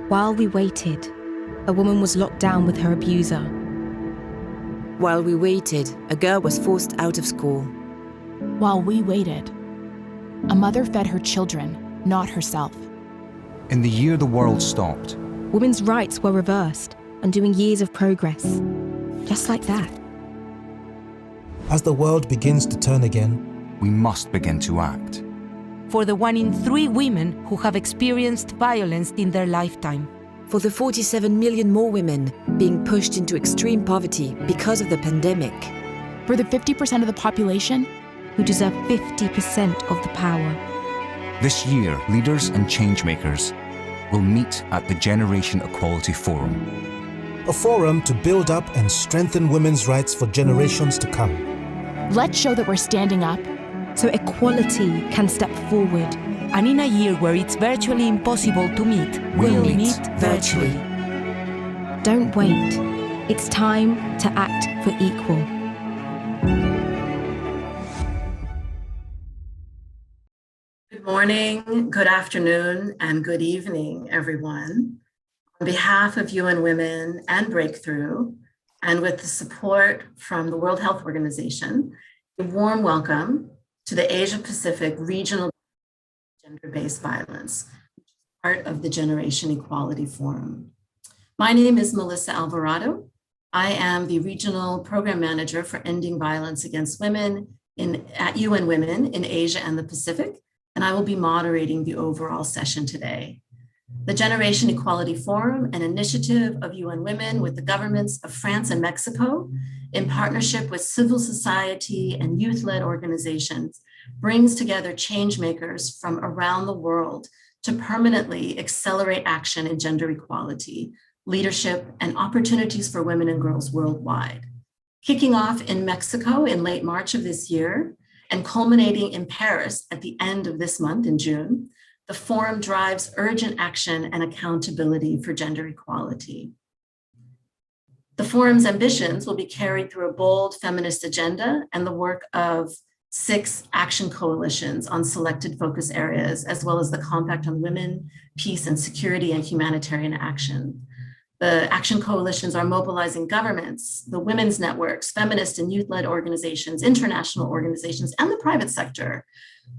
While we waited, a woman was locked down with her abuser. While we waited, a girl was forced out of school. While we waited, a mother fed her children, not herself. In the year the world stopped, Women's rights were reversed, undoing years of progress. Just like that. As the world begins to turn again, we must begin to act. For the 1 in 3 women who have experienced violence in their lifetime. For the 47 million more women being pushed into extreme poverty because of the pandemic. For the 50% of the population who deserve 50% of the power. This year, leaders and changemakers will meet at the Generation Equality Forum. A forum to build up and strengthen women's rights for generations to come. Let's show that we're standing up so equality can step forward. And in a year where it's virtually impossible to meet, we'll meet virtually. Don't wait. It's time to act for equal. Good morning, good afternoon, and good evening, everyone. On behalf of UN Women and Breakthrough, and with the support from the World Health Organization, a warm welcome to the Asia Pacific Regional Gender-Based Violence, part of the Generation Equality Forum. My name is Melissa Alvarado. I am the Regional Program Manager for Ending Violence Against Women at UN Women in Asia and the Pacific, and I will be moderating the overall session today. The Generation Equality Forum, an initiative of UN Women with the governments of France and Mexico, in partnership with civil society and youth-led organizations, brings together change makers from around the world to permanently accelerate action in gender equality, leadership, and opportunities for women and girls worldwide. Kicking off in Mexico in late March of this year, and culminating in Paris at the end of this month in June, the forum drives urgent action and accountability for gender equality. The forum's ambitions will be carried through a bold feminist agenda and the work of 6 action coalitions on selected focus areas, as well as the Compact on Women, Peace and Security and Humanitarian Action. The action coalitions are mobilizing governments, the women's networks, feminist and youth-led organizations, international organizations, and the private sector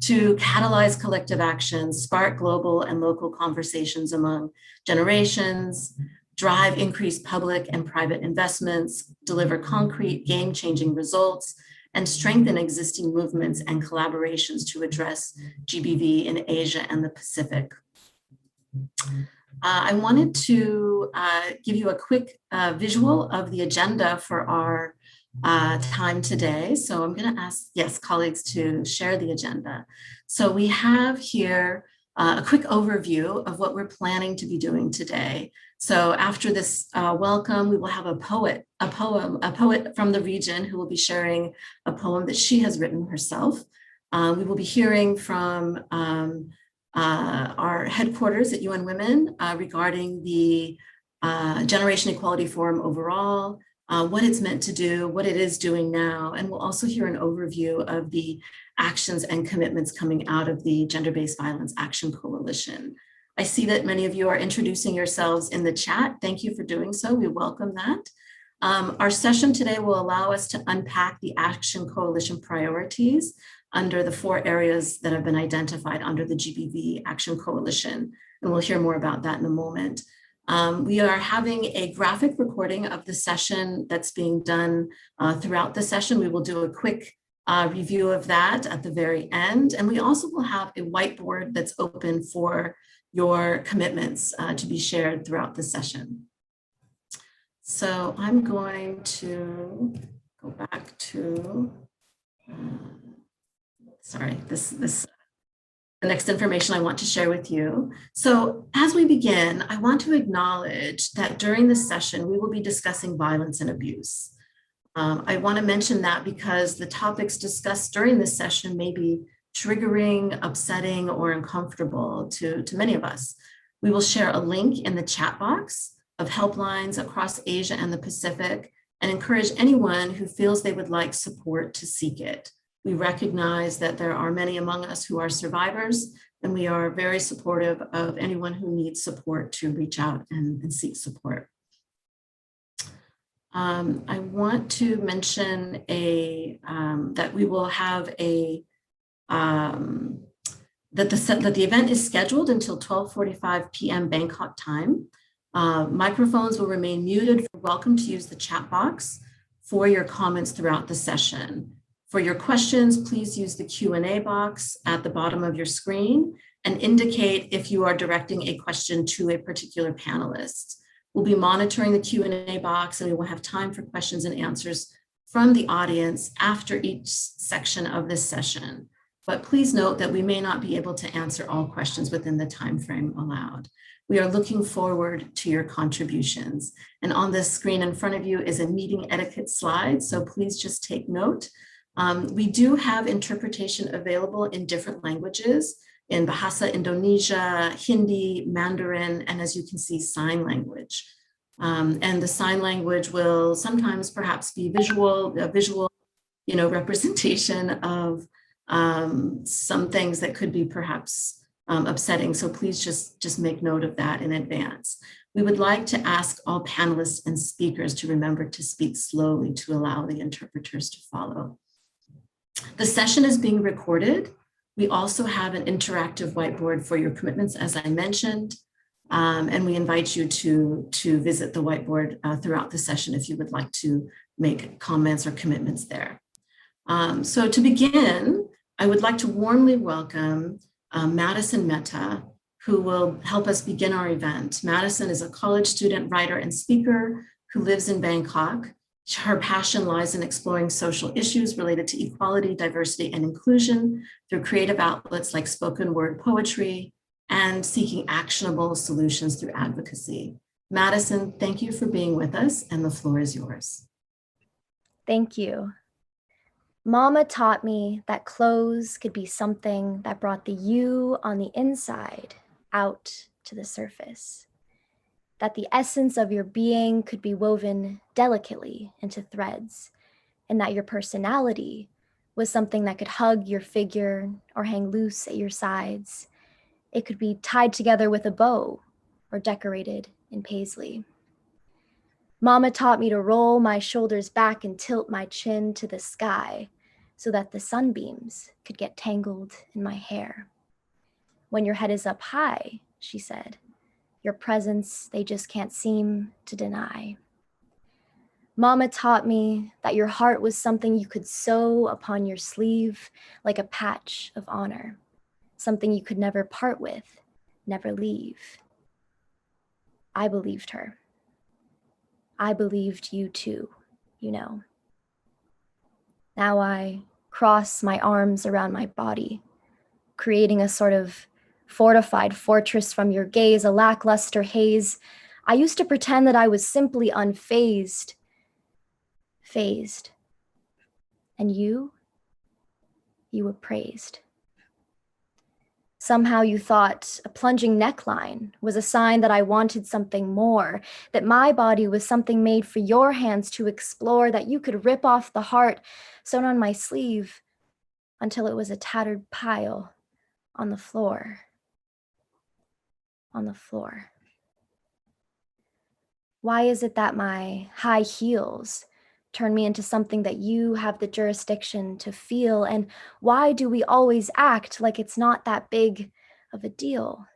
to catalyze collective action, spark global and local conversations among generations, drive increased public and private investments, deliver concrete game-changing results, and strengthen existing movements and collaborations to address GBV in Asia and the Pacific. I wanted to give you a quick visual of the agenda for our time today. So I'm going to ask, yes, colleagues to share the agenda. So we have here a quick overview of what we're planning to be doing today. So after this welcome, we will have a poet from the region who will be sharing a poem that she has written herself. We will be hearing from our headquarters at UN Women regarding the Generation Equality Forum overall, what it's meant to do, what it is doing now, and we'll also hear an overview of the actions and commitments coming out of the Gender-Based Violence Action Coalition. I see that many of you are introducing yourselves in the chat. Thank you for doing so. We welcome that. Our session today will allow us to unpack the Action Coalition priorities under the 4 areas that have been identified under the GBV Action Coalition, and we'll hear more about that in a moment. We are having a graphic recording of the session that's being done throughout the session. We will do a quick review of that at the very end, and we also will have a whiteboard that's open for your commitments to be shared throughout the session. So I'm going to go back to the next information I want to share with you. So as we begin, I want to acknowledge that during this session, we will be discussing violence and abuse. I want to mention that because the topics discussed during this session may be triggering, upsetting, or uncomfortable to many of us. We will share a link in the chat box of helplines across Asia and the Pacific and encourage anyone who feels they would like support to seek it. We recognize that there are many among us who are survivors, and we are very supportive of anyone who needs support to reach out and seek support. I want to mention that we will have that the event is scheduled until 12:45 p.m. Bangkok time. Microphones will remain muted. You're welcome to use the chat box for your comments throughout the session. For your questions, please use the Q&A box at the bottom of your screen and indicate if you are directing a question to a particular panelist. We'll be monitoring the Q&A box, and we will have time for questions and answers from the audience after each section of this session. But please note that we may not be able to answer all questions within the time frame allowed. We are looking forward to your contributions. And on this screen in front of you is a meeting etiquette slide, so please just take note. We do have interpretation available in different languages, in Bahasa Indonesia, Hindi, Mandarin, and as you can see, sign language. And the sign language will sometimes perhaps be a visual, representation of some things that could be perhaps upsetting. So please just make note of that in advance. We would like to ask all panelists and speakers to remember to speak slowly to allow the interpreters to follow. The session is being recorded. We also have an interactive whiteboard for your commitments, as I mentioned, and we invite you to visit the whiteboard throughout the session if you would like to make comments or commitments there. So to begin, I would like to warmly welcome Madison Mehta, who will help us begin our event. Madison is a college student, writer, and speaker who lives in Bangkok. Her passion lies in exploring social issues related to equality, diversity, and inclusion through creative outlets like spoken word poetry and seeking actionable solutions through advocacy. Madison, thank you for being with us, and the floor is yours. Thank you. Mama taught me that clothes could be something that brought the you on the inside out to the surface. That the essence of your being could be woven delicately into threads, and that your personality was something that could hug your figure or hang loose at your sides. It could be tied together with a bow or decorated in paisley. Mama taught me to roll my shoulders back and tilt my chin to the sky so that the sunbeams could get tangled in my hair. When your head is up high, she said, your presence they just can't seem to deny. Mama taught me that your heart was something you could sew upon your sleeve like a patch of honor, something you could never part with, never leave. I believed her. I believed you too, you know. Now I cross my arms around my body, creating a sort of fortified fortress from your gaze, a lackluster haze. I used to pretend that I was simply unfazed, phased. And you were praised. Somehow you thought a plunging neckline was a sign that I wanted something more, that my body was something made for your hands to explore, that you could rip off the heart sewn on my sleeve until it was a tattered pile on the floor. On the floor. Why is it that my high heels turn me into something that you have the jurisdiction to feel? And why do we always act like it's not that big of a deal?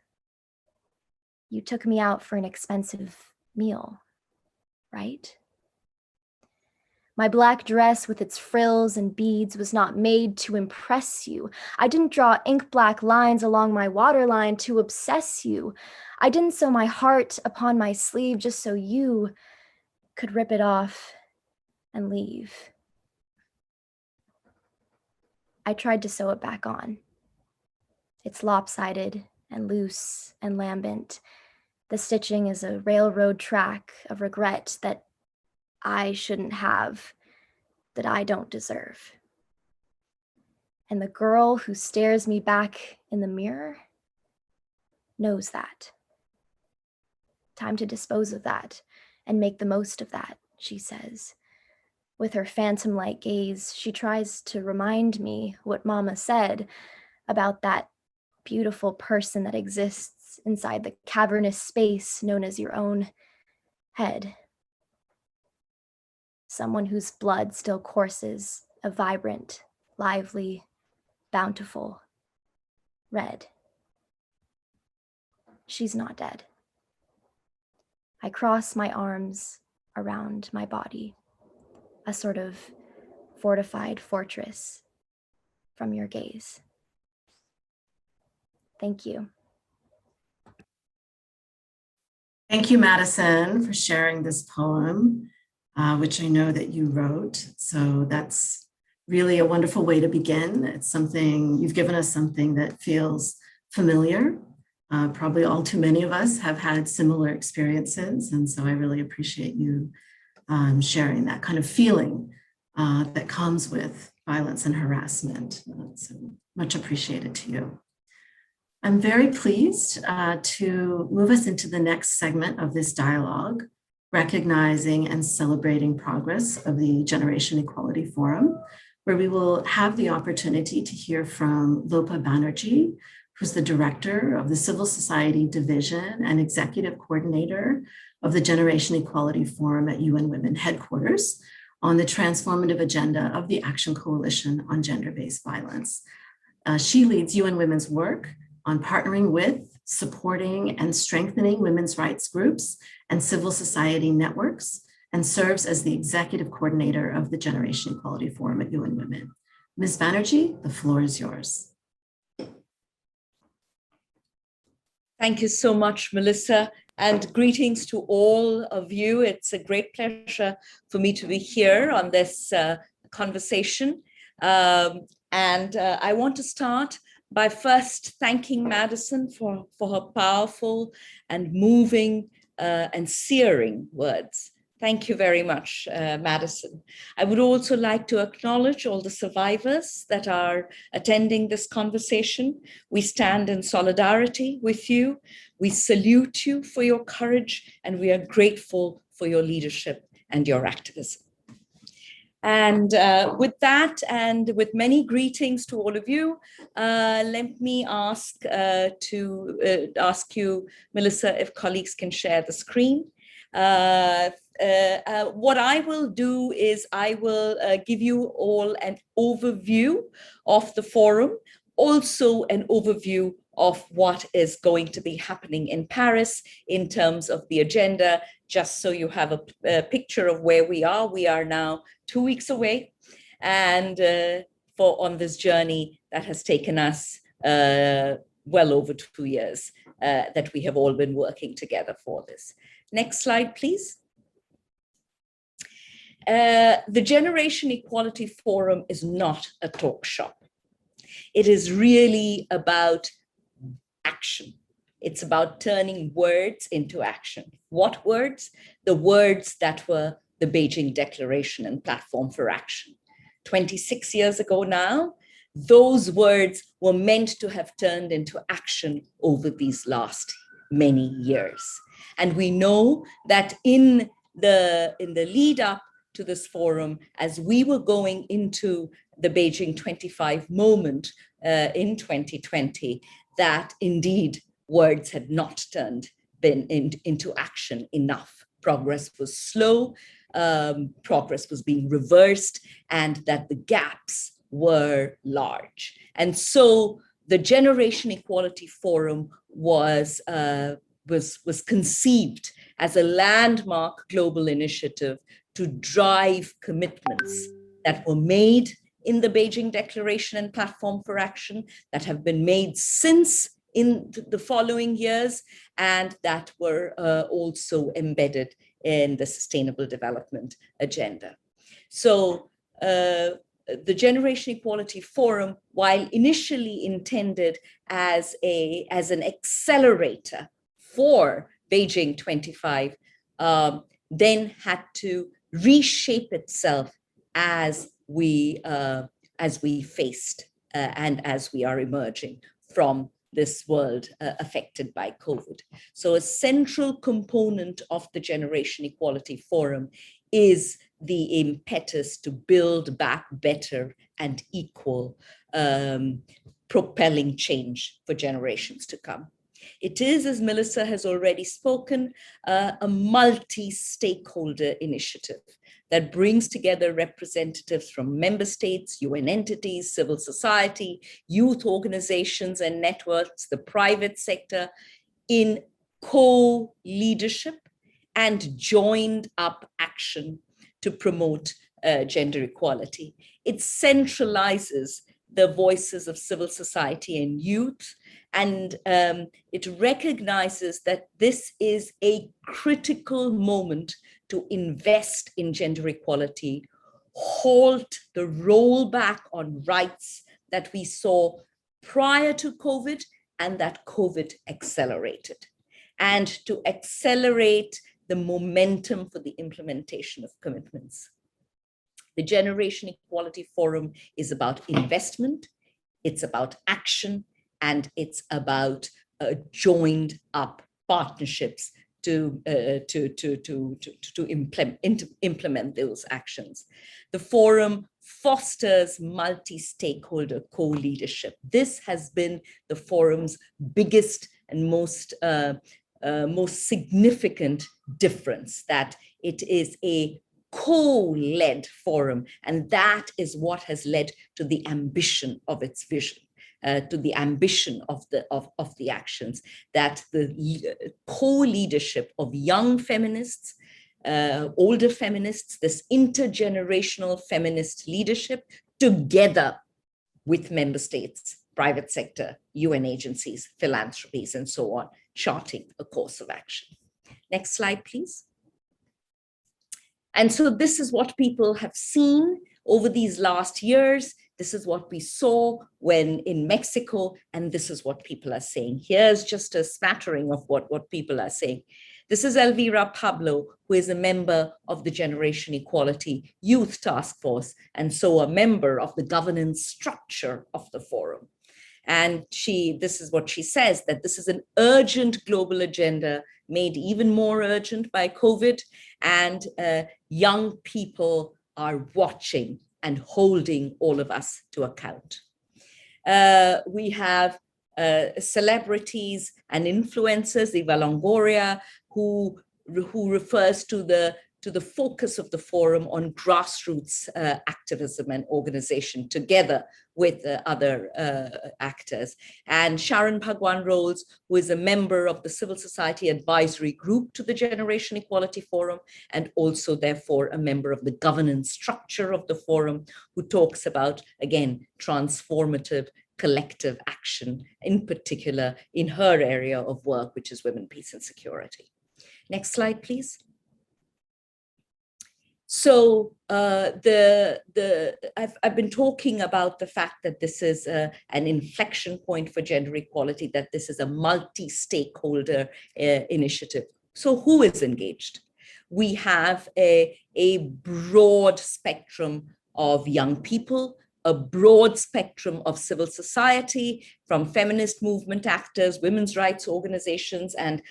You took me out for an expensive meal, right? My black dress with its frills and beads was not made to impress you. I didn't draw ink black lines along my waterline to obsess you. I didn't sew my heart upon my sleeve just so you could rip it off and leave. I tried to sew it back on. It's lopsided and loose and lambent. The stitching is a railroad track of regret that I shouldn't have, that I don't deserve. And the girl who stares me back in the mirror knows that. Time to dispose of that and make the most of that, she says. With her phantom-like gaze, she tries to remind me what Mama said about that beautiful person that exists inside the cavernous space known as your own head. Someone whose blood still courses a vibrant, lively, bountiful red. She's not dead. I cross my arms around my body, a sort of fortified fortress from your gaze. Thank you. Thank you, Madison, for sharing this poem, which I know that you wrote. So that's really a wonderful way to begin. It's something, you've given us something that feels familiar. Probably all too many of us have had similar experiences. And so I really appreciate you sharing that kind of feeling that comes with violence and harassment. So much appreciated to you. I'm very pleased to move us into the next segment of this dialogue, recognizing and celebrating progress of the Generation Equality Forum, where we will have the opportunity to hear from Lopa Banerjee, who's the director of the Civil Society Division and executive coordinator of the Generation Equality Forum at UN Women headquarters, on the transformative agenda of the Action Coalition on Gender-Based Violence. She leads UN Women's work on partnering with, supporting, and strengthening women's rights groups and civil society networks, and serves as the executive coordinator of the Generation Equality Forum at UN Women. Ms. Banerjee, the floor is yours. Thank you so much, Melissa, and greetings to all of you. It's a great pleasure for me to be here on this conversation. I want to start by first thanking Madison for her powerful and moving and searing words. Thank you very much, Madison. I would also like to acknowledge all the survivors that are attending this conversation. We stand in solidarity with you. We salute you for your courage, and we are grateful for your leadership and your activism. And with that, and with many greetings to all of you, let me ask you, Melissa, if colleagues can share the screen. What I will do is I will give you all an overview of the forum, also an overview of what is going to be happening in Paris in terms of the agenda, just so you have a picture of where we are. We are now 2 weeks away, and on this journey that has taken us well over 2 years, that we have all been working together for this. Next slide, please. The Generation Equality Forum is not a talk shop. It is really about action. It's about turning words into action. What words? The words that were the Beijing Declaration and Platform for Action. 26 years ago now, those words were meant to have turned into action over these last many years. And we know that in the lead up to this forum, as we were going into the Beijing 25 moment in 2020, that indeed words had not been into action enough. Progress was slow, progress was being reversed, and that the gaps were large. And so the Generation Equality Forum was conceived as a landmark global initiative to drive commitments that were made in the Beijing Declaration and Platform for Action, that have been made since in the following years, and that were also embedded in the Sustainable Development Agenda. So the Generation Equality Forum, while initially intended as an accelerator for Beijing 25, then had to reshape itself as we faced and as we are emerging from this world affected by COVID. So a central component of the Generation Equality Forum is the impetus to build back better and equal, propelling change for generations to come. It is, as Melissa has already spoken, a multi-stakeholder initiative that brings together representatives from member states, UN entities, civil society, youth organizations and networks, the private sector, in co-leadership and joined up action to promote gender equality. It centralizes the voices of civil society and youth, and it recognizes that this is a critical moment to invest in gender equality, halt the rollback on rights that we saw prior to COVID and that COVID accelerated, and to accelerate the momentum for the implementation of commitments. The Generation Equality Forum is about investment, it's about action, and it's about joined up partnerships to implement those actions. The forum fosters multi-stakeholder co-leadership. This has been the forum's biggest and most significant difference, that it is a co-led forum, and that is what has led to the ambition of its vision. To the ambition of the actions, that the co-leadership of young feminists, older feminists, this intergenerational feminist leadership, together with member states, private sector, UN agencies, philanthropies, and so on, charting a course of action. Next slide, please. And so this is what people have seen over these last years. This is what we saw when in Mexico, and this is what people are saying. Here's just a smattering of what people are saying. This is Elvira Pablo, who is a member of the Generation Equality Youth Task Force, and so a member of the governance structure of the forum. And this is what she says, that this is an urgent global agenda made even more urgent by COVID, and young people are watching and holding all of us to account. We have celebrities and influencers, Eva Longoria, who refers to the focus of the forum on grassroots activism and organization together with other actors. And Sharon Bhagwan Rolls, who is a member of the Civil Society Advisory Group to the Generation Equality Forum, and also therefore a member of the governance structure of the forum, who talks about, again, transformative collective action, in particular in her area of work, which is women, peace and security. Next slide, please. So I've been talking about the fact that this is an inflection point for gender equality, that this is a multi-stakeholder initiative. So who is engaged? We have a broad spectrum of young people, a broad spectrum of civil society, from feminist movement actors, women's rights organizations, and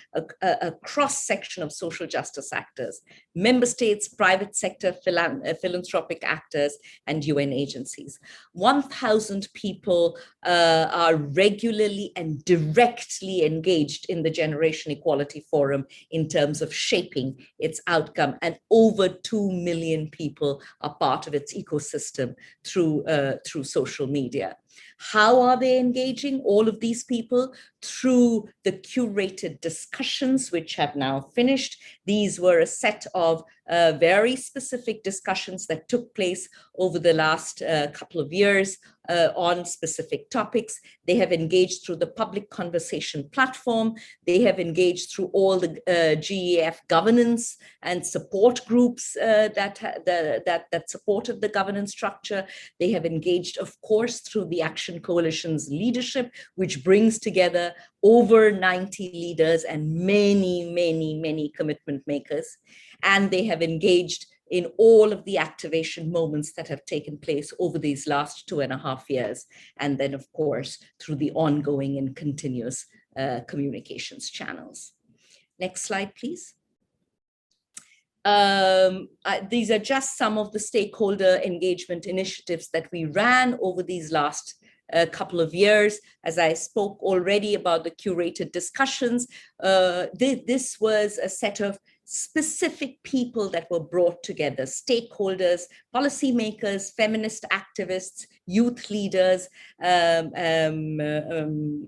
a cross-section of social justice actors, member states, private sector, philanthropic actors, and UN agencies. 1,000 people are regularly and directly engaged in the Generation Equality Forum in terms of shaping its outcome, and over 2 million people are part of its ecosystem through social media. How are they engaging? All of these people through the curated discussions, which have now finished. These were a set of very specific discussions that took place over the last couple of years on specific topics. They have engaged through the public conversation platform. They have engaged through all the GEF governance and support groups that supported the governance structure. They have engaged, of course, through the Action Coalition's leadership, which brings together over 90 leaders and many commitment makers. And they have engaged in all of the activation moments that have taken place over these last 2.5 years. And then, of course, through the ongoing and continuous communications channels. Next slide, please. These are just some of the stakeholder engagement initiatives that we ran over these last couple of years. As I spoke already about the curated discussions, this was a set of specific people that were brought together: stakeholders, policymakers, feminist activists, youth leaders,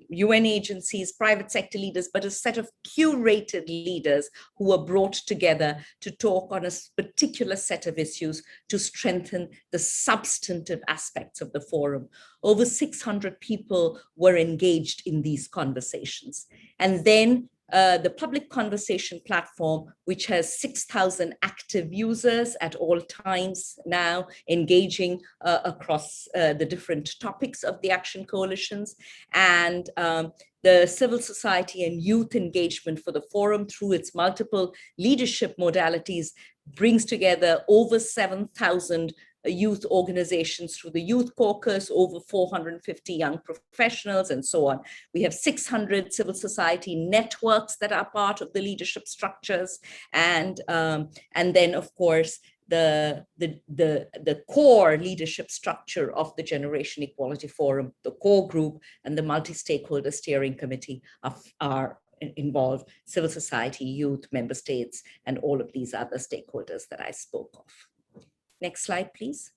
UN agencies, private sector leaders, but a set of curated leaders who were brought together to talk on a particular set of issues to strengthen the substantive aspects of the forum. Over 600 people were engaged in these conversations. And then the public conversation platform, which has 6,000 active users at all times now, engaging across the different topics of the Action Coalitions, and the civil society and youth engagement for the forum through its multiple leadership modalities brings together over 7,000 youth organizations through the Youth Caucus, over 450 young professionals, and so on. We have 600 civil society networks that are part of the leadership structures, and then, of course, the core leadership structure of the Generation Equality Forum, the core group, and the multi-stakeholder steering committee are involved: civil society, youth, member states, and all of these other stakeholders that I spoke of. Next slide, please.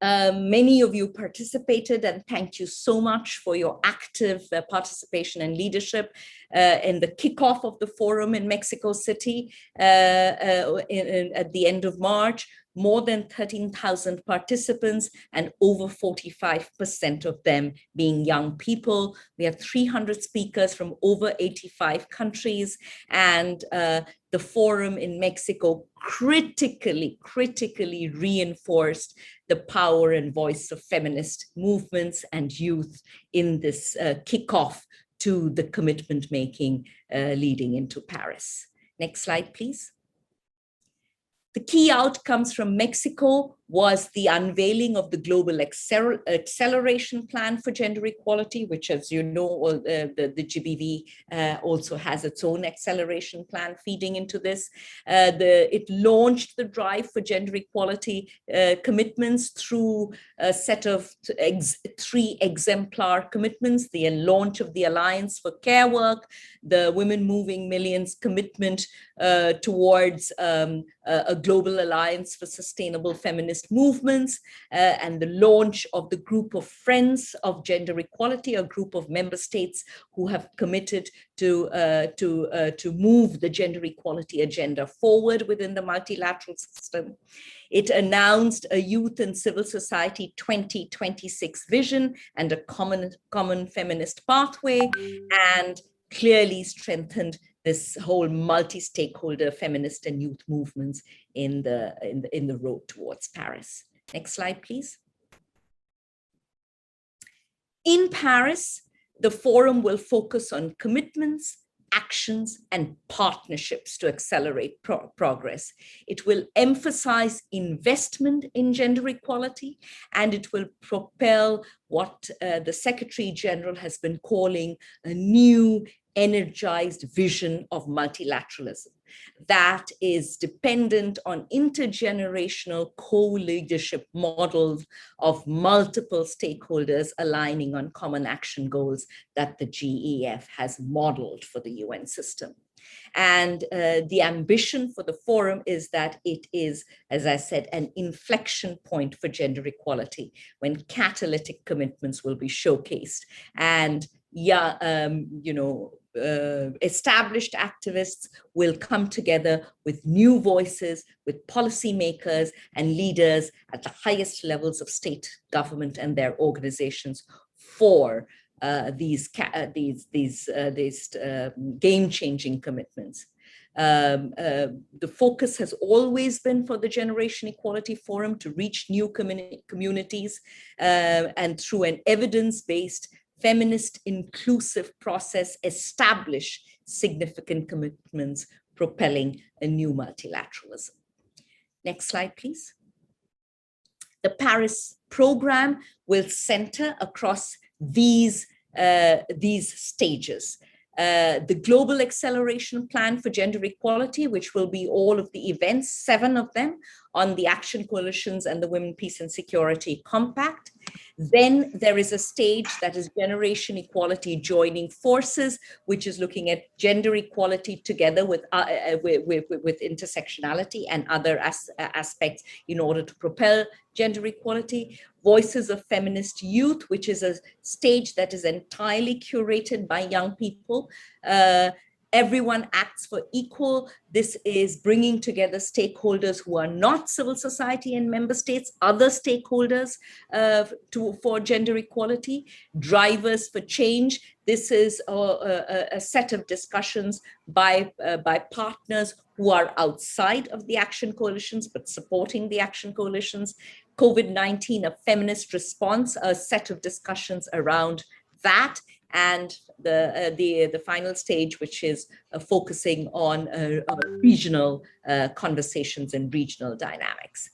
Many of you participated, and thank you so much for your active participation and leadership in the kickoff of the forum in Mexico City at the end of March. More than 13,000 participants, and over 45% of them being young people. We have 300 speakers from over 85 countries, and the forum in Mexico critically reinforced the power and voice of feminist movements and youth in this kickoff to the commitment making leading into Paris. Next slide, please. The key outcomes from Mexico was the unveiling of the Global Acceleration Plan for Gender Equality, which, as you know, the GBV also has its own acceleration plan feeding into this. It launched the drive for gender equality commitments through a set of 3 exemplar commitments: the launch of the Alliance for Care Work, the Women Moving Millions commitment towards a global alliance for sustainable feminist movements, and the launch of the Group of Friends of Gender Equality, a group of member states who have committed to move the gender equality agenda forward within the multilateral system. It announced a Youth and Civil Society 2026 vision and a common feminist pathway, and clearly strengthened this whole multi-stakeholder feminist and youth movements in the road towards Paris. Next slide, please. In Paris, the forum will focus on commitments, actions, and partnerships to accelerate progress. It will emphasize investment in gender equality, and it will propel what the Secretary General has been calling a new energized vision of multilateralism that is dependent on intergenerational co-leadership models of multiple stakeholders aligning on common action goals that the GEF has modeled for the UN system. And the ambition for the forum is that it is, as I said, an inflection point for gender equality when catalytic commitments will be showcased, and established activists will come together with new voices, with policymakers and leaders at the highest levels of state government and their organizations for these game-changing commitments. The focus has always been for the Generation Equality Forum to reach new communities and through an evidence-based feminist inclusive process establish significant commitments propelling a new multilateralism. Next slide, please. The Paris program will center across these stages. the Global Acceleration Plan for Gender Equality, which will be all of the events, 7 of them, on the Action Coalitions and the Women, Peace and Security Compact. Then there is a stage that is Generation Equality Joining Forces, which is looking at gender equality together with intersectionality and other aspects in order to propel gender equality. Voices of Feminist Youth, which is a stage that is entirely curated by young people. Everyone Acts for Equal. This is bringing together stakeholders who are not civil society and member states, other stakeholders for gender equality. Drivers for Change. This is a set of discussions by partners who are outside of the Action Coalitions, but supporting the Action Coalitions. COVID-19, a feminist response, a set of discussions around that. And the final stage, which is focusing on regional conversations and regional dynamics.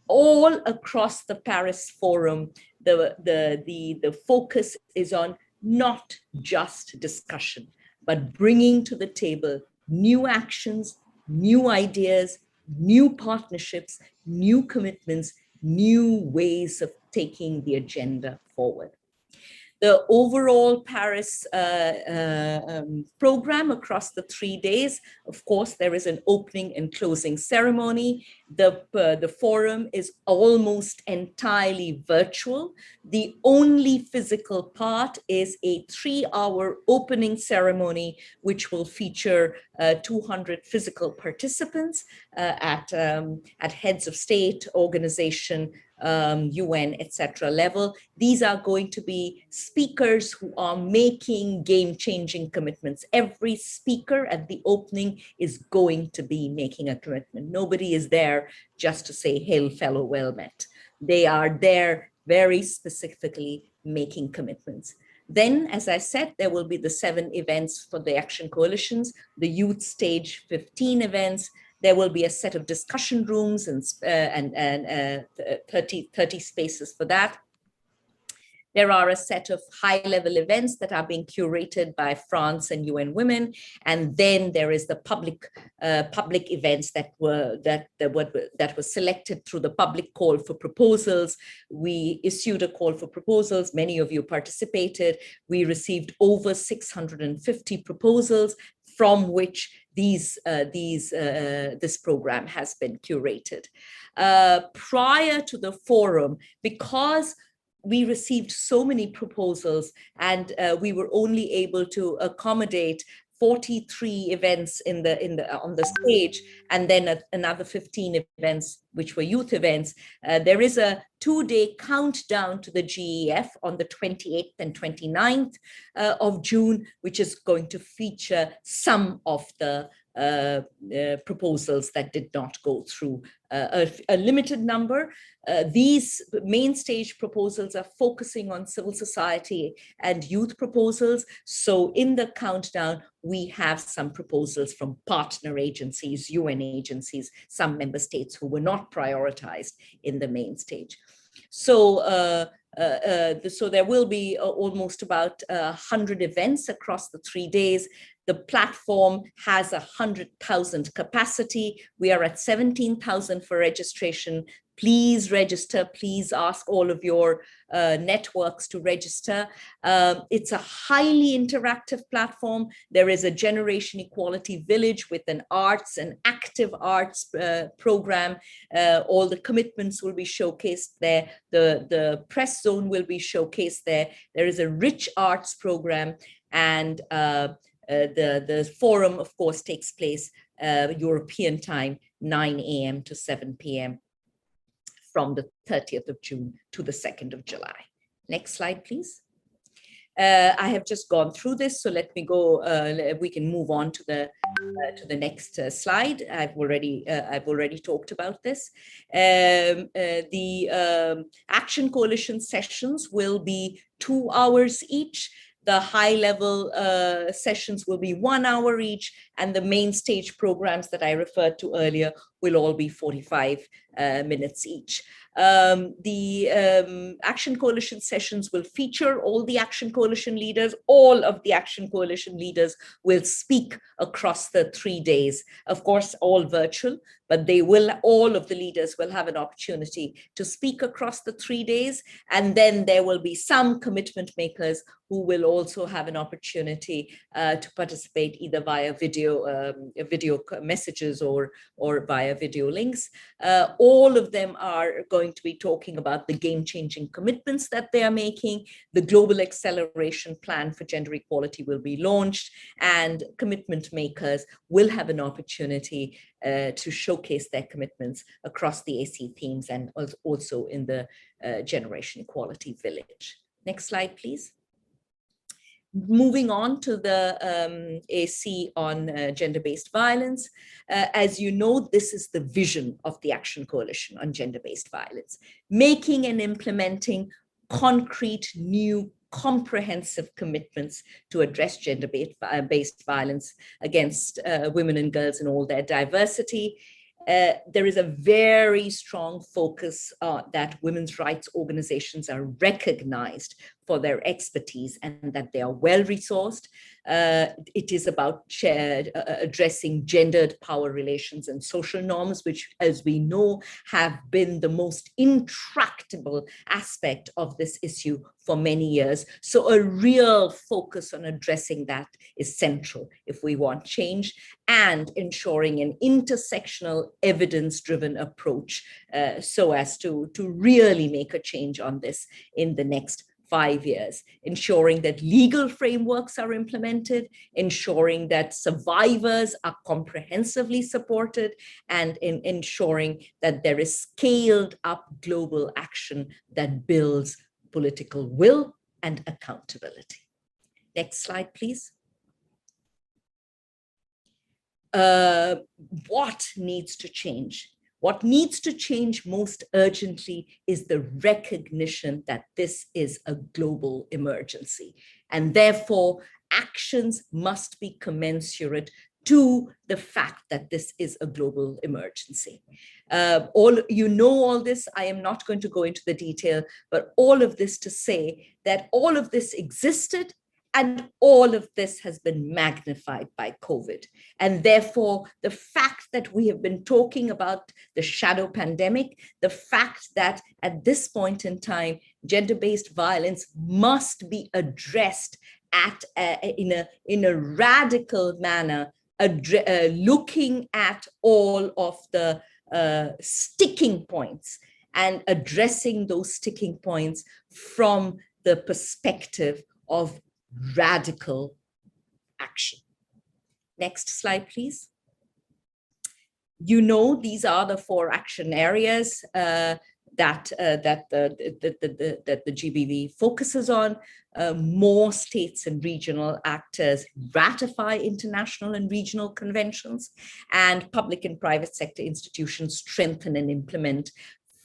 All across the Paris Forum, the focus is on not just discussion, but bringing to the table new actions, new ideas, new partnerships, new commitments, new ways of taking the agenda forward. The overall Paris program across the 3 days, of course, there is an opening and closing ceremony. The forum is almost entirely virtual. The only physical part is a 3-hour opening ceremony, which will feature 200 physical participants at heads of state, organization, UN, etc. level. These are going to be speakers who are making game-changing commitments. Every speaker at the opening is going to be making a commitment. Nobody is there just to say, "Hail, fellow, well met." They are there very specifically making commitments. Then, as I said, there will be the 7 events for the Action Coalitions, the youth stage 15 events. There will be a set of discussion rooms and 30 spaces for that. There are a set of high-level events that are being curated by France and UN Women, and then there is the public events that were selected through the public call for proposals. We issued a call for proposals. Many of you participated. We received over 650 proposals, from which this program has been curated. Prior to the forum, because we received so many proposals and we were only able to accommodate 43 events on the stage, and then another 15 events which were youth events. There is a 2-day countdown to the GEF on the 28th and 29th of June, which is going to feature some of the proposals that did not go through, a limited number. These main stage proposals are focusing on civil society and youth proposals. So in the countdown, we have some proposals from partner agencies, UN agencies, some member states who were not prioritized in the main stage. So so there will be almost about 100 events across the 3 days. The platform has 100,000 capacity. We are at 17,000 for registration. Please register. Please ask all of your networks to register. It's a highly interactive platform. There is a Generation Equality Village with an arts and active arts program. All the commitments will be showcased there. The press zone will be showcased there. There is a rich arts program, and the forum, of course, takes place European time, 9 a.m. to 7 p.m. from the 30th of June to the 2nd of July. Next slide, please. I have just gone through this, so let me go. We can move on to the next slide. I've already talked about this. The Action Coalition sessions will be 2 hours each. The high-level sessions will be 1 hour each, and the main stage programs that I referred to earlier will all be 45 minutes each. The Action Coalition sessions will feature all the Action Coalition leaders. All of the Action Coalition leaders will speak across the 3 days. Of course, all virtual, but all of the leaders will have an opportunity to speak across the 3 days. And then there will be some commitment makers who will also have an opportunity to participate either via video messages or via video links. All of them are going to be talking about the game-changing commitments that they are making. The Global Acceleration Plan for Gender Equality will be launched, and commitment makers will have an opportunity to showcase their commitments across the AC themes and also in the Generation Equality Village. Next slide, please. Moving on to the AC on gender-based violence. As you know, this is the vision of the Action Coalition on Gender-Based Violence, making and implementing concrete, new, comprehensive commitments to address gender-based violence against women and girls in all their diversity. There is a very strong focus that women's rights organizations are recognized for their expertise and that they are well-resourced. It is about addressing gendered power relations and social norms, which, as we know, have been the most intractable aspect of this issue for many years. So a real focus on addressing that is central if we want change, and ensuring an intersectional, evidence-driven approach so as to really make a change on this in the next 5 years, ensuring that legal frameworks are implemented, ensuring that survivors are comprehensively supported, and in ensuring that there is scaled up global action that builds political will and accountability. Next slide, please. What needs to change? What needs to change most urgently is the recognition that this is a global emergency, and therefore actions must be commensurate to the fact that this is a global emergency. You know all this. I am not going to go into the detail, but all of this to say that all of this existed, and all of this has been magnified by COVID. And therefore, the fact that we have been talking about the shadow pandemic, the fact that at this point in time, gender-based violence must be addressed in a radical manner, looking at all of the sticking points and addressing those sticking points from the perspective of radical action. Next slide, please. You know, these are the 4 action areas that the GBV focuses on. More states and regional actors ratify international and regional conventions, and public and private sector institutions strengthen and implement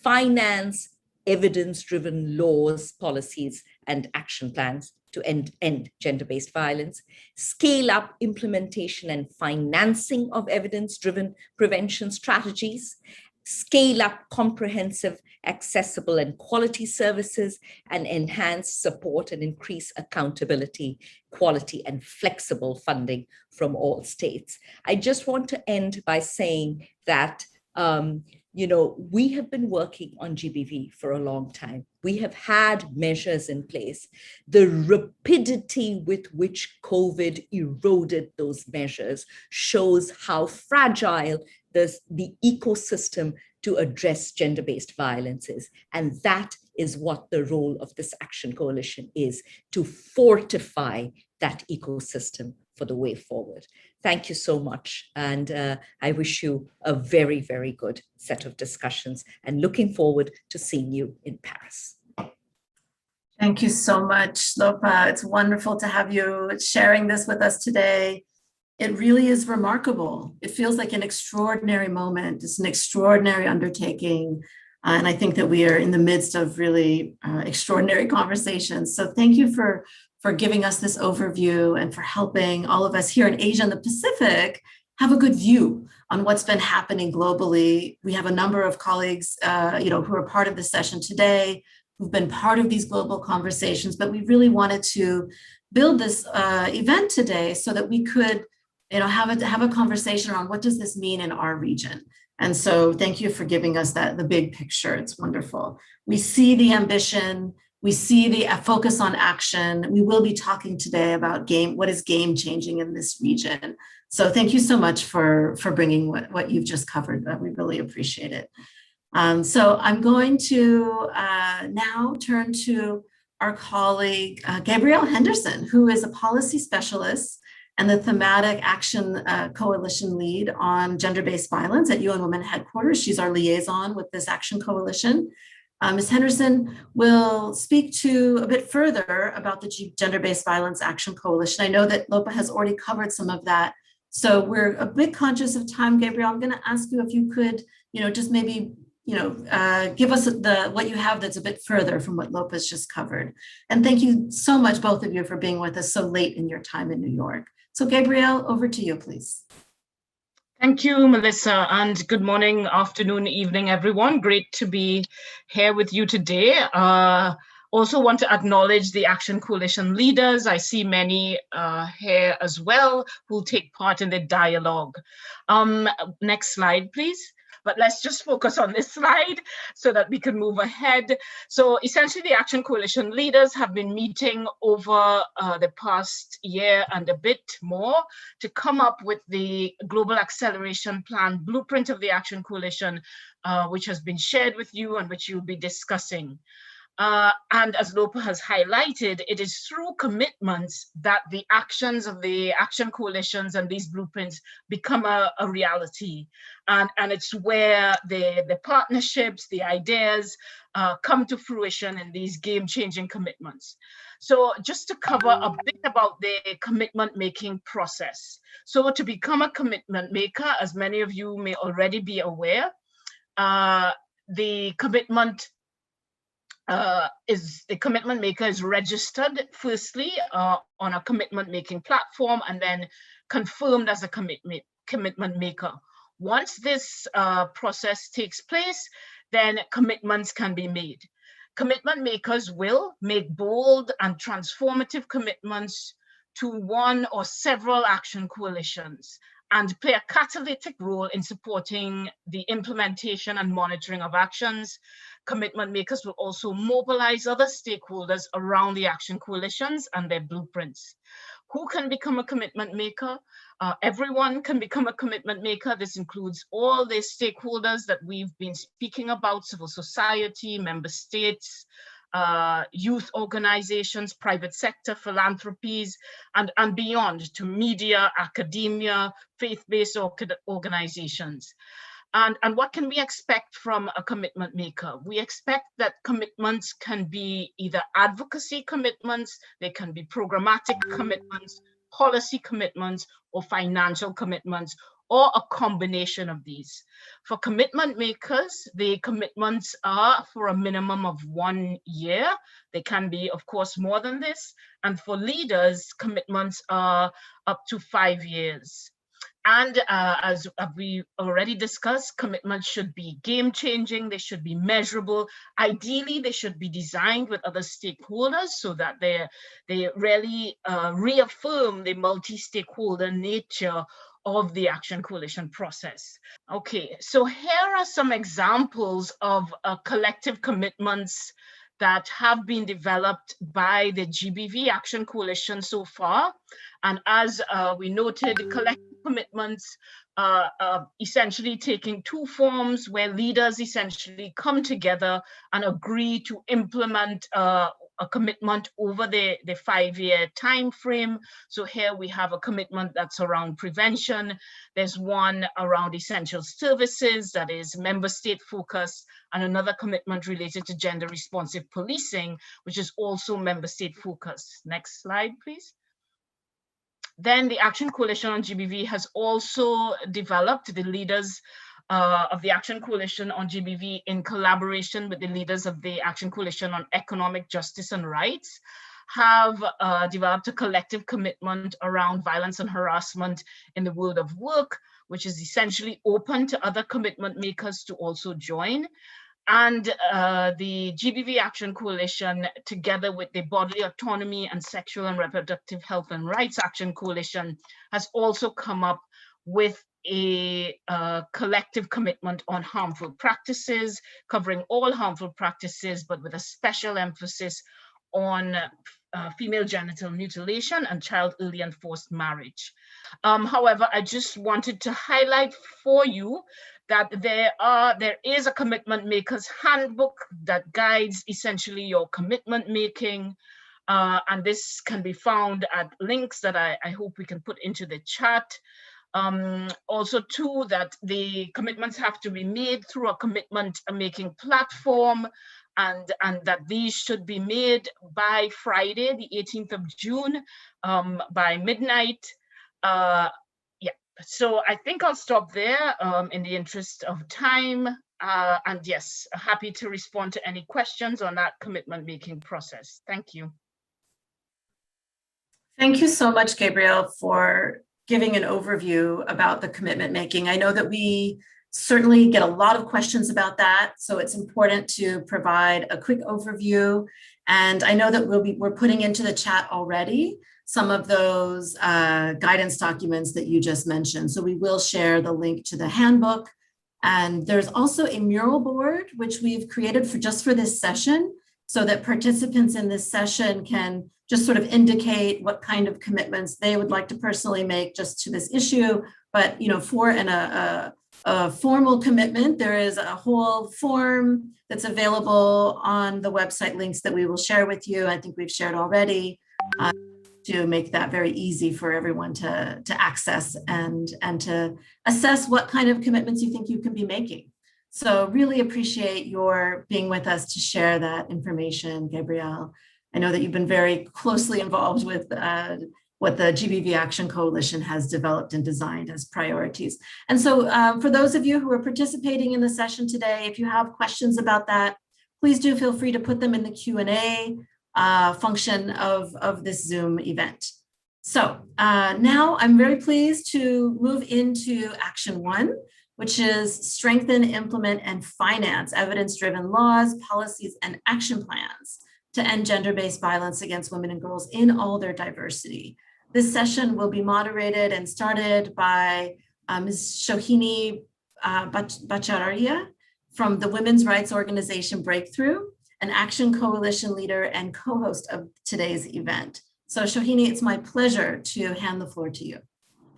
finance, evidence-driven laws, policies, and action plans to end gender-based violence, scale up implementation and financing of evidence-driven prevention strategies, scale up comprehensive, accessible, and quality services, and enhance support and increase accountability, quality, and flexible funding from all states. I just want to end by saying that you know, we have been working on GBV for a long time. We have had measures in place. The rapidity with which COVID eroded those measures shows how fragile the ecosystem to address gender-based violence is. And that is what the role of this Action Coalition is, to fortify that ecosystem for the way forward. Thank you so much. And I wish you a very, very good set of discussions, and looking forward to seeing you in Paris. Thank you so much, Shlopa. It's wonderful to have you sharing this with us today. It really is remarkable. It feels like an extraordinary moment. It's an extraordinary undertaking. And I think that we are in the midst of really extraordinary conversations. So thank you for giving us this overview and for helping all of us here in Asia and the Pacific have a good view on what's been happening globally. We have a number of colleagues, who are part of the session today, who've been part of these global conversations, but we really wanted to build this event today so that we could, have a conversation around what does this mean in our region. And so thank you for giving us the big picture. It's wonderful. We see the ambition, we see the focus on action. We will be talking today about what is game changing in this region. So thank you so much for bringing what you've just covered. We really appreciate it. So I'm going to now turn to our colleague, Gabrielle Henderson, who is a policy specialist and the Thematic Action Coalition lead on gender-based violence at UN Women Headquarters. She's our liaison with this Action Coalition. Ms. Henderson will speak to a bit further about the Gender-Based Violence Action Coalition. I know that Lopa has already covered some of that, so we're a bit conscious of time. Gabrielle, I'm going to ask you if you could, just maybe give us what you have that's a bit further from what Lopa's just covered. And thank you so much, both of you, for being with us so late in your time in New York. So Gabrielle, over to you, please. Thank you, Melissa, and good morning, afternoon, evening, everyone. Great to be here with you today. Also want to acknowledge the Action Coalition leaders. I see many here as well who take part in the dialogue. Next slide, please. But let's just focus on this slide so that we can move ahead. So essentially, the Action Coalition leaders have been meeting over the past year and a bit more to come up with the Global Acceleration Plan blueprint of the Action Coalition, which has been shared with you and which you'll be discussing. And as Lopa has highlighted, it is through commitments that the actions of the action coalitions and these blueprints become a reality. And it's where the partnerships, the ideas come to fruition in these game-changing commitments. So just to cover a bit about the commitment-making process. So to become a commitment maker, as many of you may already be aware, the commitment maker is registered firstly on a commitment making platform and then confirmed as a commitment maker. Once this process takes place, then commitments can be made. Commitment makers will make bold and transformative commitments to one or several action coalitions and play a catalytic role in supporting the implementation and monitoring of actions. Commitment makers will also mobilize other stakeholders around the action coalitions and their blueprints. Who can become a commitment maker? Everyone can become a commitment maker. This includes all the stakeholders that we've been speaking about: civil society, member states, youth organizations, private sector, philanthropies, and beyond, to media, academia, faith-based organizations. And what can we expect from a commitment maker? We expect that commitments can be either advocacy commitments, they can be programmatic commitments, policy commitments, or financial commitments, or a combination of these. For commitment makers, the commitments are for a minimum of 1 year. They can be, of course, more than this. And for leaders, commitments are up to 5 years. And as we already discussed, commitments should be game-changing, they should be measurable. Ideally, they should be designed with other stakeholders so that they really reaffirm the multi-stakeholder nature of the Action Coalition process. Okay, so here are some examples of collective commitments that have been developed by the GBV Action Coalition so far. And as we noted, collective commitments essentially taking two forms, where leaders essentially come together and agree to implement a commitment over the 5-year time frame. So here we have a commitment that's around prevention. There's one around essential services that is member state focused, and another commitment related to gender responsive policing, which is also member state focused. Next slide, please. Then the Action Coalition on GBV has also developed the leaders of the Action Coalition on GBV in collaboration with the leaders of the Action Coalition on Economic Justice and Rights, have developed a collective commitment around violence and harassment in the world of work, which is essentially open to other commitment makers to also join. And the GBV Action Coalition, together with the Bodily Autonomy and Sexual and Reproductive Health and Rights Action Coalition, has also come up with a collective commitment on harmful practices, covering all harmful practices, but with a special emphasis on female genital mutilation and child early and forced marriage. However, I just wanted to highlight for you that there is a commitment maker's handbook that guides essentially your commitment making. And this can be found at links that I hope we can put into the chat. Also too, that the commitments have to be made through a commitment making platform, and that these should be made by Friday, the 18th of June, by midnight. So I think I'll stop there in the interest of time. And yes, happy to respond to any questions on that commitment making process. Thank you. Thank you so much, Gabrielle, for giving an overview about the commitment making. I know that we certainly get a lot of questions about that, so it's important to provide a quick overview. And I know that we're putting into the chat already some of those guidance documents that you just mentioned. So we will share the link to the handbook. And there's also a mural board, which we've created just for this session, so that participants in this session can just sort of indicate what kind of commitments they would like to personally make just to this issue. But for a formal commitment, there is a whole form that's available on the website links that we will share with you. I think we've shared already, to make that very easy for everyone to access and to assess what kind of commitments you think you can be making. So really appreciate your being with us to share that information, Gabrielle. I know that you've been very closely involved with what the GBV Action Coalition has developed and designed as priorities. And so for those of you who are participating in the session today, if you have questions about that, please do feel free to put them in the Q&A function of this Zoom event. So now I'm very pleased to move into Action 1, which is strengthen, implement, and finance evidence-driven laws, policies, and action plans to end gender-based violence against women and girls in all their diversity. This session will be moderated and started by Ms. Shohini Bhattacharya from the women's rights organization Breakthrough, an Action Coalition leader and co-host of today's event. So Shohini, it's my pleasure to hand the floor to you.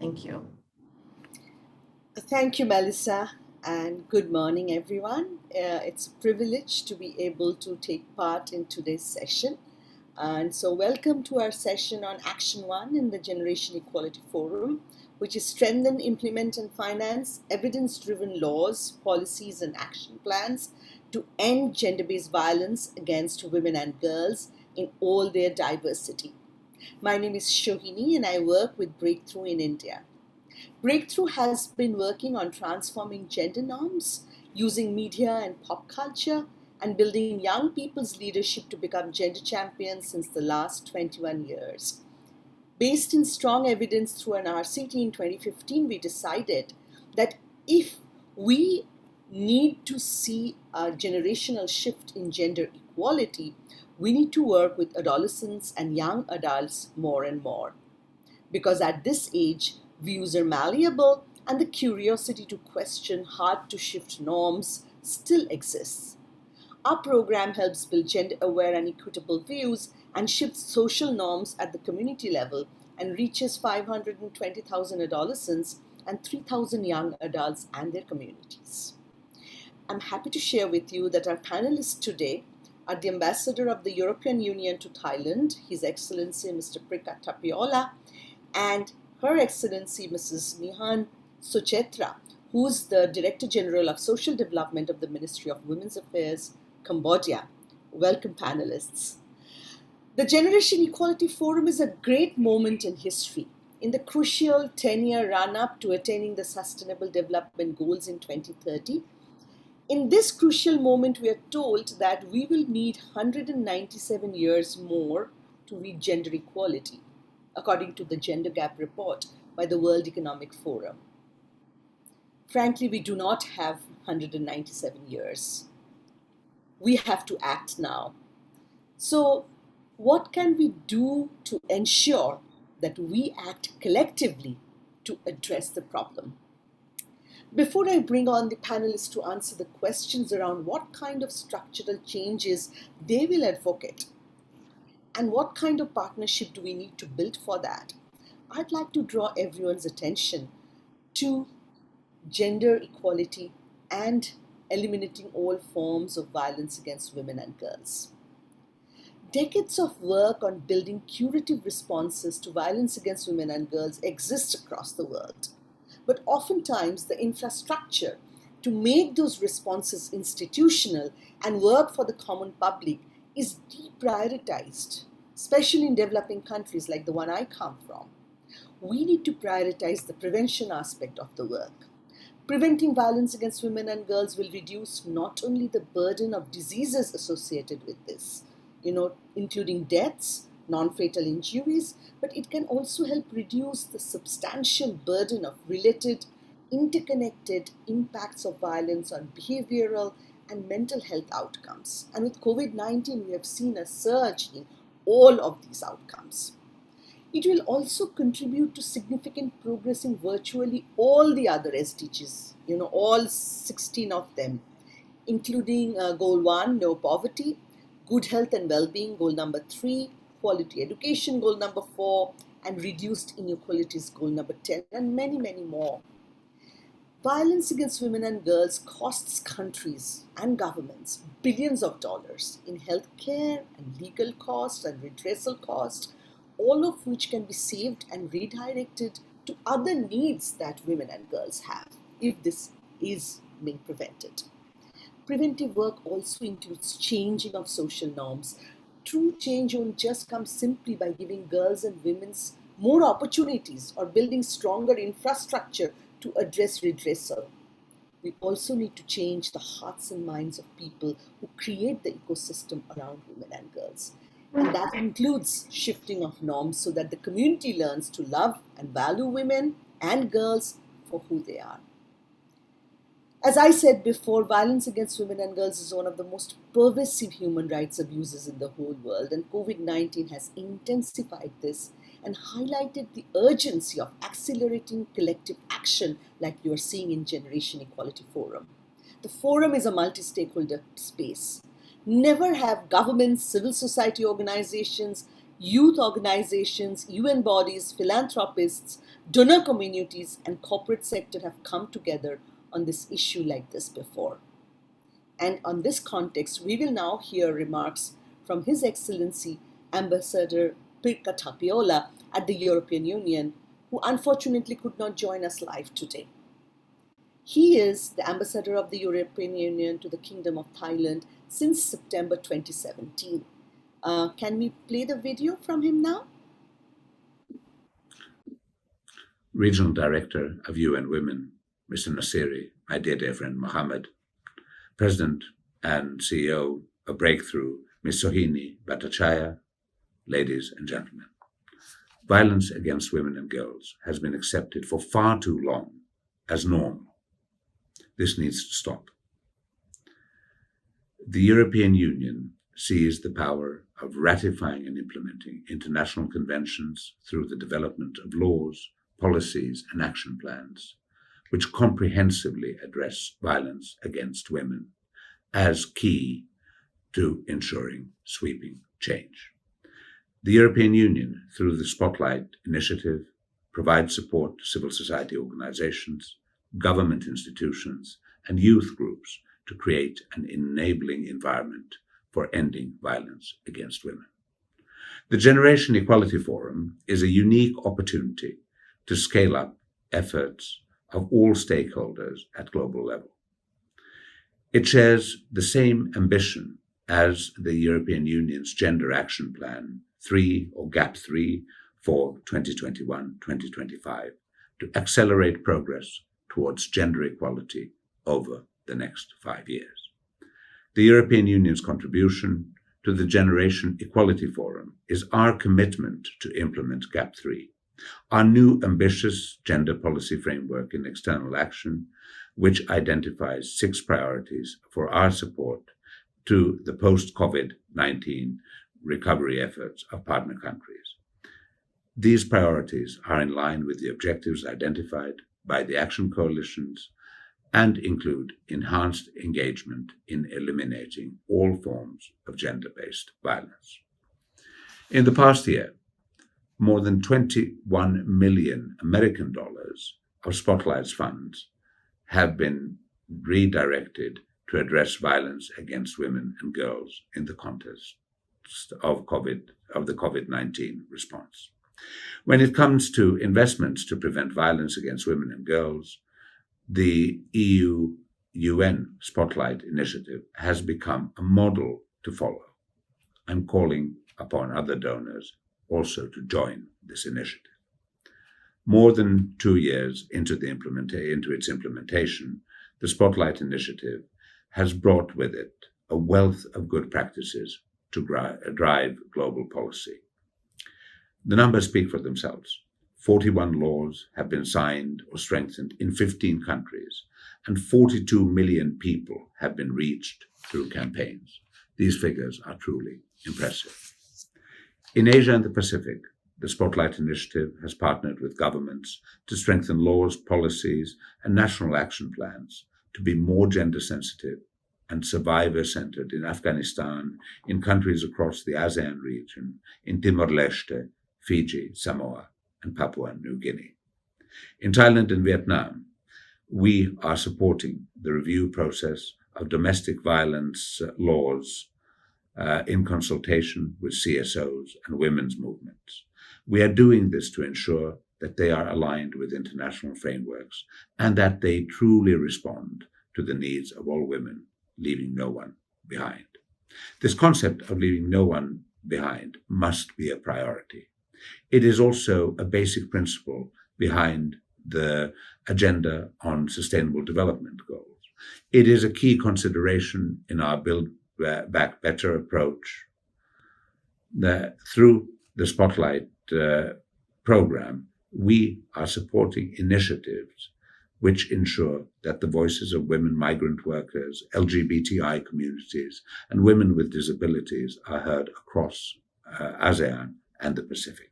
Thank you. Thank you, Melissa, and good morning, everyone. It's a privilege to be able to take part in today's session. And so welcome to our session on Action 1 in the Generation Equality Forum, which is strengthen, implement, and finance evidence-driven laws, policies, and action plans to end gender-based violence against women and girls in all their diversity. My name is Shohini, and I work with Breakthrough in India. Breakthrough has been working on transforming gender norms, using media and pop culture, and building young people's leadership to become gender champions since the last 21 years. Based in strong evidence through an RCT in 2015, we decided that if we need to see a generational shift in gender equality, we need to work with adolescents and young adults more and more. Because at this age, views are malleable and the curiosity to question hard-to-shift norms still exists. Our program helps build gender-aware and equitable views and shifts social norms at the community level and reaches 520,000 adolescents and 3,000 young adults and their communities. I'm happy to share with you that our panelists today are the Ambassador of the European Union to Thailand, His Excellency Mr. Prika Tapiola, and Her Excellency Mrs. Nihan Suchetra, who's the Director General of Social Development of the Ministry of Women's Affairs, Cambodia. Welcome, panelists. The Generation Equality Forum is a great moment in history. In the crucial 10-year run-up to attaining the Sustainable Development Goals in 2030, in this crucial moment, we are told that we will need 197 years more to to reach gender equality, according to the Gender Gap Report by the World Economic Forum. Frankly, we do not have 197 years. We have to act now. So, what can we do to ensure that we act collectively to address the problem? Before I bring on the panelists to answer the questions around what kind of structural changes they will advocate and what kind of partnership do we need to build for that, I'd like to draw everyone's attention to gender equality and eliminating all forms of violence against women and girls. Decades of work on building curative responses to violence against women and girls exist across the world. But oftentimes the infrastructure to make those responses institutional and work for the common public is deprioritized, especially in developing countries like the one I come from. We need to prioritize the prevention aspect of the work. Preventing violence against women and girls will reduce not only the burden of diseases associated with this, including deaths, non-fatal injuries, but it can also help reduce the substantial burden of related, interconnected impacts of violence on behavioral and mental health outcomes. And with COVID-19, we have seen a surge in all of these outcomes. It will also contribute to significant progress in virtually all the other SDGs, all 16 of them, including Goal 1, no poverty, good health and well-being, Goal number 3, quality education, Goal number 4, and reduced inequalities, Goal number 10, and many, many more. Violence against women and girls costs countries and governments billions of dollars in healthcare and legal costs and redressal costs, all of which can be saved and redirected to other needs that women and girls have if this is being prevented. Preventive work also includes changing of social norms. True change won't just come simply by giving girls and women more opportunities or building stronger infrastructure to address redressal. We also need to change the hearts and minds of people who create the ecosystem around women and girls. And that includes shifting of norms so that the community learns to love and value women and girls for who they are. As I said before, violence against women and girls is one of the most pervasive human rights abuses in the whole world, and COVID-19 has intensified this and highlighted the urgency of accelerating collective action like you are seeing in Generation Equality Forum. The forum is a multi-stakeholder space. Never have governments, civil society organizations, youth organizations, UN bodies, philanthropists, donor communities, and corporate sector have come together on this issue like this before. And on this context, we will now hear remarks from His Excellency Ambassador Pirkka Tapiola at the European Union, who unfortunately could not join us live today. He is the Ambassador of the European Union to the Kingdom of Thailand since September 2017. Can we play the video from him now? Regional Director of UN Women, Mr. Nasiri, my dear friend Mohammed, President and CEO of Breakthrough, Ms. Sohini Bhattacharya, ladies and gentlemen. Violence against women and girls has been accepted for far too long as normal. This needs to stop. The European Union sees the power of ratifying and implementing international conventions through the development of laws, policies, and action plans, which comprehensively address violence against women as key to ensuring sweeping change. The European Union, through the Spotlight Initiative, provides support to civil society organizations, government institutions, and youth groups to create an enabling environment for ending violence against women. The Generation Equality Forum is a unique opportunity to scale up efforts of all stakeholders at global level. It shares the same ambition as the European Union's Gender Action Plan 3 or GAP 3 for 2021-2025 to accelerate progress towards gender equality over the next 5 years. The European Union's contribution to the Generation Equality Forum is our commitment to implement GAP 3, our new ambitious gender policy framework in external action, which identifies 6 priorities for our support to the post-COVID-19 recovery efforts of partner countries. These priorities are in line with the objectives identified by the action coalitions and include enhanced engagement in eliminating all forms of gender-based violence. In the past year, more than $21 million American dollars of Spotlight's funds have been redirected to address violence against women and girls in the context of the COVID-19 response. When it comes to investments to prevent violence against women and girls, the EU-UN Spotlight Initiative has become a model to follow. I'm calling upon other donors also to join this initiative. More than 2 years into its implementation, the Spotlight Initiative has brought with it a wealth of good practices to drive global policy. The numbers speak for themselves. 41 laws have been signed or strengthened in 15 countries, and 42 million people have been reached through campaigns. These figures are truly impressive. In Asia and the Pacific, the Spotlight Initiative has partnered with governments to strengthen laws, policies, and national action plans to be more gender sensitive and survivor-centered in Afghanistan, in countries across the ASEAN region, in Timor-Leste, Fiji, Samoa, and Papua New Guinea. In Thailand and Vietnam, we are supporting the review process of domestic violence laws in consultation with CSOs and women's movements. We are doing this to ensure that they are aligned with international frameworks and that they truly respond to the needs of all women, leaving no one behind. This concept of leaving no one behind must be a priority. It is also a basic principle behind the Agenda on Sustainable Development Goals. It is a key consideration in our Build Back Better approach. Through the Spotlight program, we are supporting initiatives which ensure that the voices of women, migrant workers, LGBTI communities, and women with disabilities are heard across ASEAN and the Pacific.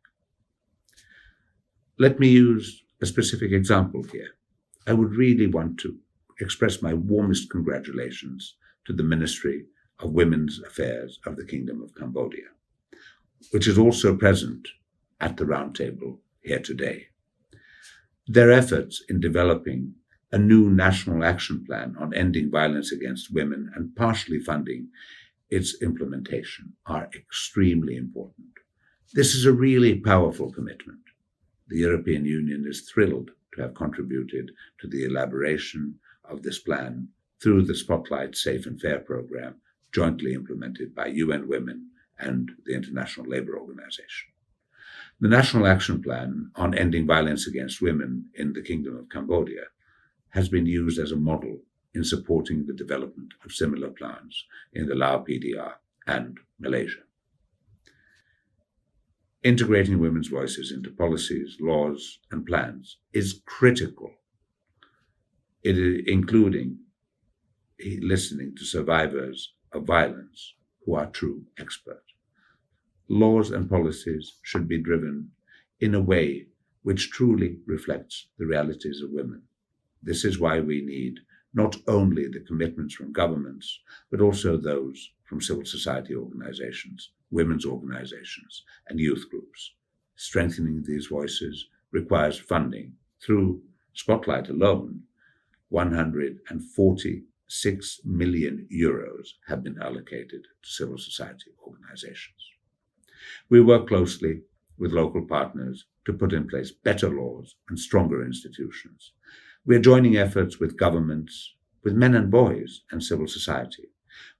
Let me use a specific example here. I would really want to express my warmest congratulations to the Ministry of Women's Affairs of the Kingdom of Cambodia, which is also present at the roundtable here today. Their efforts in developing a new national action plan on ending violence against women and partially funding its implementation are extremely important. This is a really powerful commitment. The European Union is thrilled to have contributed to the elaboration of this plan through the Spotlight Safe and Fair program, jointly implemented by UN Women and the International Labour Organization. The National Action Plan on Ending Violence Against Women in the Kingdom of Cambodia has been used as a model in supporting the development of similar plans in the Lao PDR and Malaysia. Integrating women's voices into policies, laws, and plans is critical, including listening to survivors of violence who are true experts. Laws and policies should be driven in a way which truly reflects the realities of women. This is why we need not only the commitments from governments, but also those from civil society organizations, women's organizations, and youth groups. Strengthening these voices requires funding. Through Spotlight alone, 146 million euros have been allocated to civil society organizations. We work closely with local partners to put in place better laws and stronger institutions. We are joining efforts with governments, with men and boys, and civil society.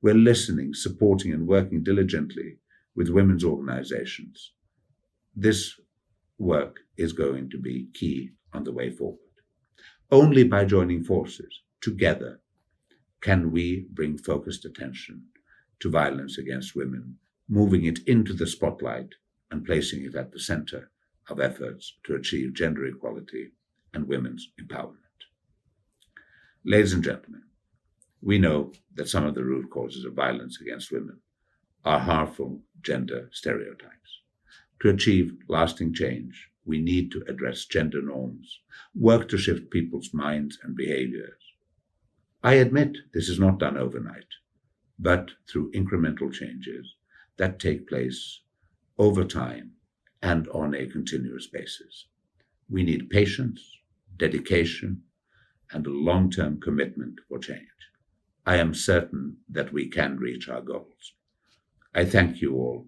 We're listening, supporting, and working diligently with women's organizations. This work is going to be key on the way forward. Only by joining forces together can we bring focused attention to violence against women, moving it into the spotlight and placing it at the center of efforts to achieve gender equality and women's empowerment. Ladies and gentlemen, we know that some of the root causes of violence against women are harmful gender stereotypes. To achieve lasting change, we need to address gender norms, work to shift people's minds and behaviors. I admit this is not done overnight, but through incremental changes that take place over time and on a continuous basis. We need patience, dedication, and a long-term commitment for change. I am certain that we can reach our goals. I thank you all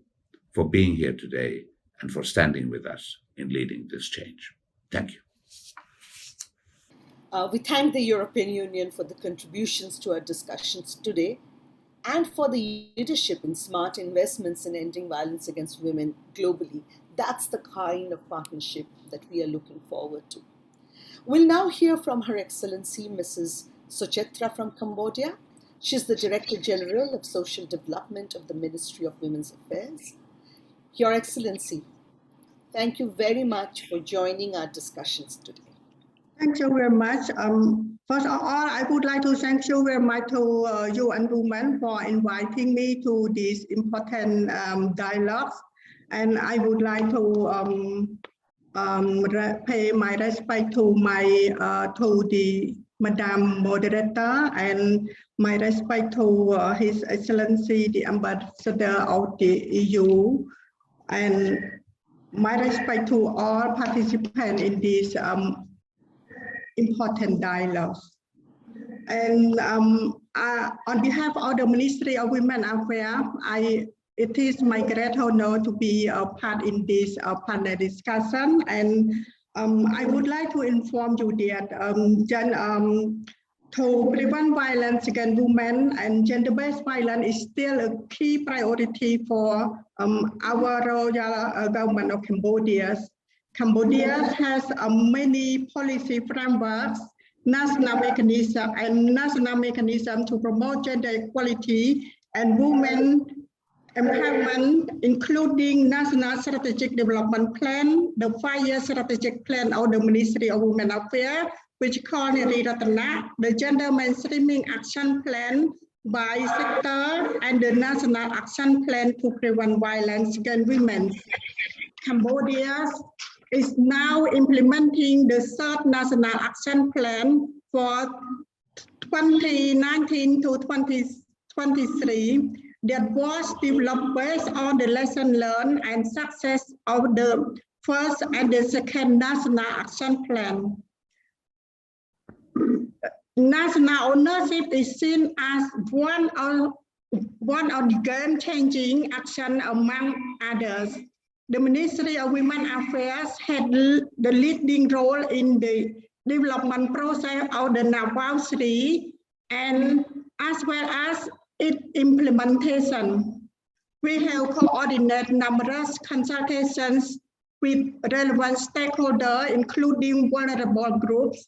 for being here today and for standing with us in leading this change. Thank you. We thank the European Union for the contributions to our discussions today and for the leadership in smart investments in ending violence against women globally. That's the kind of partnership that we are looking forward to. We'll now hear from Her Excellency Mrs. Sochetra from Cambodia. She's the Director General of Social Development of the Ministry of Women's Affairs. Your Excellency, thank you very much for joining our discussions today. Thank you very much. First of all, I would like to thank you very much to you and Women for inviting me to this important dialogue. And I would like to pay my respect to the Madam Moderator, and my respect to His Excellency the Ambassador of the EU, and my respect to all participants in this important dialogue. And on behalf of the Ministry of Women Affairs, it is my great honor to be a part in this panel discussion. And I would like to inform you that to prevent violence against women and gender-based violence is still a key priority for our royal government of Cambodia. Cambodia has many policy frameworks, national mechanism to promote gender equality and women empowerment, including National Strategic Development Plan, the 5-year strategic plan of the Ministry of Women Affairs, which called Ratana, the Gender Mainstreaming Action Plan by sector, and the National Action Plan to Prevent Violence Against Women. Cambodia is now implementing the 3rd National Action Plan for 2019 to 2023 that was developed based on the lesson learned and success of the 1st and the 2nd National Action Plan. National ownership is seen as one of the game-changing action among others. The Ministry of Women Affairs had the leading role in the development process of the Navao 3 and as well as its implementation. We have coordinated numerous consultations with relevant stakeholders, including vulnerable groups,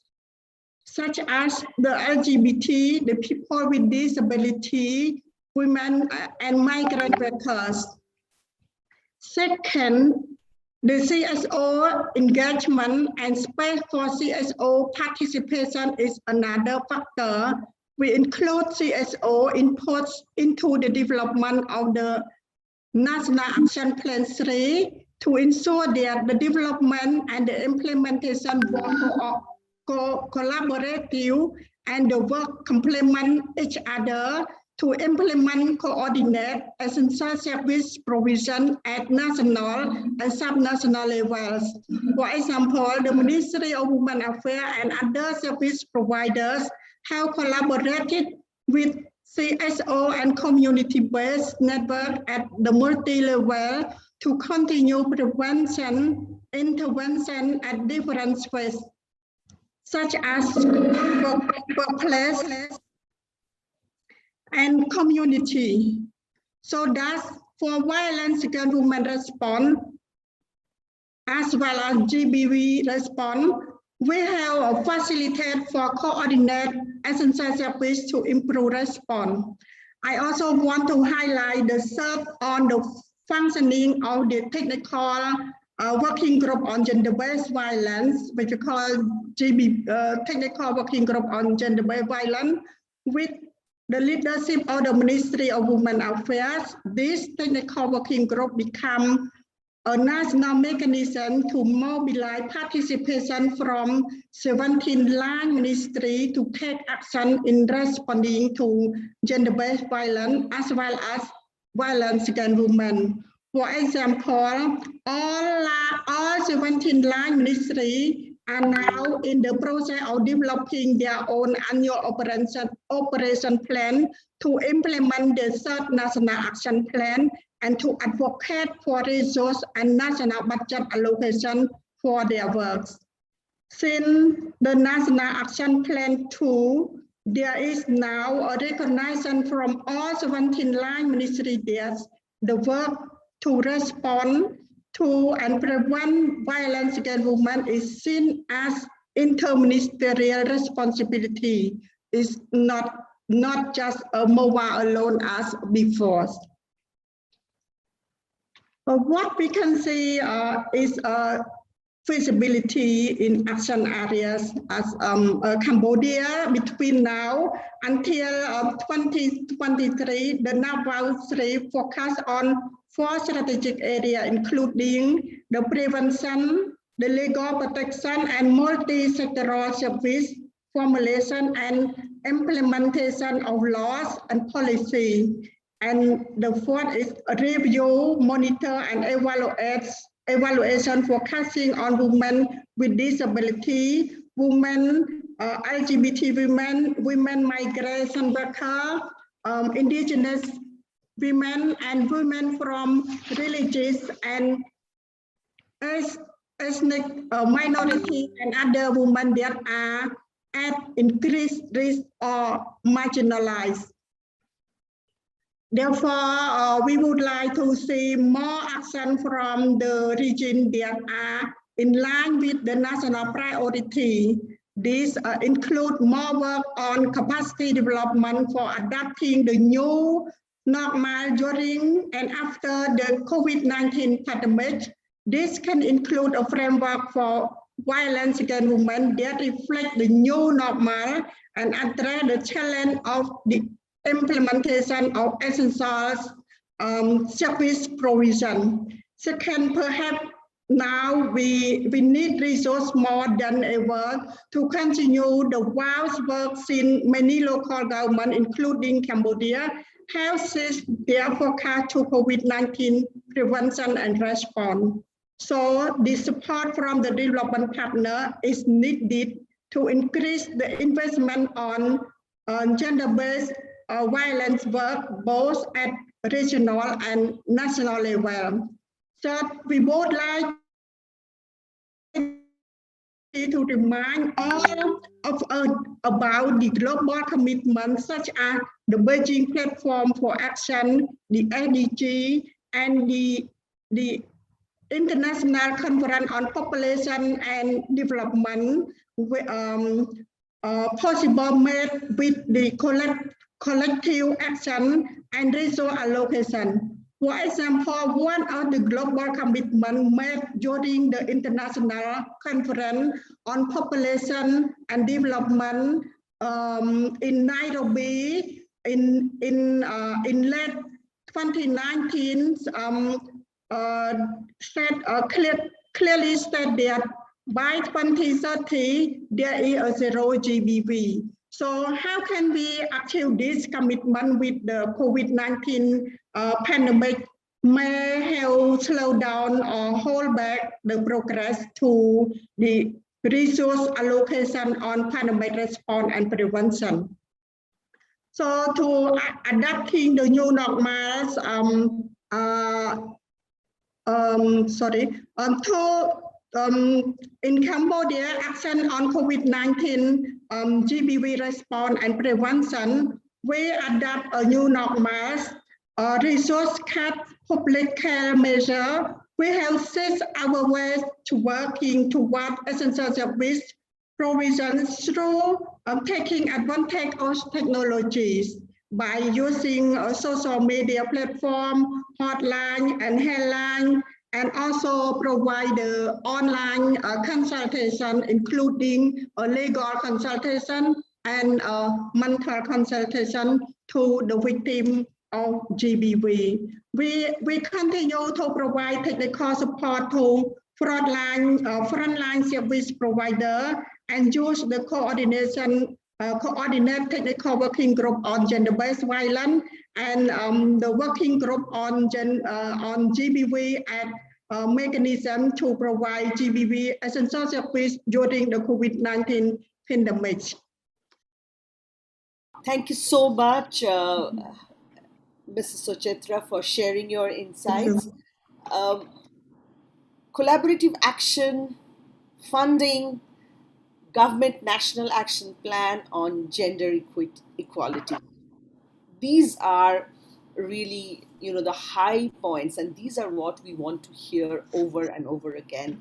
such as the LGBT, the people with disability, women, and migrant workers. Second, the CSO engagement and space for CSO participation is another factor. We include CSO inputs into the development of the National Action Plan 3 to ensure that the development and the implementation work collaborative and the work complement each other to implement coordinate essential service provision at national and subnational levels. For example, the Ministry of Women Affairs and other service providers have collaborated with CSO and community-based network at the multi-level to continue prevention intervention at different phases, such as workplace and community. So that's for violence against women response, as well as GBV response, we have a facilitator for coordinate essential service to improve response. I also want to highlight the third on the functioning of the technical working group on gender-based violence, which we call Technical Working Group on Gender-Based Violence, with the leadership of the Ministry of Women Affairs. This technical working group become a national mechanism to mobilize participation from 17 line ministries to take action in responding to gender-based violence as well as violence against women. For example, all 17 line ministries are now in the process of developing their own annual operation plan to implement the third national action plan and to advocate for resource and national budget allocation for their works. Since the National Action Plan 2, there is now a recognition from all 17 line ministries that the work to respond to and prevent violence against women is seen as interministerial responsibility. It's not just a MOA alone as before. What we can see is feasibility in action areas as Cambodia between now until 2023. The NAVAL 3 focus on 4 strategic areas, including the prevention, the legal protection, and multi-sectoral service formulation and implementation of laws and policy. And the fourth is review, monitor, and evaluation focusing on women with disability, women, LGBT women, women migration workers, indigenous women, and women from religious and ethnic minority and other women that are at increased risk or marginalized. Therefore, we would like to see more action from the region that are in line with the national priority. These include more work on capacity development for adapting the new normal during and after the COVID-19 pandemic. This can include a framework for violence against women that reflect the new normal and address the challenge of the implementation of essential service provision. Second, perhaps now we need resources more than ever to continue the vast work in many local governments, including Cambodia, have ceased their focus to COVID-19 prevention and response. So the support from the development partner is needed to increase the investment on gender-based violence work both at regional and national level. So we would like to remind all of us about the global commitments such as the Beijing Platform for Action, the SDG, and the International Conference on Population and Development, possible made with the collective action and resource allocation. For example, one of the global commitments made during the International Conference on Population and Development in Nairobi in late 2019 clearly said that by 2030 there is a zero GBV. So how can we achieve this commitment with the COVID-19 pandemic may have slowed down or hold back the progress to the resource allocation on pandemic response and prevention? So to adapting the new normals, in Cambodia, action on COVID-19 GBV response and prevention, we adapt a new normals, resource cut public care measure. We have set our ways to working toward essential service provisions through taking advantage of technologies. by using a social media platform, hotline and helpline, and also provide the online consultation, including a legal consultation and mental consultation to the victim of GBV. We continue to provide technical support to frontline service provider and use the coordinate technical working group on gender-based violence and the working group on GBV and mechanism to provide GBV essential service during the COVID-19 pandemic. Thank you so much, Mrs. Suchitra, for sharing your insights. Collaborative action, funding, government national action plan on gender equality. These are really, the high points, and these are what we want to hear over and over again.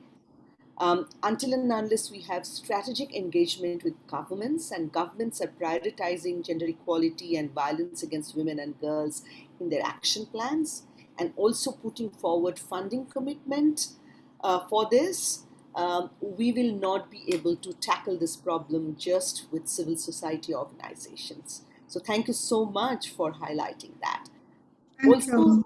Until and unless we have strategic engagement with governments, and governments are prioritizing gender equality and violence against women and girls in their action plans, and also putting forward funding commitment for this, we will not be able to tackle this problem just with civil society organizations. So thank you so much for highlighting that. Also,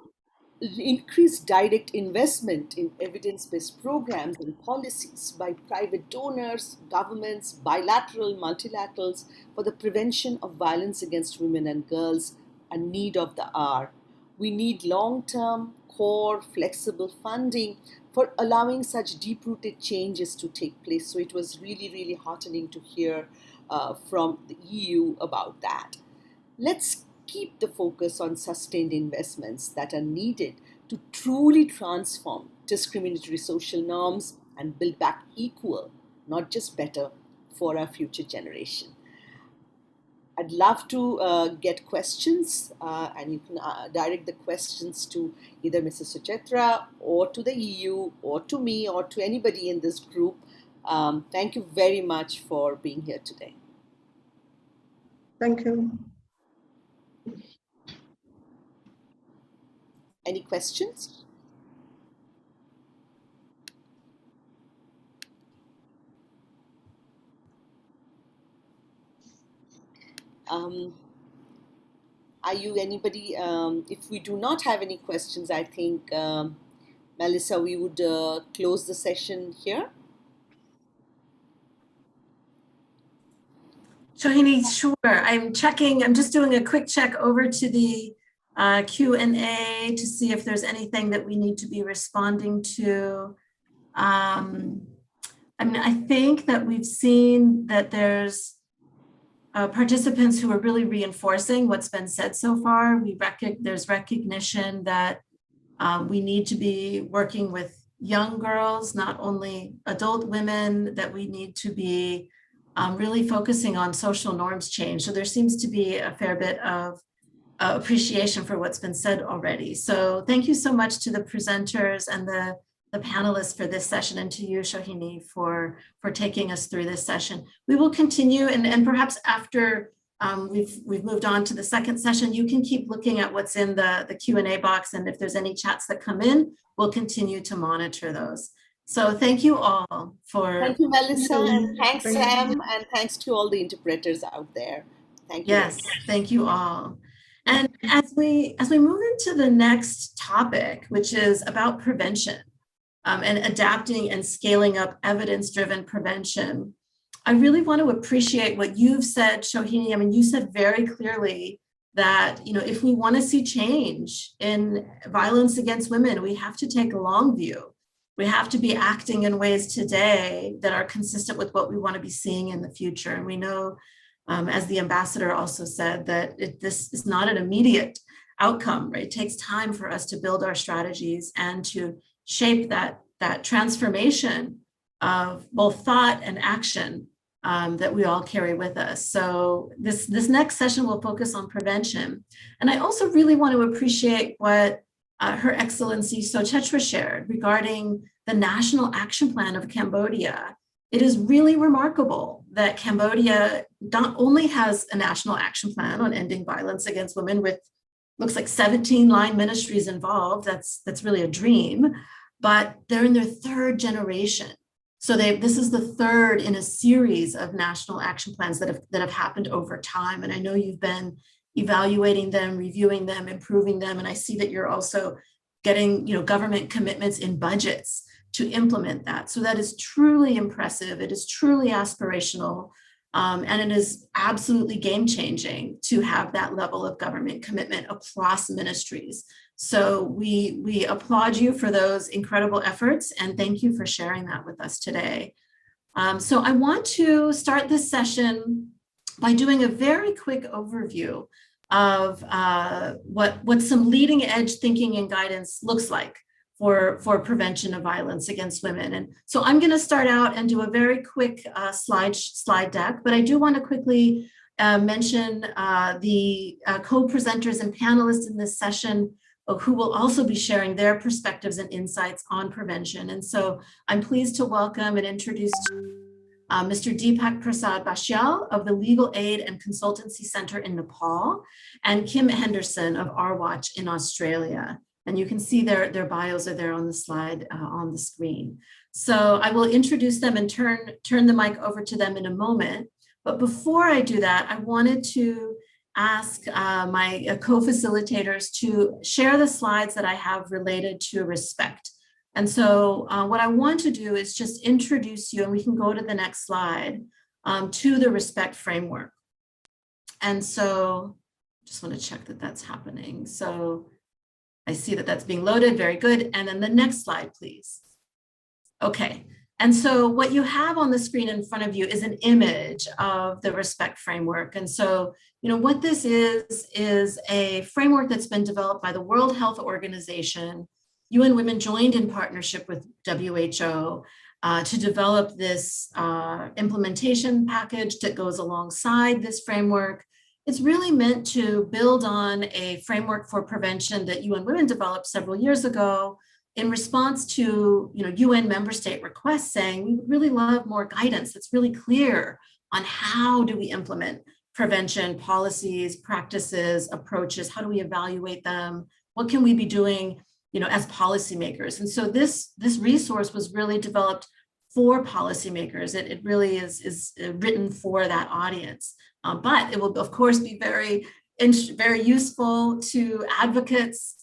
increased direct investment in evidence-based programs and policies by private donors, governments, bilateral, multilaterals for the prevention of violence against women and girls, a need of the hour. We need long-term, core, flexible funding for allowing such deep-rooted changes to take place. So it was really, really heartening to hear from the EU about that. Let's keep the focus on sustained investments that are needed to truly transform discriminatory social norms and build back equal, not just better, for our future generation. I'd love to get questions, and you can direct the questions to either Mrs. Suchitra or to the EU or to me or to anybody in this group. Thank you very much for being here today. Thank you. Any questions? Are you anybody? If we do not have any questions, I think, Melissa, we would close the session here. Shohini, sure. I'm just doing a quick check over to the Q&A to see if there's anything that we need to be responding to. I mean, I think that we've seen that there's participants who are really reinforcing what's been said so far. There's recognition that we need to be working with young girls, not only adult women, that we need to be really focusing on social norms change. So there seems to be a fair bit of appreciation for what's been said already. So thank you so much to the presenters and the panelists for this session, and to you, Shohini, for taking us through this session. We will continue, and perhaps after we've moved on to the second session, you can keep looking at what's in the Q&A box, and if there's any chats that come in, we'll continue to monitor those. So thank you all for— Thank you, Melissa, and thanks, Sam, and thanks to all the interpreters out there. Thank you. Yes, thank you all. And as we move into the next topic, which is about prevention and adapting and scaling up evidence-driven prevention, I really want to appreciate what you've said, Shohini. I mean, you said very clearly that, if we want to see change in violence against women, we have to take a long view. We have to be acting in ways today that are consistent with what we want to be seeing in the future. And we know, as the ambassador also said, that this is not an immediate outcome, right? It takes time for us to build our strategies and to shape that transformation of both thought and action that we all carry with us. So this next session will focus on prevention. And I also really want to appreciate what Her Excellency Suchitra shared regarding the National Action Plan of Cambodia. It is really remarkable that Cambodia not only has a national action plan on ending violence against women with looks like 17 line ministries involved. That's really a dream, but they're in their third generation. So this is the third in a series of national action plans that have happened over time. And I know you've been evaluating them, reviewing them, improving them. And I see that you're also getting, government commitments in budgets to implement that. So that is truly impressive. It is truly aspirational. And it is absolutely game-changing to have that level of government commitment across ministries. So we applaud you for those incredible efforts, and thank you for sharing that with us today. So I want to start this session by doing a very quick overview of what some leading edge thinking and guidance looks like for prevention of violence against women. And so I'm going to start out and do a very quick slide deck, but I do want to quickly mention the co-presenters and panelists in this session who will also be sharing their perspectives and insights on prevention. And so I'm pleased to welcome and introduce Mr. Deepak Prasad Bashyal of the Legal Aid and Consultancy Center in Nepal, and Kim Henderson of R-Watch in Australia. And you can see their bios are there on the slide on the screen. So I will introduce them and turn the mic over to them in a moment. But before I do that, I wanted to ask my co-facilitators to share the slides that I have related to respect. And so what I want to do is just introduce you, and we can go to the next slide, to the respect framework. And so just want to check that that's happening. So I see that that's being loaded, very good. And then the next slide, please. Okay, and so what you have on the screen in front of you is an image of the respect framework. And so, what this is a framework that's been developed by the World Health Organization. UN Women joined in partnership with WHO to develop this implementation package that goes alongside this framework. It's really meant to build on a framework for prevention that UN Women developed several years ago in response to UN member state requests saying, we would really love more guidance that's really clear on how do we implement prevention policies, practices, approaches, how do we evaluate them, what can we be doing as policymakers. And so this resource was really developed for policymakers. It really is written for that audience. But it will, of course, be very useful to advocates,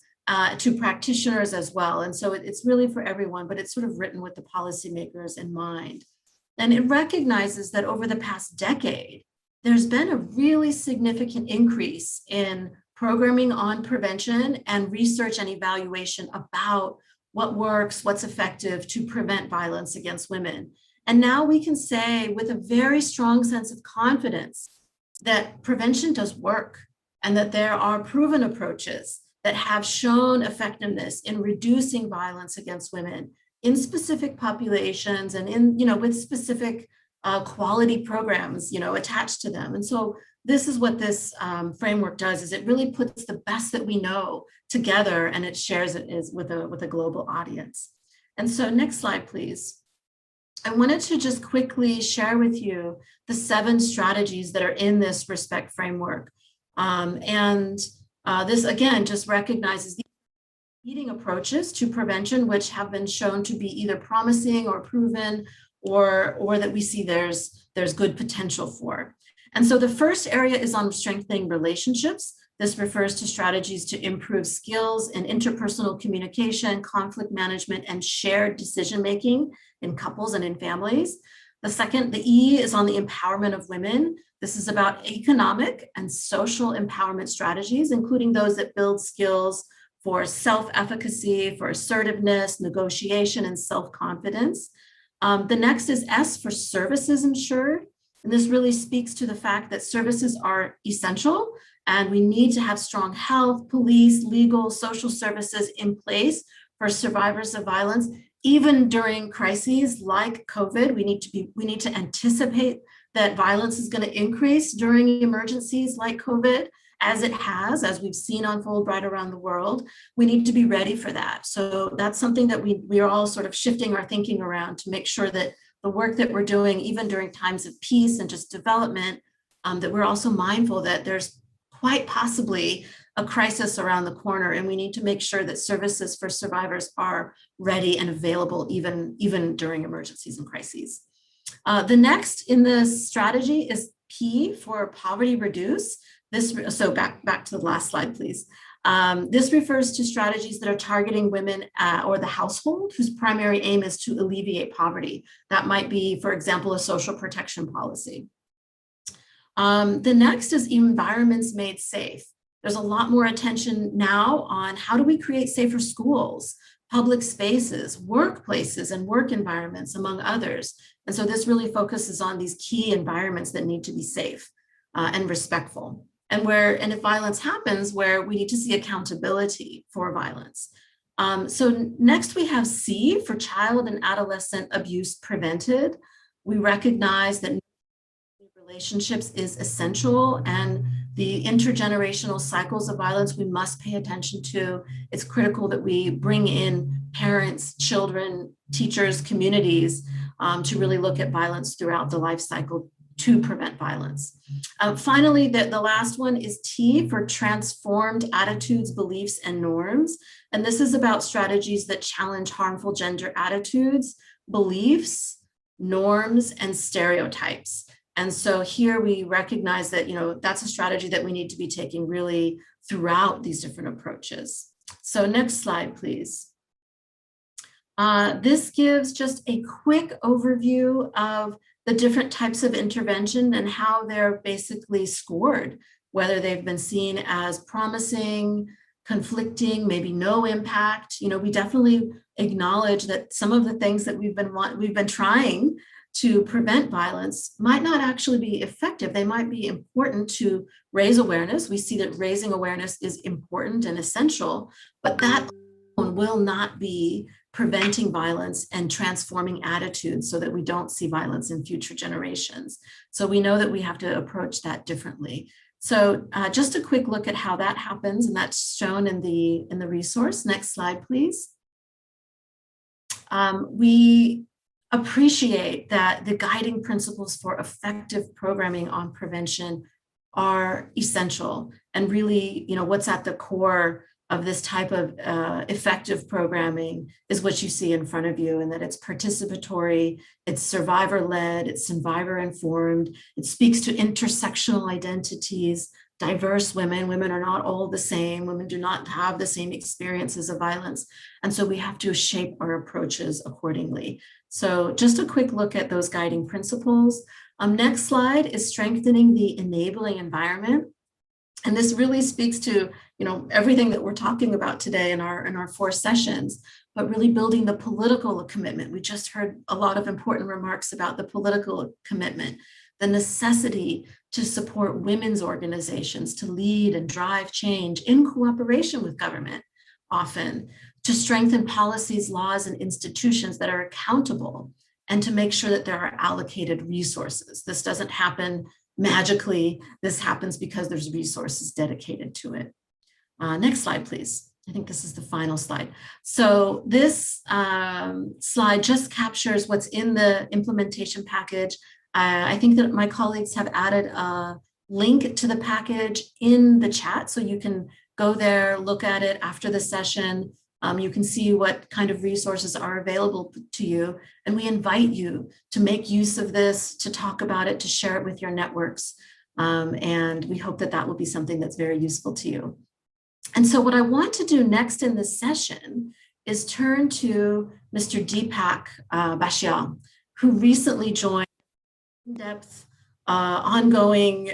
to practitioners as well. And so it's really for everyone, but it's sort of written with the policymakers in mind. And it recognizes that over the past decade, there's been a really significant increase in programming on prevention and research and evaluation about what works, what's effective to prevent violence against women. And now we can say with a very strong sense of confidence that prevention does work and that there are proven approaches that have shown effectiveness in reducing violence against women in specific populations and with specific quality programs attached to them. And so this is what this framework does, is it really puts the best that we know together and it shares it with a global audience. And so next slide, please. I wanted to just quickly share with you the 7 strategies that are in this respect framework. This again just recognizes the leading approaches to prevention, which have been shown to be either promising or proven, or that we see there's good potential for. And so the first area is on strengthening relationships. This refers to strategies to improve skills in interpersonal communication, conflict management, and shared decision-making in couples and in families. The E is on the empowerment of women. This is about economic and social empowerment strategies, including those that build skills for self-efficacy, for assertiveness, negotiation, and self-confidence. The next is S for services ensured. And this really speaks to the fact that services are essential and we need to have strong health, police, legal, social services in place for survivors of violence. Even during crises like COVID, we need to anticipate that violence is going to increase during emergencies like COVID, as we've seen unfold right around the world. We need to be ready for that. So that's something that we are all sort of shifting our thinking around to make sure that the work that we're doing, even during times of peace and just development, that we're also mindful that there's quite possibly a crisis around the corner, and we need to make sure that services for survivors are ready and available even during emergencies and crises. The next in the strategy is P for poverty reduce. So back to the last slide, please. This refers to strategies that are targeting women or the household whose primary aim is to alleviate poverty. That might be, for example, a social protection policy. The next is environments made safe. There's a lot more attention now on how do we create safer schools, public spaces, workplaces, and work environments, among others. And so this really focuses on these key environments that need to be safe and respectful. And if violence happens, where we need to see accountability for violence. So next we have C for child and adolescent abuse prevented. We recognize that relationships is essential, and the intergenerational cycles of violence we must pay attention to. It's critical that we bring in parents, children, teachers, communities to really look at violence throughout the life cycle to prevent violence. Finally, the last one is T for transformed attitudes, beliefs, and norms. And this is about strategies that challenge harmful gender attitudes, beliefs, norms, and stereotypes. And so here we recognize that, that's a strategy that we need to be taking really throughout these different approaches. So next slide, please. This gives just a quick overview of the different types of intervention and how they're basically scored, whether they've been seen as promising, conflicting, maybe no impact. We definitely acknowledge that some of the things that we've been trying to prevent violence might not actually be effective. They might be important to raise awareness. We see that raising awareness is important and essential, but that will not be preventing violence and transforming attitudes so that we don't see violence in future generations. So we know that we have to approach that differently. So just a quick look at how that happens, and that's shown in the resource. Next slide, please. We appreciate that the guiding principles for effective programming on prevention are essential, and really, what's at the core of this type of effective programming is what you see in front of you, and that it's participatory, it's survivor-led, it's survivor-informed, it speaks to intersectional identities, diverse women. Women are not all the same. Women do not have the same experiences of violence. And so we have to shape our approaches accordingly. So just a quick look at those guiding principles. Next slide is strengthening the enabling environment. And this really speaks to, everything that we're talking about today in our 4 sessions, but really building the political commitment. We just heard a lot of important remarks about the political commitment, the necessity to support women's organizations to lead and drive change in cooperation with government, often, to strengthen policies, laws, and institutions that are accountable, and to make sure that there are allocated resources. This doesn't happen magically. This happens because there's resources dedicated to it. Next slide, please. I think this is the final slide. So this slide just captures what's in the implementation package. I think that my colleagues have added a link to the package in the chat, so you can go there, look at it after the session. You can see what kind of resources are available to you, and we invite you to make use of this, to talk about it, to share it with your networks, and we hope that that will be something that's very useful to you. And so what I want to do next in this session is turn to Mr. Deepak Bashyal, who recently joined in-depth, ongoing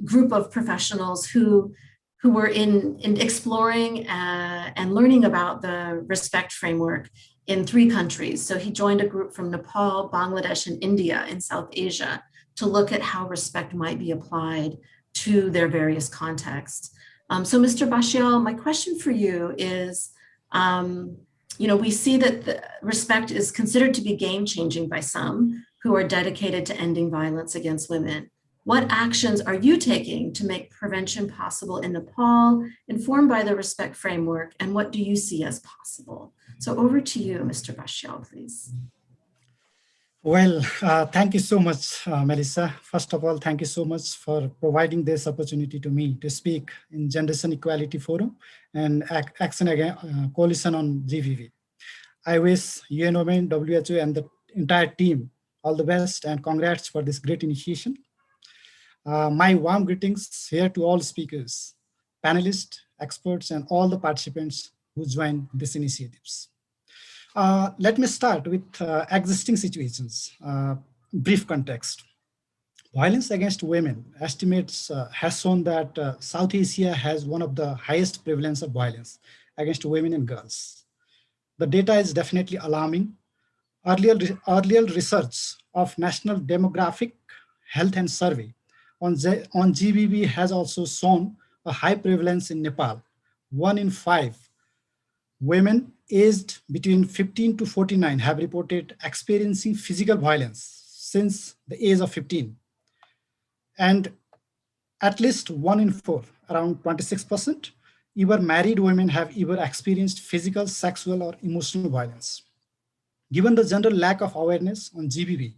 group of professionals who were in exploring and learning about the respect framework in 3 countries. So he joined a group from Nepal, Bangladesh, and India in South Asia to look at how respect might be applied to their various contexts. So Mr. Bashyal, my question for you is, we see that the respect is considered to be game-changing by some who are dedicated to ending violence against women. What actions are you taking to make prevention possible in Nepal, informed by the respect framework, and what do you see as possible? So over to you, Mr. Bashyal, please. Well, thank you so much, Melissa. First of all, thank you so much for providing this opportunity to me to speak in Generation Equality Forum and Action Coalition on GBV. I wish UN Women, WHO, and the entire team all the best and congrats for this great initiation. My warm greetings here to all speakers, panelists, experts, and all the participants who joined these initiatives. Let me start with existing situations. Brief context. Violence against women estimates has shown that South Asia has one of the highest prevalence of violence against women and girls. The data is definitely alarming. Earlier research of National Demographic Health and Survey on GBV has also shown a high prevalence in Nepal. 1 in 5 women aged between 15 to 49 have reported experiencing physical violence since the age of 15. And at least 1 in 4, around 26%, either married women have either experienced physical, sexual, or emotional violence. Given the general lack of awareness on GBV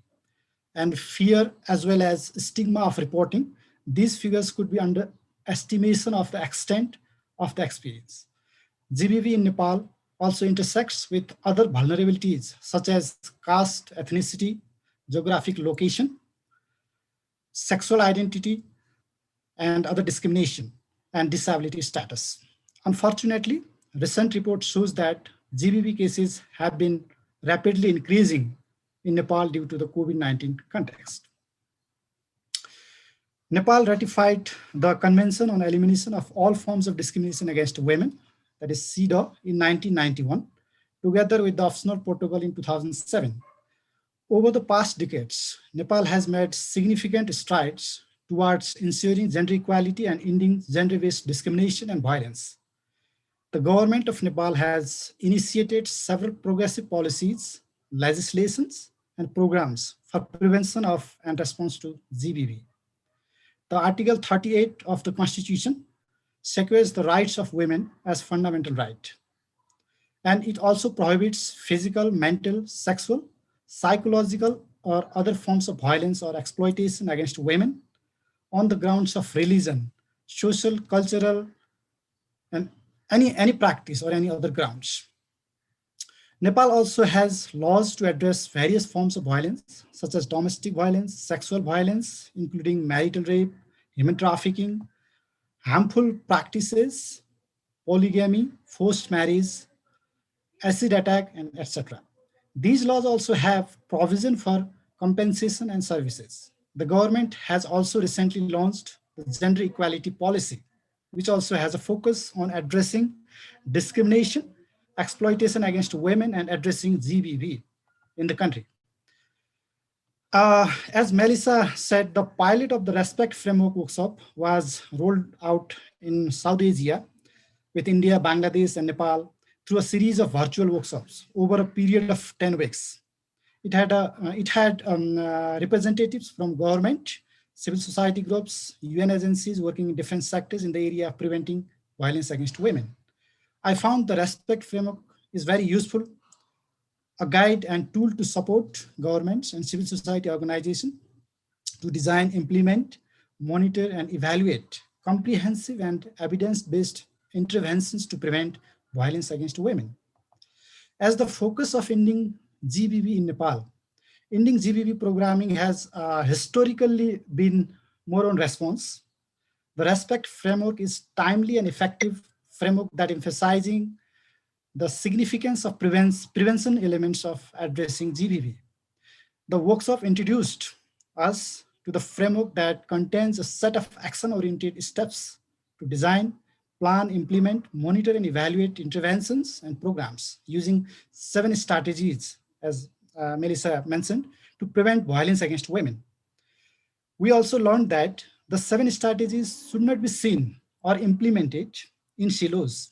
and fear as well as stigma of reporting, these figures could be underestimation of the extent of the experience. GBV in Nepal also intersects with other vulnerabilities such as caste, ethnicity, geographic location, sexual identity, and other discrimination and disability status. Unfortunately, recent report shows that GBV cases have been rapidly increasing in Nepal due to the COVID-19 context. Nepal ratified the Convention on Elimination of All Forms of Discrimination Against Women, that is CEDAW, in 1991, together with the optional protocol in 2007. Over the past decades, Nepal has made significant strides towards ensuring gender equality and ending gender-based discrimination and violence. The government of Nepal has initiated several progressive policies, legislations, and programs for prevention of and response to GBV. The Article 38 of the Constitution secures the rights of women as fundamental right. And it also prohibits physical, mental, sexual, psychological, or other forms of violence or exploitation against women on the grounds of religion, social, cultural, and any practice or any other grounds. Nepal also has laws to address various forms of violence, such as domestic violence, sexual violence, including marital rape, human trafficking, harmful practices, polygamy, forced marriage, acid attack, and etc. These laws also have provision for compensation and services. The government has also recently launched the gender equality policy, which also has a focus on addressing discrimination, exploitation against women, and addressing GBV in the country. As Melissa said, the pilot of the Respect Framework workshop was rolled out in South Asia with India, Bangladesh, and Nepal through a series of virtual workshops over a period of 10 weeks. It had representatives from government, civil society groups, UN agencies working in different sectors in the area of preventing violence against women. I found the Respect Framework is very useful, a guide and tool to support governments and civil society organizations to design, implement, monitor, and evaluate comprehensive and evidence-based interventions to prevent violence against women. As the focus of ending GBV in Nepal, ending GBV programming has historically been more on response. The Respect Framework is timely and effective framework that emphasizing the significance of prevention elements of addressing GBV. The workshop introduced us to the framework that contains a set of action-oriented steps to design, plan, implement, monitor, and evaluate interventions and programs using 7 strategies, as Melissa mentioned, to prevent violence against women. We also learned that the 7 strategies should not be seen or implemented in silos.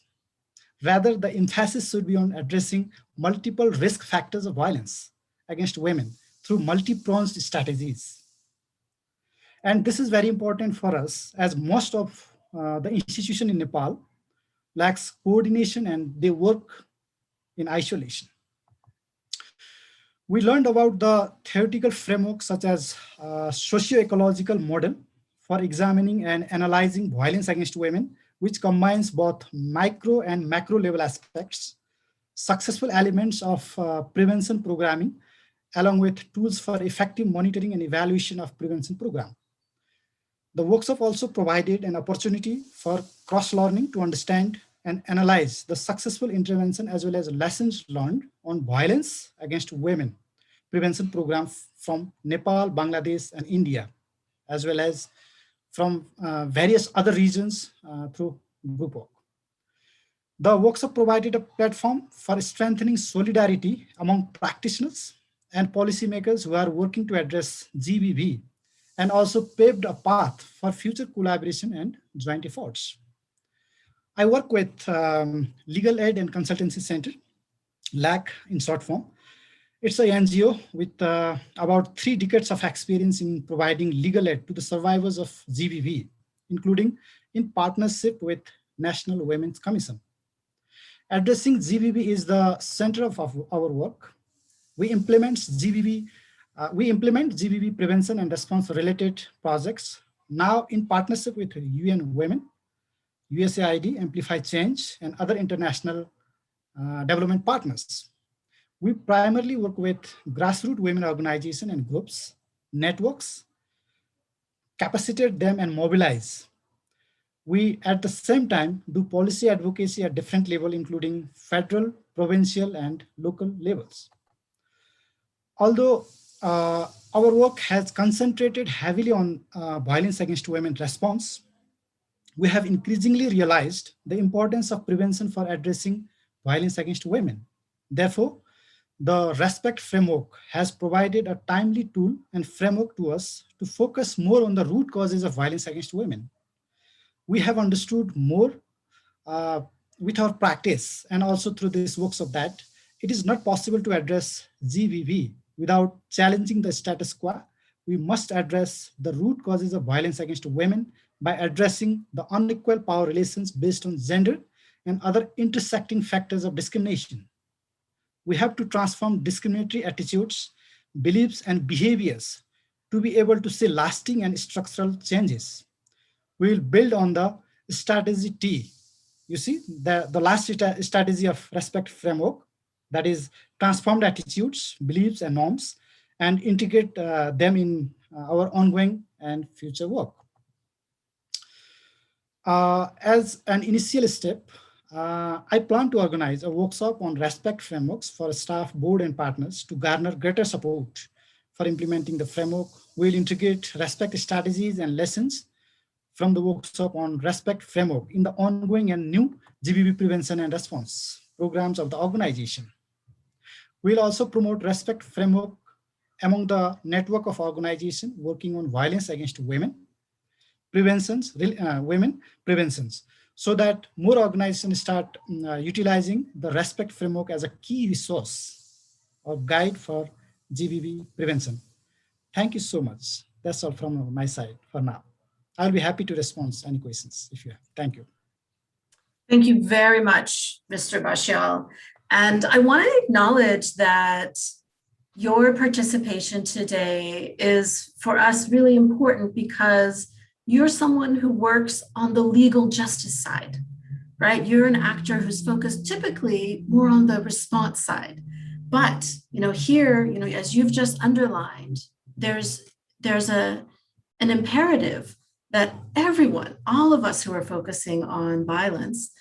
Rather, the emphasis should be on addressing multiple risk factors of violence against women through multi-pronged strategies. And this is very important for us as most of the institution in Nepal lacks coordination and they work in isolation. We learned about the theoretical framework such as socio-ecological model for examining and analyzing violence against women, which combines both micro and macro level aspects, successful elements of prevention programming, along with tools for effective monitoring and evaluation of prevention program. The workshop also provided an opportunity for cross-learning to understand and analyze the successful intervention as well as lessons learned on violence against women prevention program from Nepal, Bangladesh, and India, as well as from various other regions through group work. The workshop provided a platform for strengthening solidarity among practitioners and policymakers who are working to address GBV, and also paved a path for future collaboration and joint efforts. I work with Legal Aid and Consultancy Center, LAC in short form. It's a NGO with about 3 decades of experience in providing legal aid to the survivors of GBV, including in partnership with National Women's Commission. Addressing GBV is the center of our work. We implement GBV prevention and response related projects now in partnership with UN Women, USAID, Amplify Change, and other international development partners. We primarily work with grassroots women organizations and groups, networks, capacitate them and mobilize. We, at the same time, do policy advocacy at different levels, including federal, provincial, and local levels. Although our work has concentrated heavily on violence against women response, we have increasingly realized the importance of prevention for addressing violence against women. Therefore, the RESPECT framework has provided a timely tool and framework to us to focus more on the root causes of violence against women. We have understood more with our practice and also through this workshop that it is not possible to address GBV without challenging the status quo. We must address the root causes of violence against women by addressing the unequal power relations based on gender and other intersecting factors of discrimination. We have to transform discriminatory attitudes, beliefs, and behaviors to be able to see lasting and structural changes. We will build on the strategy T. You see, the last strategy of RESPECT framework, that is transformed attitudes, beliefs, and norms, and integrate them in our ongoing and future work. As an initial step, I plan to organize a workshop on RESPECT frameworks for staff, board, and partners to garner greater support for implementing the framework. We'll integrate RESPECT strategies and lessons from the workshop on RESPECT framework in the ongoing and new GBV prevention and response programs of the organization. We'll also promote RESPECT framework among the network of organizations working on violence against women preventions, so that more organizations start utilizing the RESPECT framework as a key resource or guide for GBV prevention. Thank you so much. That's all from my side for now. I'll be happy to respond to any questions if you have. Thank you. Thank you very much, Mr. Bashyal. And I want to acknowledge that your participation today is for us really important because you're someone who works on the legal justice side, right? You're an actor who's focused typically more on the response side. But, here, as you've just underlined, there's an imperative that everyone, all of us who are focusing on violence,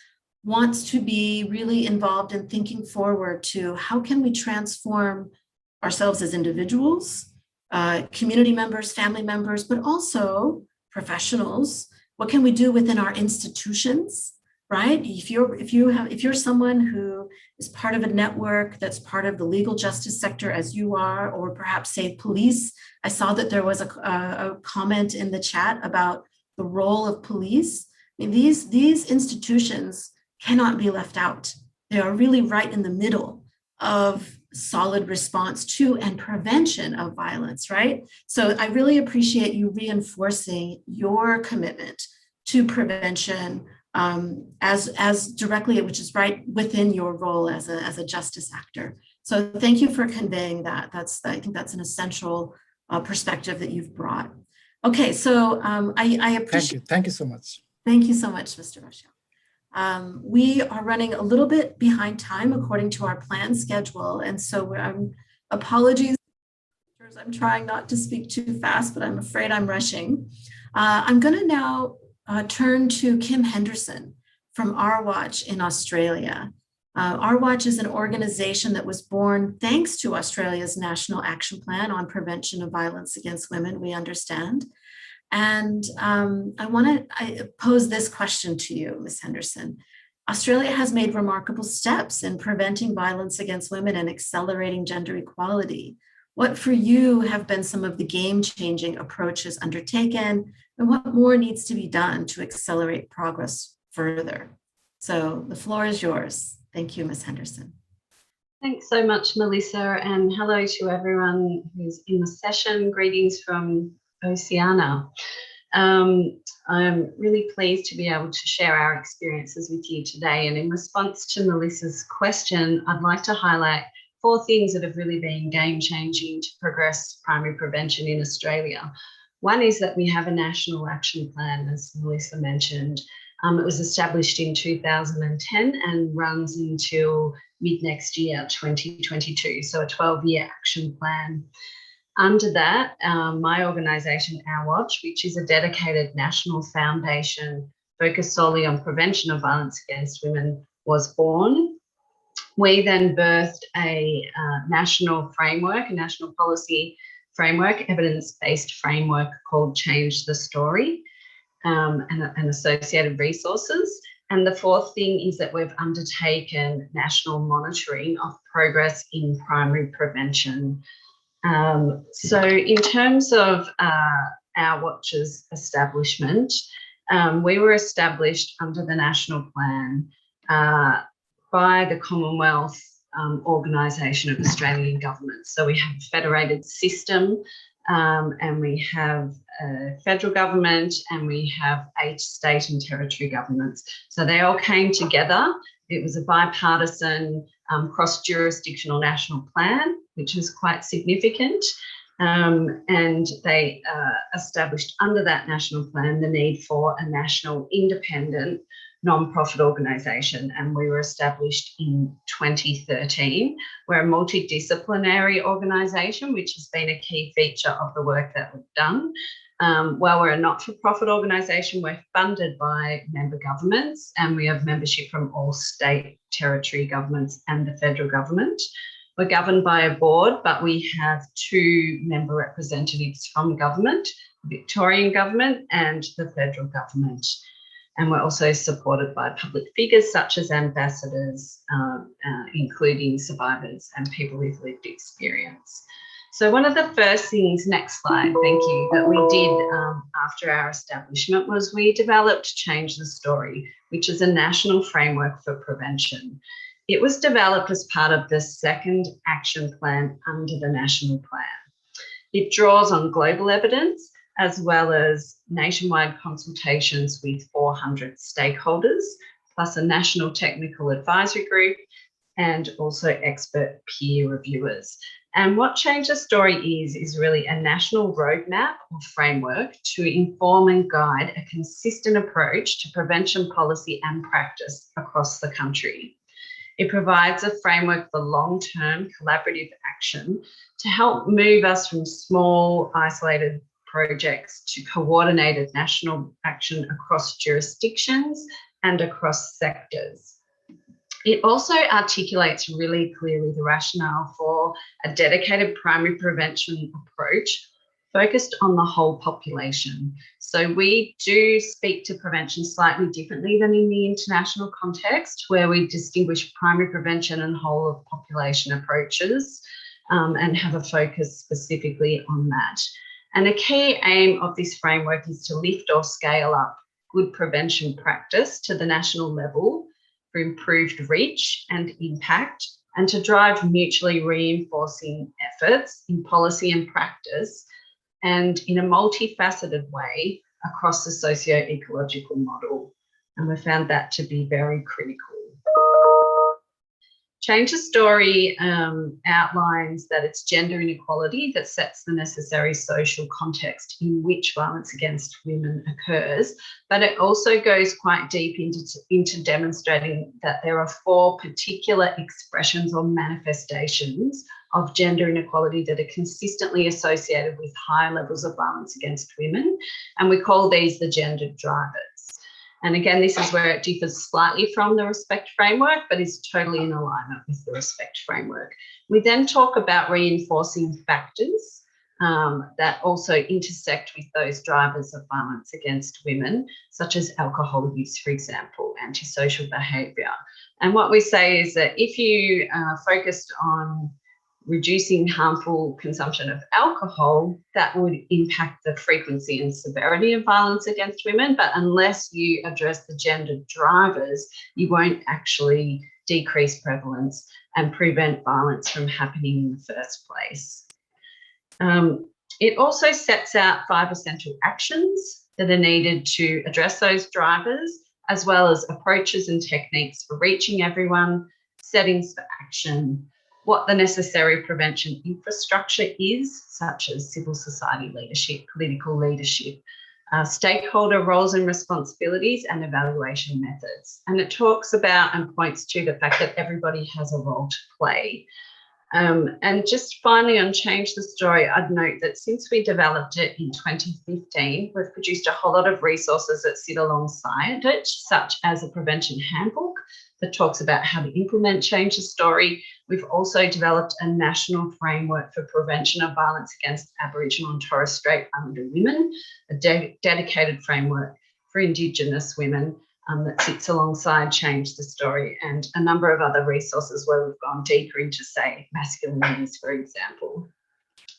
wants to be really involved in thinking forward to how can we transform ourselves as individuals, community members, family members, but also professionals. What can we do within our institutions, right? If you're someone who is part of a network that's part of the legal justice sector as you are, or perhaps say police, I saw that there was a comment in the chat about the role of police. I mean, these institutions cannot be left out. They are really right in the middle of solid response to and prevention of violence, right? So I really appreciate you reinforcing your commitment to prevention as directly, which is right within your role as a justice actor. So thank you for conveying that. I think that's an essential perspective that you've brought. Okay, so I appreciate. Thank you so much. Thank you so much, Mr. Rachel. We are running a little bit behind time according to our planned schedule, and so apologies. I'm trying not to speak too fast, but I'm afraid I'm rushing. I'm going to now turn to Kim Henderson from Our Watch in Australia. Our Watch is an organization that was born thanks to Australia's National Action Plan on Prevention of Violence Against Women, we understand. And I want to pose this question to you, Ms. Henderson. Australia has made remarkable steps in preventing violence against women and accelerating gender equality. What for you have been some of the game-changing approaches undertaken, and what more needs to be done to accelerate progress further? So the floor is yours. Thank you, Ms. Henderson. Thanks so much, Melissa, and hello to everyone who's in the session. Greetings from Oceania. I'm really pleased to be able to share our experiences with you today. And in response to Melissa's question, I'd like to highlight 4 things that have really been game-changing to progress primary prevention in Australia. One is that we have a national action plan, as Melissa mentioned. It was established in 2010 and runs until mid-next year, 2022, so a 12-year action plan. Under that, my organisation, Our Watch, which is a dedicated national foundation focused solely on prevention of violence against women, was born. We then birthed a national framework, a national policy framework, evidence-based framework called Change the Story, and associated resources. And the 4th thing is that we've undertaken national monitoring of progress in primary prevention. So in terms of Our Watch's establishment, we were established under the national plan by the Commonwealth Organisation of Australian Governments. So we have a federated system, and we have a federal government, and we have 8 state and territory governments. So they all came together. It was a bipartisan, cross-jurisdictional national plan, which is quite significant. And they established under that national plan the need for a national independent non-profit organisation, and we were established in 2013. We're a multidisciplinary organisation, which has been a key feature of the work that we've done. While we're a not-for-profit organisation, we're funded by member governments, and we have membership from all state, territory governments and the federal government. We're governed by a board, but we have 2 member representatives from government, the Victorian government and the federal government. And we're also supported by public figures such as ambassadors, including survivors and people with lived experience. So one of the first things, next slide, thank you, that we did after our establishment was we developed Change the Story, which is a national framework for prevention. It was developed as part of the 2nd action plan under the national plan. It draws on global evidence as well as nationwide consultations with 400 stakeholders, plus a national technical advisory group and also expert peer reviewers. And what Change the Story is really a national roadmap or framework to inform and guide a consistent approach to prevention policy and practice across the country. It provides a framework for long-term collaborative action to help move us from small, isolated projects to coordinated national action across jurisdictions and across sectors. It also articulates really clearly the rationale for a dedicated primary prevention approach focused on the whole population. So we do speak to prevention slightly differently than in the international context, where we distinguish primary prevention and whole of population approaches and have a focus specifically on that. And a key aim of this framework is to lift or scale up good prevention practice to the national level for improved reach and impact, and to drive mutually reinforcing efforts in policy and practice, and in a multifaceted way across the socio-ecological model. And we found that to be very critical. Change the Story outlines that it's gender inequality that sets the necessary social context in which violence against women occurs, but it also goes quite deep into demonstrating that there are 4 particular expressions or manifestations of gender inequality that are consistently associated with high levels of violence against women, and we call these the gender drivers. And again, this is where it differs slightly from the RESPECT framework, but is totally in alignment with the RESPECT framework. We then talk about reinforcing factors that also intersect with those drivers of violence against women, such as alcohol use, for example, antisocial behaviour. And what we say is that if you focused on reducing harmful consumption of alcohol, that would impact the frequency and severity of violence against women. But unless you address the gender drivers, you won't actually decrease prevalence and prevent violence from happening in the first place. It also sets out 5 essential actions that are needed to address those drivers, as well as approaches and techniques for reaching everyone, settings for action, what the necessary prevention infrastructure is, such as civil society leadership, political leadership, stakeholder roles and responsibilities, and evaluation methods. And it talks about and points to the fact that everybody has a role to play. And just finally on Change the Story, I'd note that since we developed it in 2015, we've produced a whole lot of resources that sit alongside it, such as a prevention handbook that talks about how to implement Change the Story. We've also developed a national framework for prevention of violence against Aboriginal and Torres Strait Islander women, a dedicated framework for Indigenous women that sits alongside Change the Story, and a number of other resources where we've gone deeper into, say, masculinities, for example.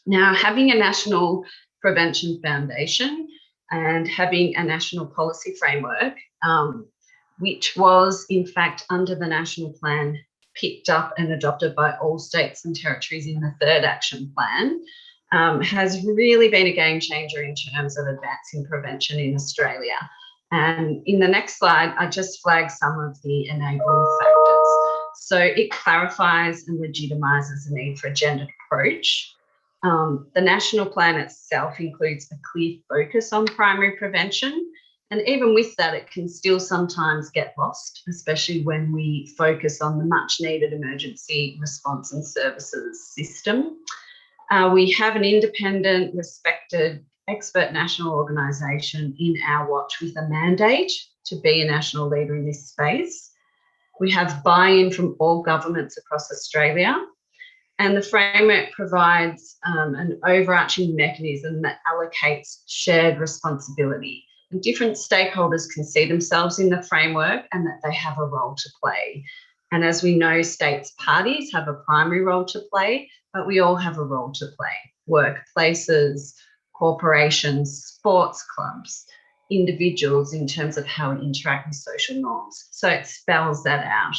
Now, having a national prevention foundation and having a national policy framework, which was in fact under the national plan picked up and adopted by all states and territories in the 3rd action plan, has really been a game changer in terms of advancing prevention in Australia. And in the next slide, I just flag some of the enabling factors. So it clarifies and legitimises the need for a gendered approach. The national plan itself includes a clear focus on primary prevention. And even with that, it can still sometimes get lost, especially when we focus on the much needed emergency response and services system. We have an independent, respected, expert national organisation in Our Watch with a mandate to be a national leader in this space. We have buy-in from all governments across Australia, and the framework provides an overarching mechanism that allocates shared responsibility. And different stakeholders can see themselves in the framework and that they have a role to play. And as we know, states parties have a primary role to play, but we all have a role to play. Workplaces, corporations, sports clubs, individuals in terms of how we interact with social norms. So it spells that out.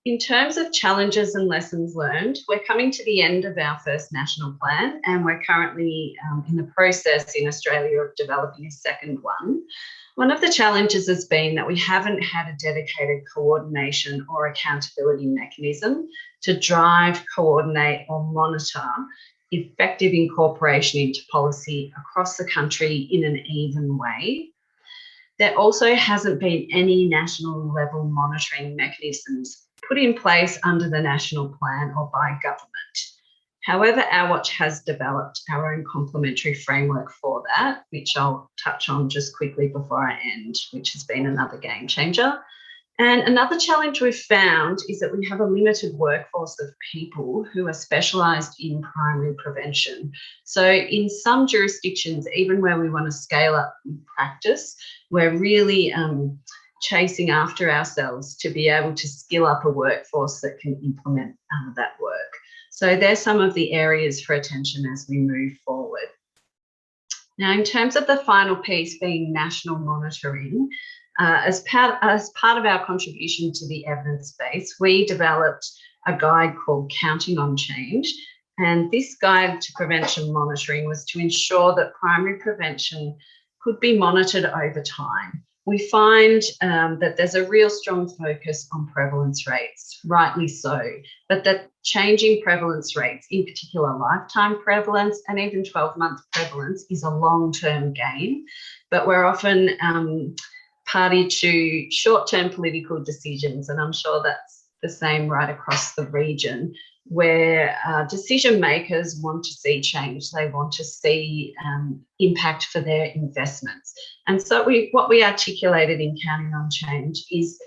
In terms of challenges and lessons learned, we're coming to the end of our first national plan, and we're currently in the process in Australia of developing a second one. One of the challenges has been that we haven't had a dedicated coordination or accountability mechanism to drive, coordinate or monitor effective incorporation into policy across the country in an even way. There also hasn't been any national level monitoring mechanisms put in place under the national plan or by government. However, Our Watch has developed our own complementary framework for that, which I'll touch on just quickly before I end, which has been another game changer. And another challenge we've found is that we have a limited workforce of people who are specialised in primary prevention. So in some jurisdictions, even where we want to scale up practice, we're really chasing after ourselves to be able to skill up a workforce that can implement that work. So there's some of the areas for attention as we move forward. Now, in terms of the final piece being national monitoring, as part of our contribution to the evidence base, we developed a guide called Counting on Change. And this guide to prevention monitoring was to ensure that primary prevention could be monitored over time we find that there's a real strong focus on prevalence rates, rightly so, but that changing prevalence rates, in particular lifetime prevalence and even 12-month prevalence, is a long-term gain. But we're often party to short-term political decisions, and I'm sure that's the same right across the region, where decision makers want to see change. They want to see impact for their investments. And so what we articulated in Counting on Change is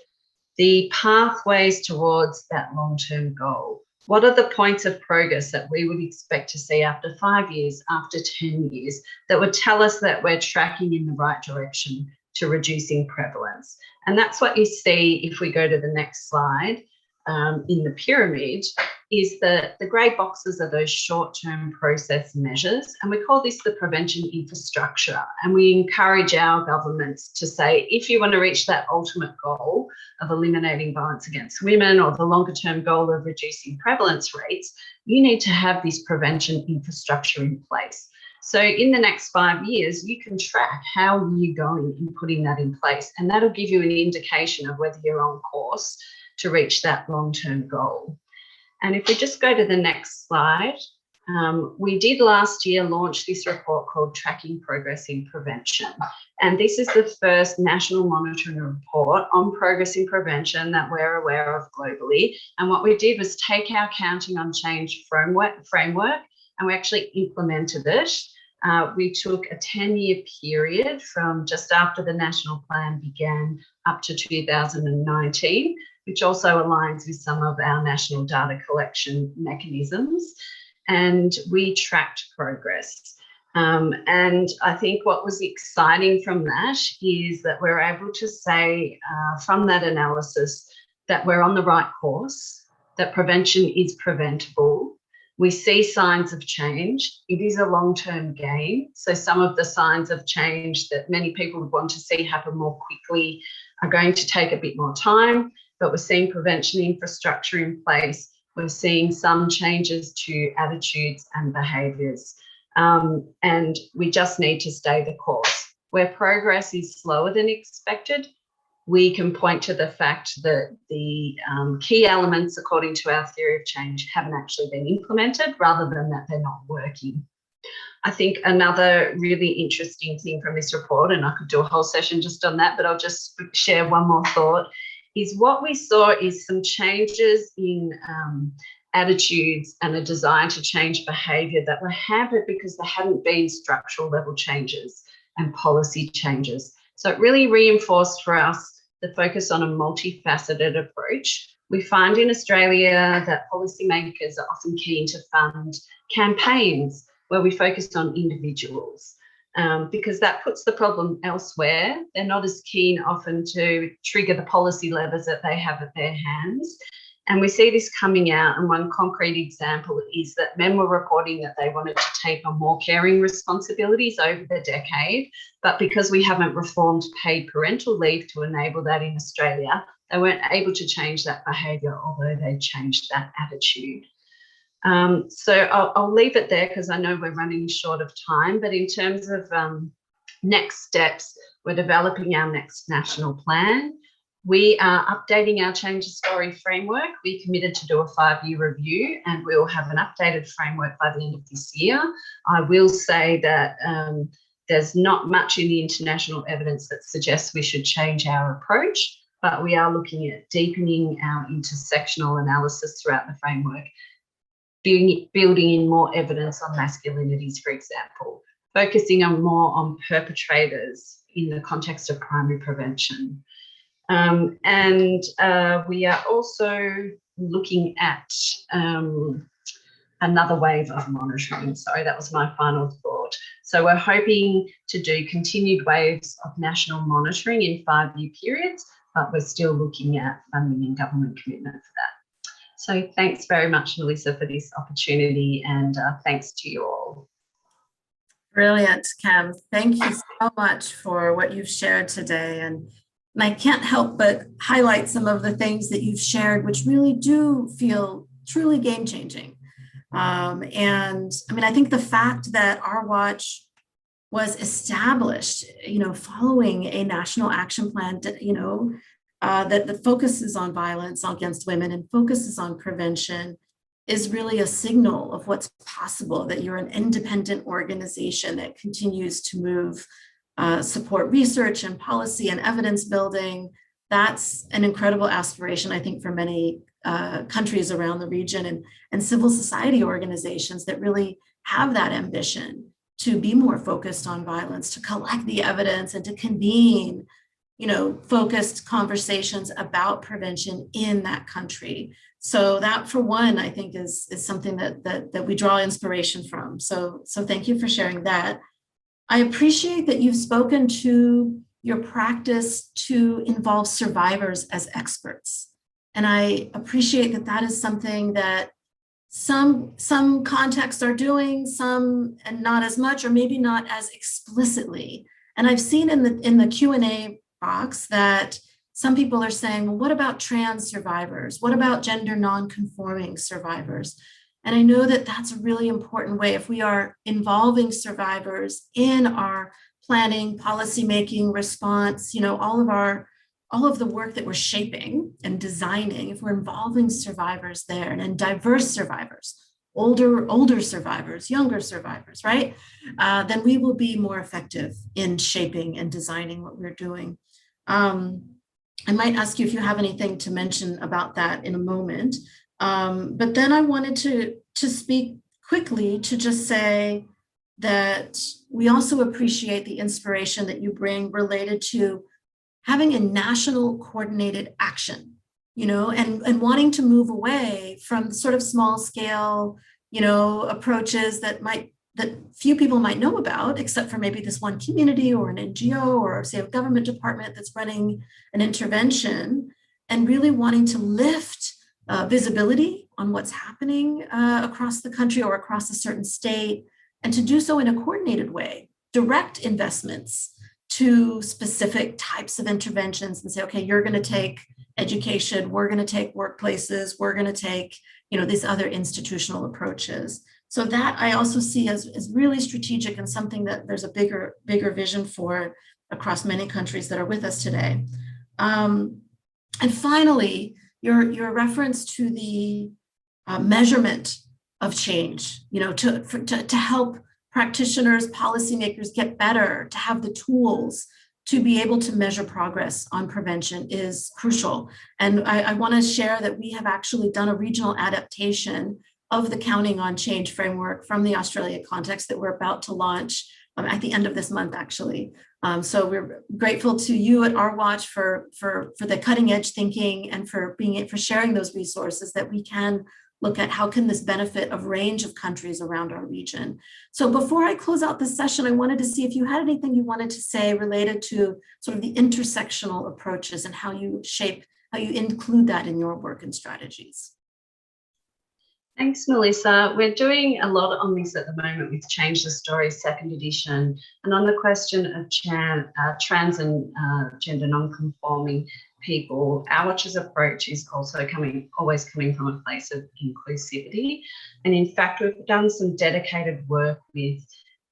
the pathways towards that long-term goal. What are the points of progress that we would expect to see after 5 years, after 10 years, that would tell us that we're tracking in the right direction to reducing prevalence? And that's what you see if we go to the next slide. In the pyramid, is that the grey boxes are those short-term process measures, and we call this the prevention infrastructure. And we encourage our governments to say, if you want to reach that ultimate goal of eliminating violence against women, or the longer-term goal of reducing prevalence rates, you need to have this prevention infrastructure in place. So in the next 5 years, you can track how are you going in putting that in place, and that'll give you an indication of whether you're on course to reach that long-term goal. And if we just go to the next slide, we did last year launch this report called Tracking Progress in Prevention. And this is the first national monitoring report on progress in prevention that we're aware of globally. And what we did was take our Counting on Change framework and we actually implemented it. We took a 10-year period from just after the national plan began up to 2019, which also aligns with some of our national data collection mechanisms, and we tracked progress. And I think what was exciting from that is that we're able to say from that analysis that we're on the right course, that prevention is preventable. We see signs of change. It is a long-term gain. So some of the signs of change that many people would want to see happen more quickly are going to take a bit more time, but we're seeing prevention infrastructure in place. We're seeing some changes to attitudes and behaviours, and we just need to stay the course. Where progress is slower than expected, we can point to the fact that the key elements, according to our theory of change, haven't actually been implemented, rather than that they're not working. I think another really interesting thing from this report, and I could do a whole session just on that, but I'll just share one more thought, is what we saw is some changes in attitudes and a desire to change behaviour that were hampered because there hadn't been structural level changes and policy changes. So it really reinforced for us the focus on a multifaceted approach. We find in Australia that policymakers are often keen to fund campaigns where we focus on individuals, because that puts the problem elsewhere. They're not as keen often to trigger the policy levers that they have at their hands. And we see this coming out, and one concrete example is that men were reporting that they wanted to take on more caring responsibilities over the decade, but because we haven't reformed paid parental leave to enable that in Australia, they weren't able to change that behaviour, although they changed that attitude. So I'll leave it there because I know we're running short of time, but in terms of next steps, we're developing our next national plan. We are updating our change of story framework. We committed to do a 5-year review, and we'll have an updated framework by the end of this year. I will say that there's not much in the international evidence that suggests we should change our approach, but we are looking at deepening our intersectional analysis throughout the framework, building in more evidence on masculinities, for example, focusing on more on perpetrators in the context of primary prevention. And we are also looking at another wave of monitoring. Sorry, that was my final thought. So we're hoping to do continued waves of national monitoring in 5-year periods, but we're still looking at funding and government commitment for that. So thanks very much, Melissa, for this opportunity, and thanks to you all. Brilliant, Cam. Thank you so much for what you've shared today. And I can't help but highlight some of the things that you've shared, which really do feel truly game-changing. And I mean, I think the fact that Our Watch was established, following a national action plan, that focuses on violence against women and focuses on prevention, is really a signal of what's possible, that you're an independent organization that continues to move, support research and policy and evidence building. That's an incredible aspiration, I think, for many countries around the region, and civil society organizations that really have that ambition to be more focused on violence, to collect the evidence and to convene, focused conversations about prevention in that country. So that, for one, I think is something that we draw inspiration from. So thank you for sharing that. I appreciate that you've spoken to your practice to involve survivors as experts. And I appreciate that that is something that some contexts are doing, some and not as much, or maybe not as explicitly. And I've seen in the Q&A box that some people are saying, well, what about trans survivors? What about gender non-conforming survivors? And I know that that's a really important way. If we are involving survivors in our planning, policymaking, response, all of the work that we're shaping and designing, if we're involving survivors there, and diverse survivors, older survivors, younger survivors, right? Then we will be more effective in shaping and designing what we're doing. I might ask you if you have anything to mention about that in a moment. But then I wanted to speak quickly to just say that we also appreciate the inspiration that you bring related to having a national coordinated action, and wanting to move away from sort of small scale, approaches that few people might know about, except for maybe this one community or an NGO or, say, a government department that's running an intervention, and really wanting to lift visibility on what's happening across the country or across a certain state, and to do so in a coordinated way, direct investments to specific types of interventions and say, okay, you're going to take education, we're going to take workplaces, we're going to take, these other institutional approaches. So that I also see as really strategic and something that there's a bigger vision for across many countries that are with us today. And finally, your reference to the measurement of change, to help practitioners, policymakers get better, to have the tools to be able to measure progress on prevention is crucial. And I want to share that we have actually done a regional adaptation of the Counting on Change framework from the Australia context that we're about to launch at the end of this month, actually. So we're grateful to you at Our Watch for the cutting edge thinking and for sharing those resources that we can look at how can this benefit a range of countries around our region. So before I close out this session, I wanted to see if you had anything you wanted to say related to sort of the intersectional approaches and how you include that in your work and strategies. Thanks, Melissa. We're doing a lot on this at the moment with Change the Story second edition. And on the question of trans and gender non-conforming people, Our Watch's approach is also always coming from a place of inclusivity. And in fact, we've done some dedicated work with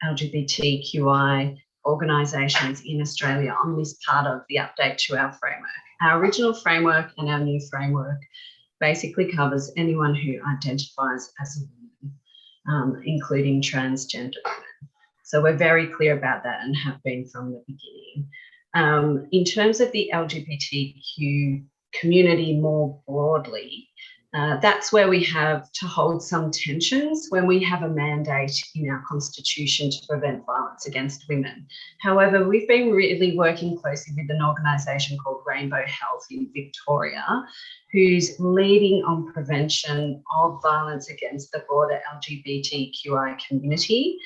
LGBTQI organisations in Australia on this part of the update to our framework. Our original framework and our new framework basically covers anyone who identifies as a woman, including transgender women. So we're very clear about that and have been from the beginning. In terms of the LGBTQ community more broadly, that's where we have to hold some tensions when we have a mandate in our constitution to prevent violence against women. However, we've been really working closely with an organisation called Rainbow Health in Victoria, who's leading on prevention of violence against the broader LGBTQI community.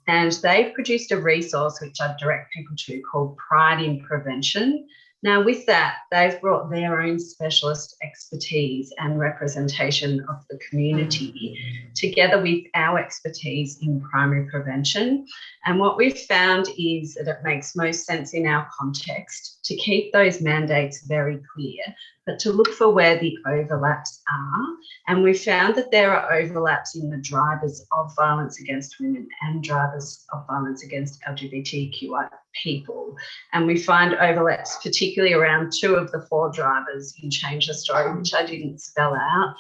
And they've produced a resource which I direct people to called Pride in Prevention. Now, with that, they've brought their own specialist expertise and representation of the community together with our expertise in primary prevention. And what we've found is that it makes most sense in our context to keep those mandates very clear, but to look for where the overlaps are. And we found that there are overlaps in the drivers of violence against women and drivers of violence against LGBTQI people. And we find overlaps particularly around 2 of the 4 drivers in Change the Story, which I didn't spell out.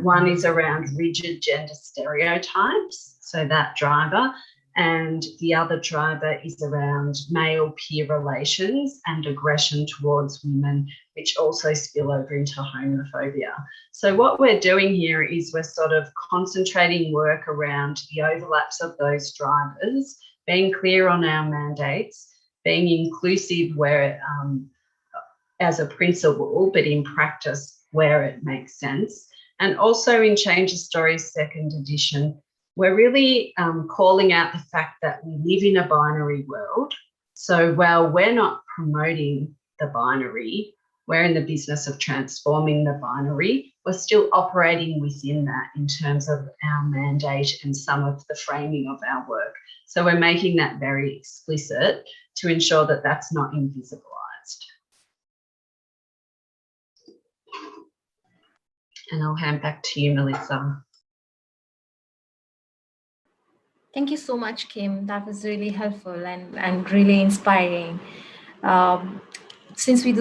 One is around rigid gender stereotypes, so that driver, and the other driver is around male-peer relations and aggression towards women, which also spill over into homophobia. So what we're doing here is we're sort of concentrating work around the overlaps of those drivers, being clear on our mandates, being inclusive where as a principle, but in practice where it makes sense. And also in Change the Story's 2nd edition, we're really calling out the fact that we live in a binary world. So while we're not promoting the binary, we're in the business of transforming the binary, we're still operating within that in terms of our mandate and some of the framing of our work. So we're making that very explicit to ensure that that's not invisibilized. And I'll hand back to you, Melissa. Thank you so much, Kim. That was really helpful and really inspiring. Since we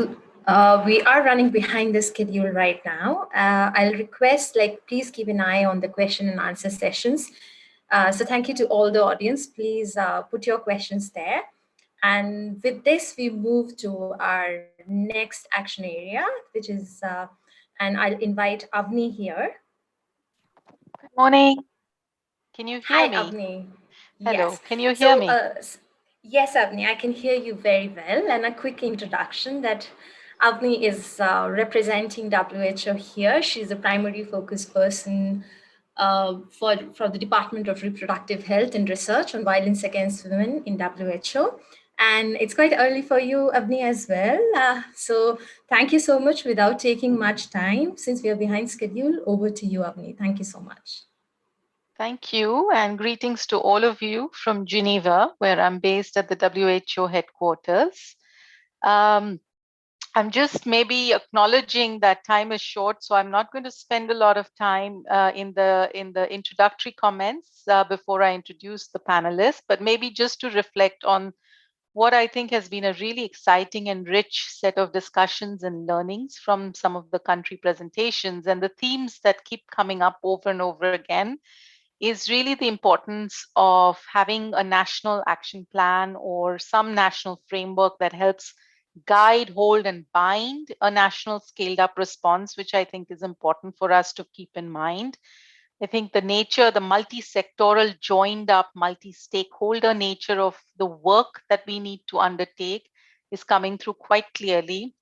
are running behind the schedule right now, I'll request, please keep an eye on the question and answer sessions. So thank you to all the audience. Please put your questions there. And with this, we move to our next action area, which is, and I'll invite Avni here. Good morning. Can you hear me? Hi, Avni. Hello, Yes. can you hear me? Yes, Avni, I can hear you very well. And a quick introduction that Avni is representing WHO here. She's a primary focus person for the Department of Reproductive Health and Research on Violence Against Women in WHO. And it's quite early for you, Avni, as well. So thank you so much. Without taking much time, since we are behind schedule, over to you, Avni. Thank you so much. Thank you, and greetings to all of you from Geneva, where I'm based at the WHO headquarters. I'm just maybe acknowledging that time is short, so I'm not going to spend a lot of time in the introductory comments before I introduce the panelists, but maybe just to reflect on what I think has been a really exciting and rich set of discussions and learnings from some of the country presentations. And the themes that keep coming up over and over again is really the importance of having a national action plan or some national framework that helps guide, hold, and bind a national scaled up response, which I think is important for us to keep in mind. I think the nature, the multi-sectoral, joined up, multi-stakeholder nature of the work that we need to undertake is coming through quite clearly.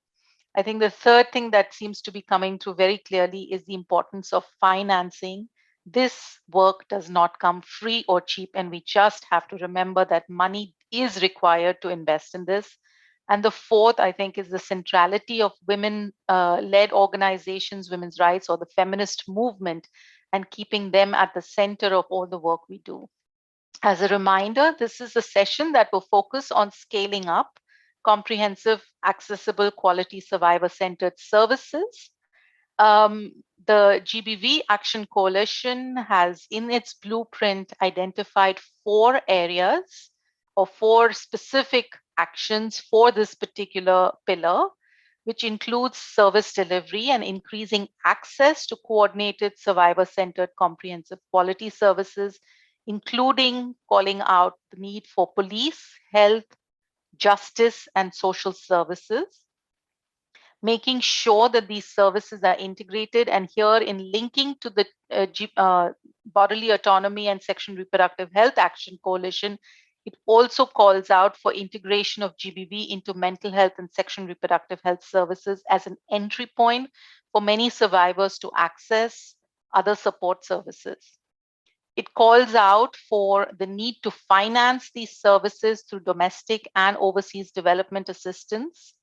I think the third thing that seems to be coming through very clearly is the importance of financing. This work does not come free or cheap, and we just have to remember that money is required to invest in this. And the fourth, I think, is the centrality of women-led organizations, women's rights, or the feminist movement, and keeping them at the center of all the work we do. As a reminder, this is a session that will focus on scaling up comprehensive, accessible, quality, survivor-centered services. The GBV Action Coalition has, in its blueprint, identified 4 areas or 4 specific actions for this particular pillar, which includes service delivery and increasing access to coordinated, survivor-centered, comprehensive quality services, including calling out the need for police, health, justice, and social services. Making sure that these services are integrated, and here in linking to the Bodily Autonomy and Sexual Reproductive Health Action Coalition, it also calls out for integration of GBV into mental health and sexual reproductive health services as an entry point for many survivors to access other support services. It calls out for the need to finance these services through domestic and overseas development assistance.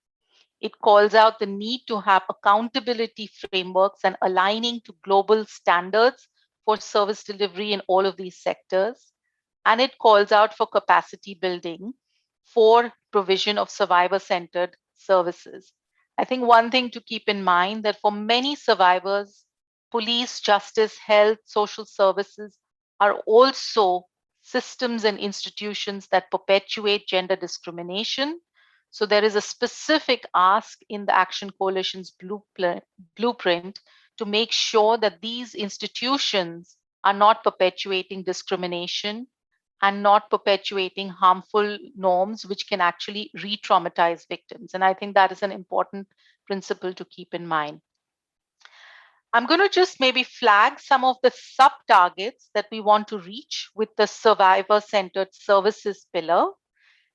It calls out the need to have accountability frameworks and aligning to global standards for service delivery in all of these sectors. And it calls out for capacity building for provision of survivor-centered services. I think one thing to keep in mind that for many survivors, police, justice, health, social services are also systems and institutions that perpetuate gender discrimination. So there is a specific ask in the Action Coalition's blueprint to make sure that these institutions are not perpetuating discrimination and not perpetuating harmful norms which can actually re-traumatize victims. And I think that is an important principle to keep in mind. I'm going to just maybe flag some of the sub-targets that we want to reach with the survivor-centered services pillar.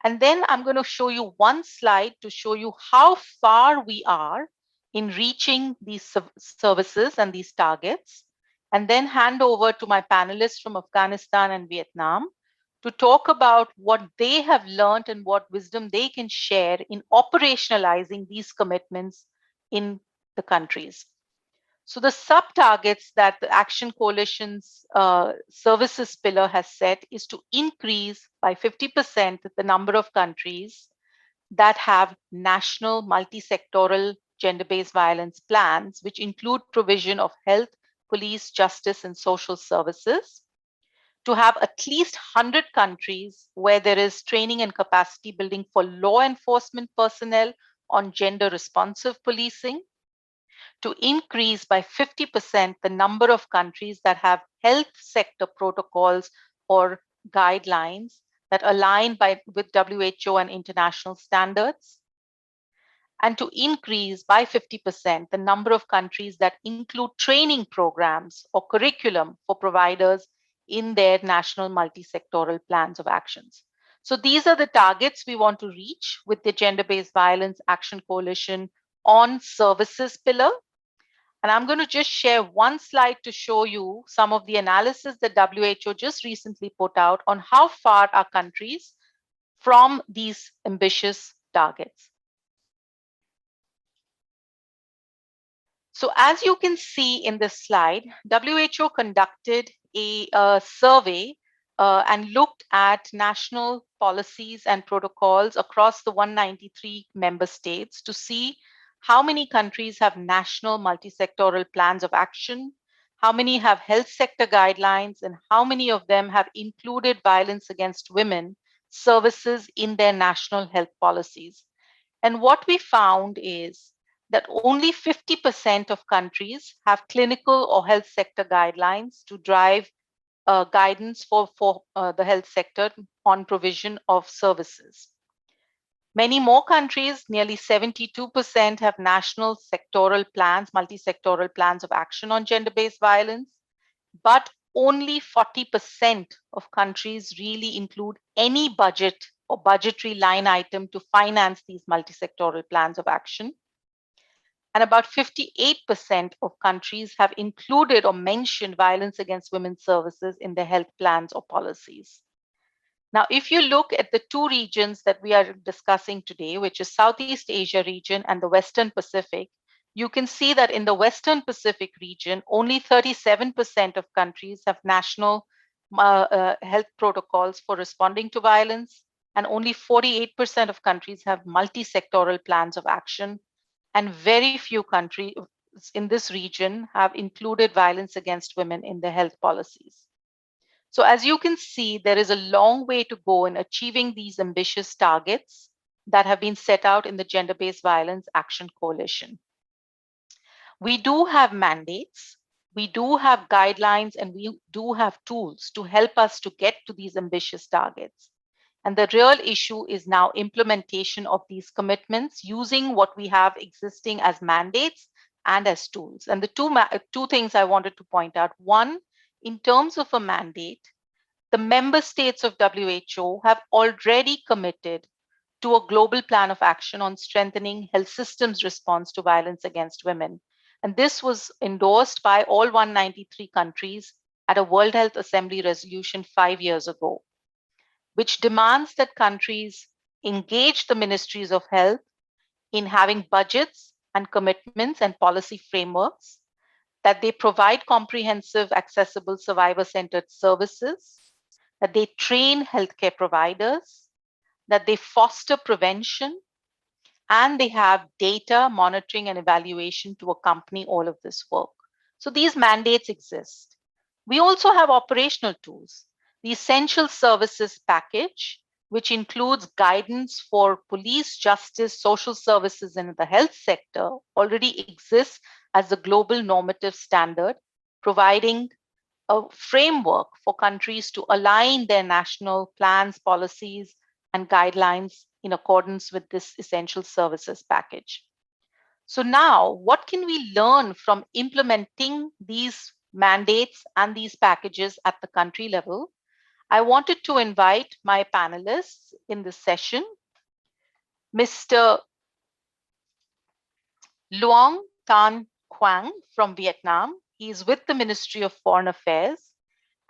And then I'm going to show you one slide to show you how far we are in reaching these services and these targets, and then hand over to my panelists from Afghanistan and Vietnam to talk about what they have learned and what wisdom they can share in operationalizing these commitments in the countries. So the sub-targets that the Action Coalition's services pillar has set is to increase by 50% the number of countries that have national multi-sectoral gender-based violence plans, which include provision of health, police, justice, and social services, to have at least 100 countries where there is training and capacity building for law enforcement personnel on gender responsive policing, to increase by 50% the number of countries that have health sector protocols or guidelines that align with WHO and international standards, and to increase by 50% the number of countries that include training programs or curriculum for providers in their national multi-sectoral plans of actions. So these are the targets we want to reach with the Gender-Based Violence Action Coalition on services pillar. And I'm going to just share one slide to show you some of the analysis that WHO just recently put out on how far are countries from these ambitious targets. So as you can see in this slide, WHO conducted a survey and looked at national policies and protocols across the 193 member states to see how many countries have national multi-sectoral plans of action, how many have health sector guidelines, and how many of them have included violence against women services in their national health policies. And what we found is that only 50% of countries have clinical or health sector guidelines to drive guidance for the health sector on provision of services. Many more countries, nearly 72%, have national sectoral plans, multi-sectoral plans of action on gender-based violence, but only 40% of countries really include any budget or budgetary line item to finance these multi-sectoral plans of action. And about 58% of countries have included or mentioned violence against women's services in their health plans or policies. Now, if you look at the two regions that we are discussing today, which is Southeast Asia region and the Western Pacific, you can see that in the Western Pacific region, only 37% of countries have national health protocols for responding to violence, and only 48% of countries have multi-sectoral plans of action, and very few countries in this region have included violence against women in their health policies. So as you can see, there is a long way to go in achieving these ambitious targets that have been set out in the Gender-Based Violence Action Coalition. We do have mandates, we do have guidelines, and we do have tools to help us to get to these ambitious targets. And the real issue is now implementation of these commitments using what we have existing as mandates and as tools. And the two things I wanted to point out. One, in terms of a mandate, the member states of WHO have already committed to a global plan of action on strengthening health systems response to violence against women. And this was endorsed by all 193 countries at a World Health Assembly resolution 5 years ago, which demands that countries engage the ministries of health in having budgets and commitments and policy frameworks, that they provide comprehensive, accessible, survivor-centered services, that they train healthcare providers, that they foster prevention, and they have data monitoring and evaluation to accompany all of this work. So these mandates exist. We also have operational tools. The Essential Services Package, which includes guidance for police, justice, social services, and the health sector, already exists as a global normative standard, providing a framework for countries to align their national plans, policies, and guidelines in accordance with this Essential Services Package. So now, what can we learn from implementing these mandates and these packages at the country level? I wanted to invite my panelists in this session, Mr. Luong Tan Quang from Vietnam. He is with the Ministry of Foreign Affairs,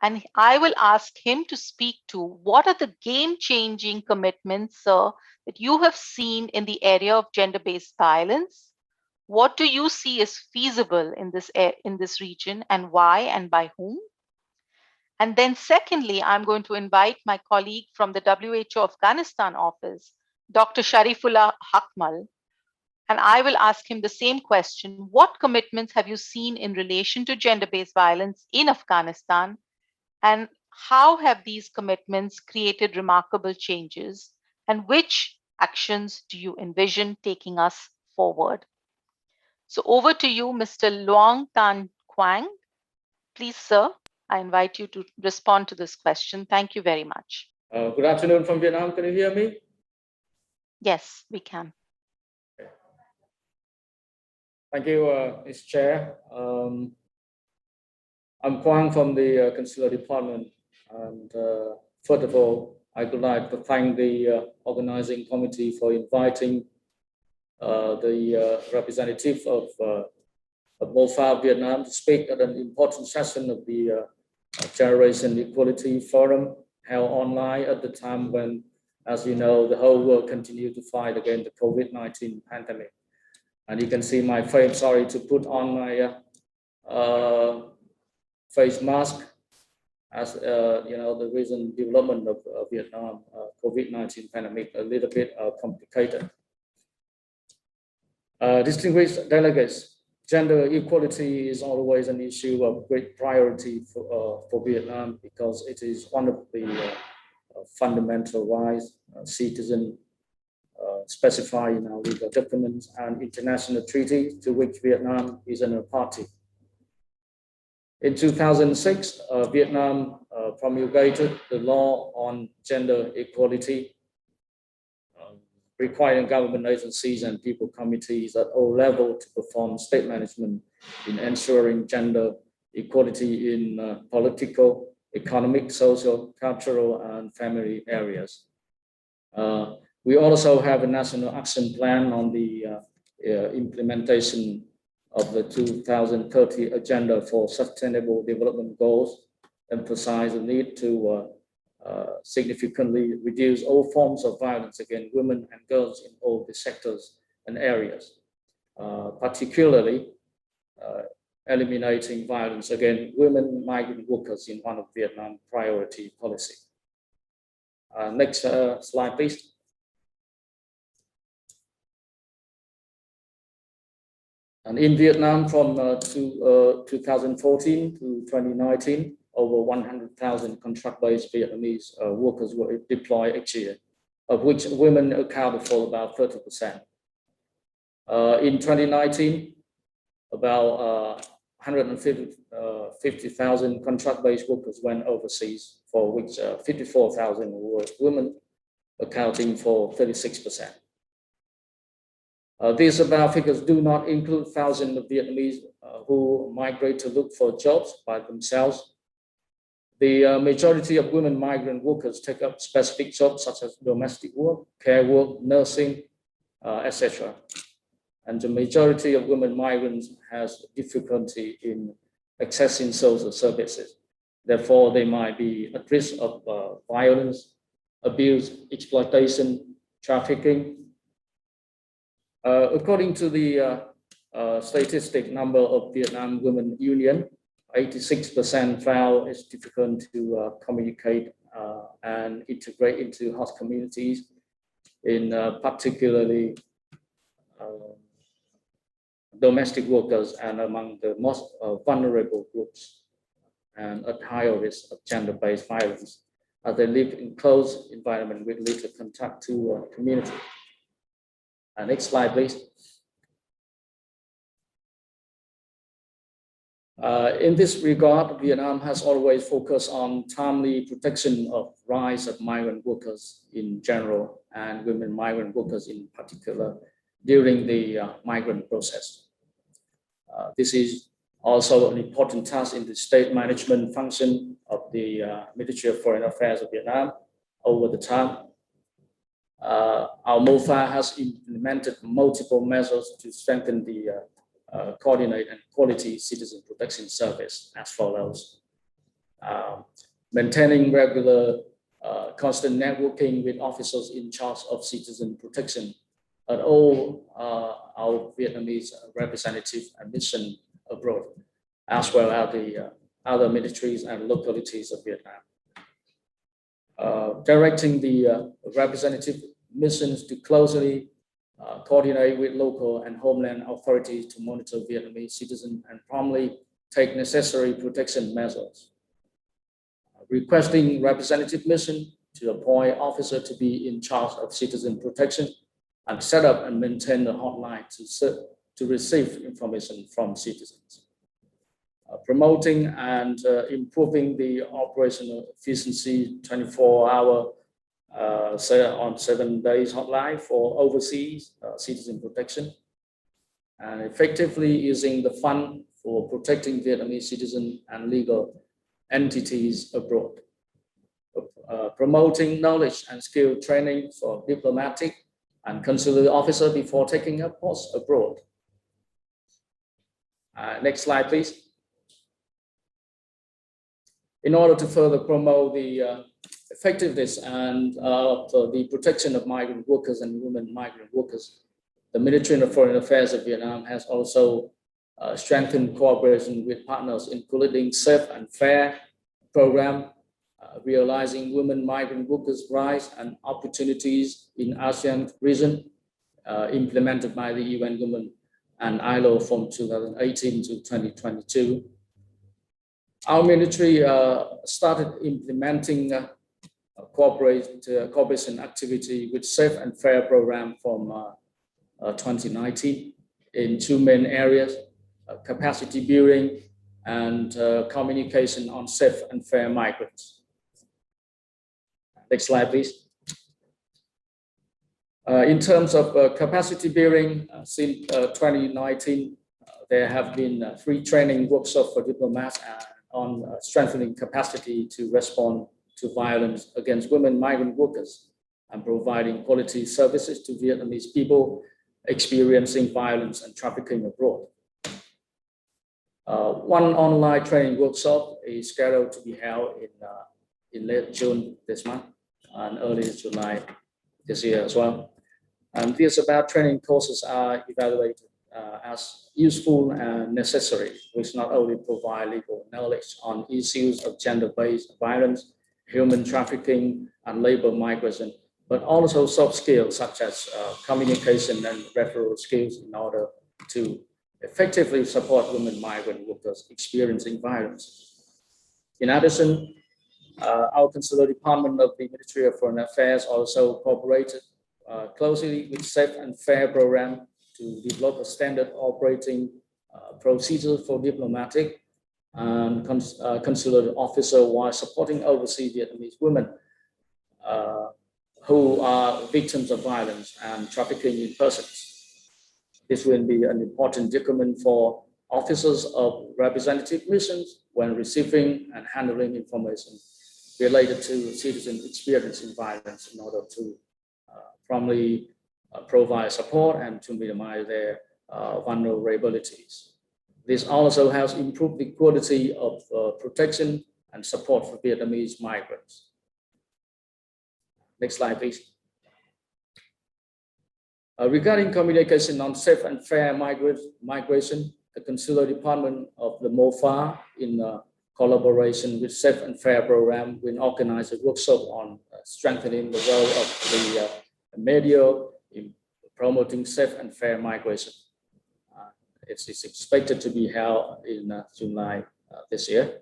and I will ask him to speak to what are the game-changing commitments, sir, that you have seen in the area of gender-based violence. What do you see as feasible in this region, and why and by whom? And then secondly, I'm going to invite my colleague from the WHO Afghanistan office, Dr. Sharifullah Hakmal, and I will ask him the same question. What commitments have you seen in relation to gender-based violence in Afghanistan? And how have these commitments created remarkable changes? And which actions do you envision taking us forward? So over to you, Mr. Luong Tan Quang. Please, sir, I invite you to respond to this question. Thank you very much. Good afternoon from Vietnam. Can you hear me? Yes, we can. Thank you, Ms. Chair. I'm Quang from the Consular Department. And first of all, I would like to thank the organizing committee for inviting the representative of MOFA Vietnam to speak at an important session of the Generation Equality Forum held online at the time when, as you know, the whole world continued to fight against the COVID-19 pandemic. And you can see my face, sorry to put on my face mask as you know, the recent development of Vietnam COVID-19 pandemic a little bit complicated. Distinguished delegates, gender equality is always an issue of great priority for Vietnam because it is one of the fundamental rights citizens specified in our legal documents and international treaties to which Vietnam is a party. In 2006, Vietnam promulgated the law on gender equality, requiring government agencies and people committees at all levels to perform state management in ensuring gender equality in political, economic, social, cultural, and family areas. We also have a national action plan on the implementation of the 2030 Agenda for Sustainable Development Goals, emphasize the need to significantly reduce all forms of violence against women and girls in all the sectors and areas, particularly eliminating violence against women migrant workers in one of Vietnam's priority policy. Next slide, please. And in Vietnam from 2014 to 2019, over 100,000 contract-based Vietnamese workers were deployed each year, of which women accounted for about 30%. In 2019, about 150,000 contract-based workers went overseas, for which 54,000 were women, accounting for 36%. These above figures do not include thousands of Vietnamese who migrate to look for jobs by themselves. The majority of women migrant workers take up specific jobs such as domestic work, care work, nursing, etc. And the majority of women migrants has difficulty in accessing social services. Therefore, they might be at risk of violence, abuse, exploitation, trafficking. According to the statistic number of Vietnam Women Union, 86% found it's difficult to communicate and integrate into host communities in particularly domestic workers and among the most vulnerable groups and at higher risk of gender-based violence as they live in close environment with little contact to community. Next slide, please. In this regard, Vietnam has always focused on timely protection of rights of migrant workers in general and women migrant workers in particular during the migrant process. This is also an important task in the state management function of the Ministry of Foreign Affairs of Vietnam over the time. Our MOFA has implemented multiple measures to strengthen the coordinate and quality citizen protection service as follows. Maintaining regular constant networking with officers in charge of citizen protection at all our Vietnamese representative and mission abroad, as well as the other ministries and localities of Vietnam. Directing the representative missions to closely coordinate with local and homeland authorities to monitor Vietnamese citizens and promptly take necessary protection measures. Requesting representative mission to appoint officer to be in charge of citizen protection and set up and maintain a hotline to receive information from citizens. Promoting and improving the operational efficiency 24-hour on 7 days hotline for overseas citizen protection, and effectively using the fund for protecting Vietnamese citizens and legal entities abroad. Promoting knowledge and skill training for diplomatic and consular officer before taking a post abroad. Next slide, please. In order to further promote the effectiveness and the protection of migrant workers and women migrant workers, the Ministry of Foreign Affairs of Vietnam has also strengthened cooperation with partners, including Safe and Fair program, realizing women migrant workers' rights and opportunities in ASEAN region, implemented by the UN Women and ILO from 2018 to 2022. Our ministry started implementing cooperation activity with Safe and Fair program from 2019 in two main areas, capacity building and communication on safe and fair migrants. Next slide, please. In terms of capacity building, since 2019, there have been 3 training workshops for diplomats on strengthening capacity to respond to violence against women migrant workers and providing quality services to Vietnamese people experiencing violence and trafficking abroad. One online training workshop is scheduled to be held in late June this month and early July this year as well. And these about training courses are evaluated as useful and necessary, which not only provide legal knowledge on issues of gender-based violence, human trafficking, and labor migration, but also soft skills such as communication and referral skills in order to effectively support women migrant workers experiencing violence. In addition, our consular department of the Ministry of Foreign Affairs also cooperated closely with Safe and Fair program to develop a standard operating procedure for diplomatic and consular officer while supporting overseas Vietnamese women who are victims of violence and trafficking in persons. This will be an important document for officers of representative missions when receiving and handling information related to citizen experience in violence in order to promptly provide support and to minimize their vulnerabilities. This also has improved the quality of protection and support for Vietnamese migrants. Next slide, please. Regarding communication on safe and fair migration, the Consular Department of the MOFA, in collaboration with Safe and Fair program, will organize a workshop on strengthening the role of the media in promoting safe and fair migration. It's expected to be held in July this year,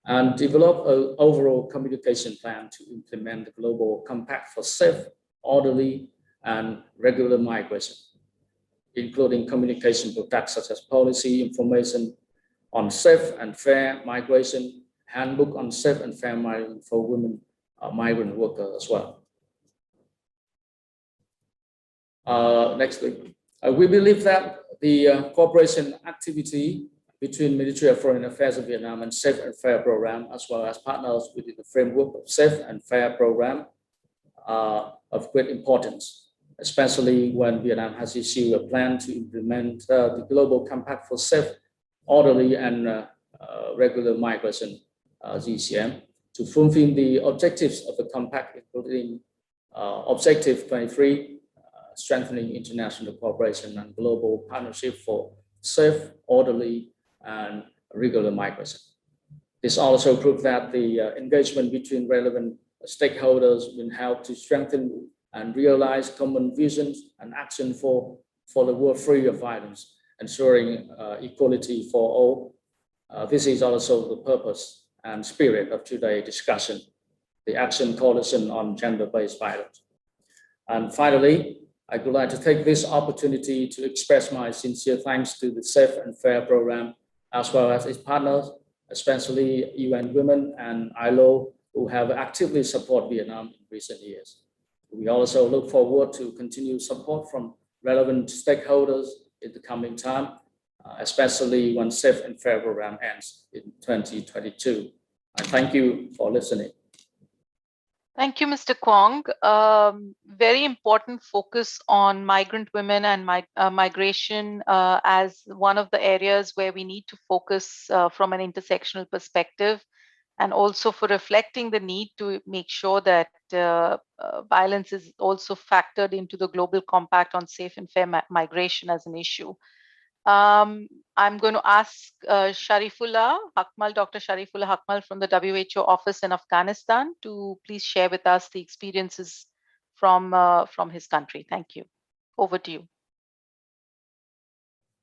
and develop an overall communication plan to implement the Global Compact for safe, orderly, and regular migration, including communication products such as policy information on safe and fair migration, handbook on safe and fair migration for women migrant workers as well. Next week. We believe that the cooperation activity between Ministry of Foreign Affairs of Vietnam and Safe and Fair Program, as well as partners within the framework of Safe and Fair Program, are of great importance, especially when Vietnam has issued a plan to implement the Global Compact for Safe, Orderly, and Regular Migration, GCM, to fulfill the objectives of the compact, including Objective 23, strengthening international cooperation and global partnership for safe, orderly, and regular migration. This also proves that the engagement between relevant stakeholders will help to strengthen and realize common visions and action for the world free of violence, ensuring equality for all. This is also the purpose and spirit of today's discussion, the Action Coalition on Gender-Based Violence. And finally, I would like to take this opportunity to express my sincere thanks to the Safe and Fair Program, as well as its partners, especially UN Women and ILO, who have actively supported Vietnam in recent years. We also look forward to continued support from relevant stakeholders in the coming time, especially when Safe and Fair Program ends in 2022. I thank you for listening. Thank you, Mr. Kwong. Very important focus on migrant women and migration as one of the areas where we need to focus from an intersectional perspective, and also for reflecting the need to make sure that violence is also factored into the Global Compact on Safe and Fair Migration as an issue. I'm going to ask Sharifullah Hakmal, Dr. Sharifullah Hakmal from the WHO office in Afghanistan to please share with us the experiences from his country. Thank you. Over to you.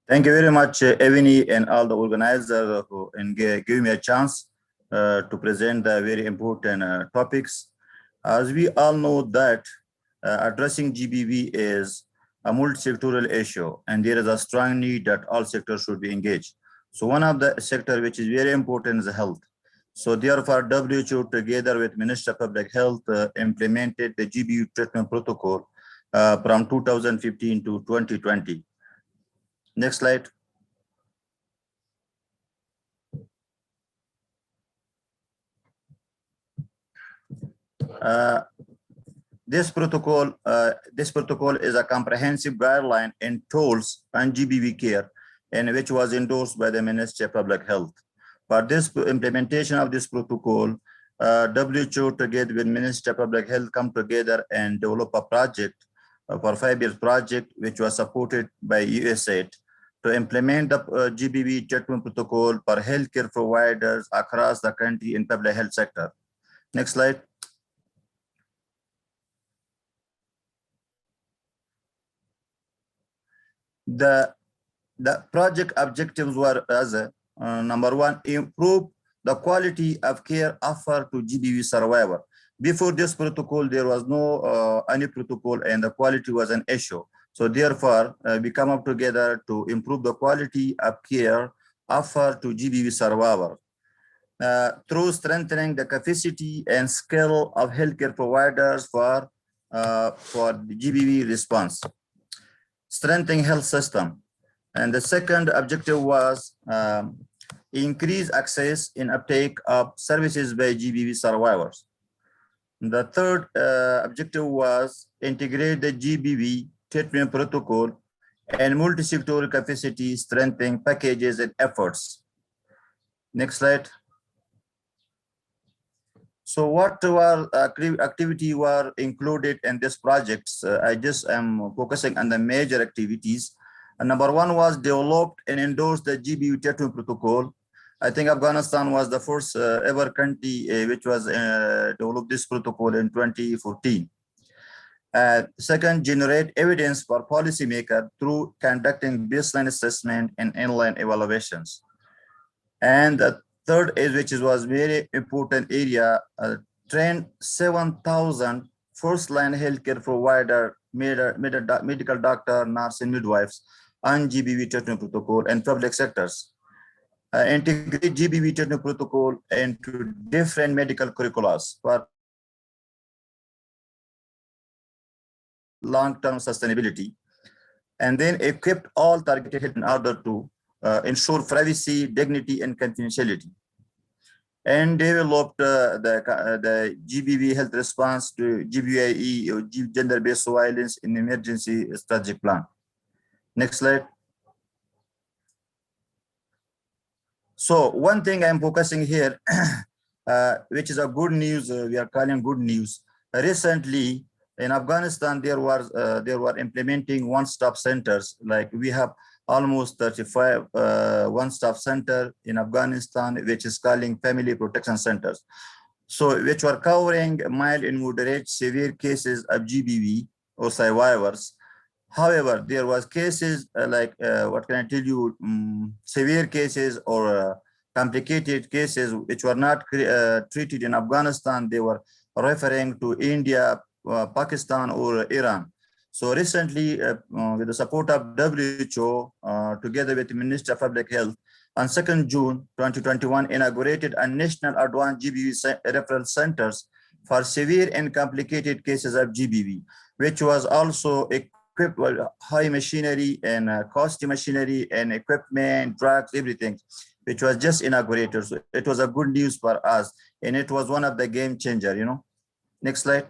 Thank you very much, Evany, and all the organizers who give me a chance to present the very important topics. As we all know that addressing GBV is a multi-sectoral issue, and there is a strong need that all sectors should be engaged. So one of the sector which is very important is health. So therefore, WHO together with Ministry of Public Health implemented the GBV treatment protocol from 2015 to 2020. Next slide. This protocol is a comprehensive guideline and tools on GBV care, and which was endorsed by the Ministry of Public Health. For this implementation of this protocol, WHO together with Ministry of Public Health come together and develop a project for 5-year project, which was supported by USAID to implement the GBV treatment protocol for healthcare providers across the country in public health sector. Next slide. The project objectives were as number one, improve the quality of care offered to GBV survivor. Before this protocol, there was no any protocol, and the quality was an issue. So therefore, we come up together to improve the quality of care offered to GBV survivor through strengthening the capacity and skill of healthcare providers for the GBV response. Strengthening health system. And the second objective was increase access in uptake of services by GBV survivors. The third objective was integrate the GBV treatment protocol and multi-sectoral capacity strengthening packages and efforts. Next slide. So what activity were included in this projects? I just am focusing on the major activities. And number one was developed and endorsed the GBV treatment protocol. I think Afghanistan was the first ever country which was developed this protocol in 2014. Second, generate evidence for policymakers through conducting baseline assessment and inline evaluations. And the third is, which was very important area, train 7,000 first-line healthcare provider, medical doctor, nurse, and midwives on GBV treatment protocol and public sectors. Integrate GBV treatment protocol into different medical curricula for long-term sustainability, and then equipped all targeted health in order to ensure privacy, dignity, and confidentiality. And developed the GBV health response to GBVIE, or gender-based violence in emergency strategic plan. Next slide. So one thing I'm focusing here, which is a good news, we are calling good news. Recently in Afghanistan, there were implementing one-stop centers. Like we have almost 35 one-stop center in Afghanistan, which is calling family protection centers. So which were covering mild and moderate severe cases of GBV or survivors. However, there was cases what can I tell you, severe cases or complicated cases which were not treated in Afghanistan. They were referring to India, Pakistan, or Iran. So recently, with the support of WHO, together with the Ministry of Public Health, on 2nd June 2021, inaugurated a national advanced GBV referral centers for severe and complicated cases of GBV, which was also equipped with high machinery and costly machinery and equipment, drugs, everything, which was just inaugurated. So it was a good news for us, and it was one of the game changer, you know. Next slide.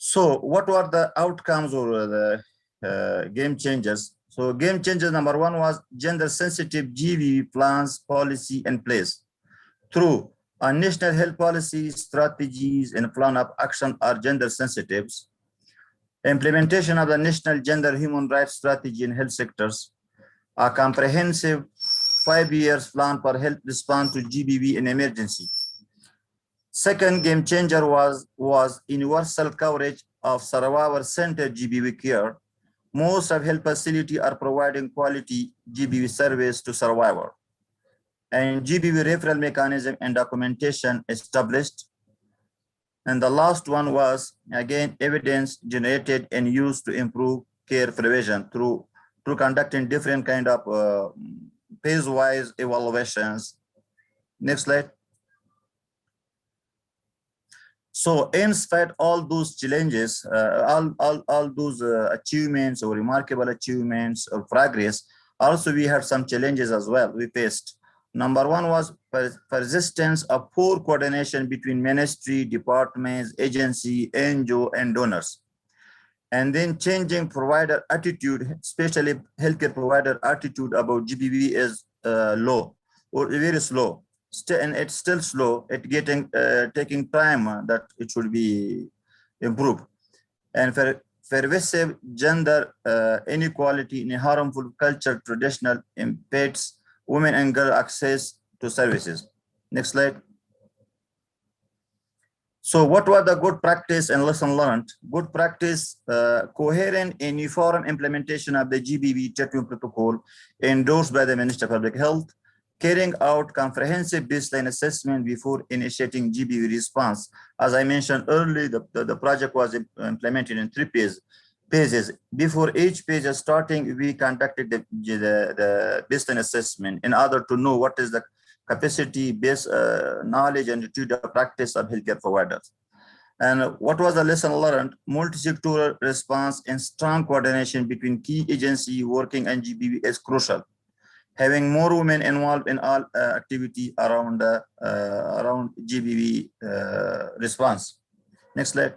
So what were the outcomes or the game changers? So game changer number one was gender sensitive GBV plans, policy in place through a national health policy, strategies, and plan of action are gender sensitives. Implementation of the national gender human rights strategy in health sectors, a comprehensive 5-year plan for health response to GBV in emergency. Second game changer was universal coverage of survivor-centered GBV care. Most of health facilities are providing quality GBV service to survivor. And GBV referral mechanism and documentation established. And the last one was, again, evidence generated and used to improve care provision through conducting different kind of phase-wise evaluations. Next slide. So in spite of all those challenges, all those achievements or remarkable achievements or progress, also we had some challenges as well we faced. Number one was persistence of poor coordination between ministry, departments, agency, NGO, and donors. And then changing provider attitude, especially healthcare provider attitude about GBV is low or very slow. And it's still slow. It's taking time that it should be improved. And for pervasive gender inequality in a harmful culture, traditional impedes women and girl access to services. Next slide. So what were the good practice and lesson learned? Good practice, coherent and uniform implementation of the GBV treatment protocol endorsed by the Ministry of Public Health, carrying out comprehensive baseline assessment before initiating GBV response. As I mentioned earlier, the project was implemented in 3 phases. Before each phase is starting, we conducted the baseline assessment in order to know what is the capacity-based knowledge and attitude of practice of healthcare providers. And what was the lesson learned? Multi-sectoral response and strong coordination between key agencies working on GBV is crucial. Having more women involved in all activity around GBV response. Next slide.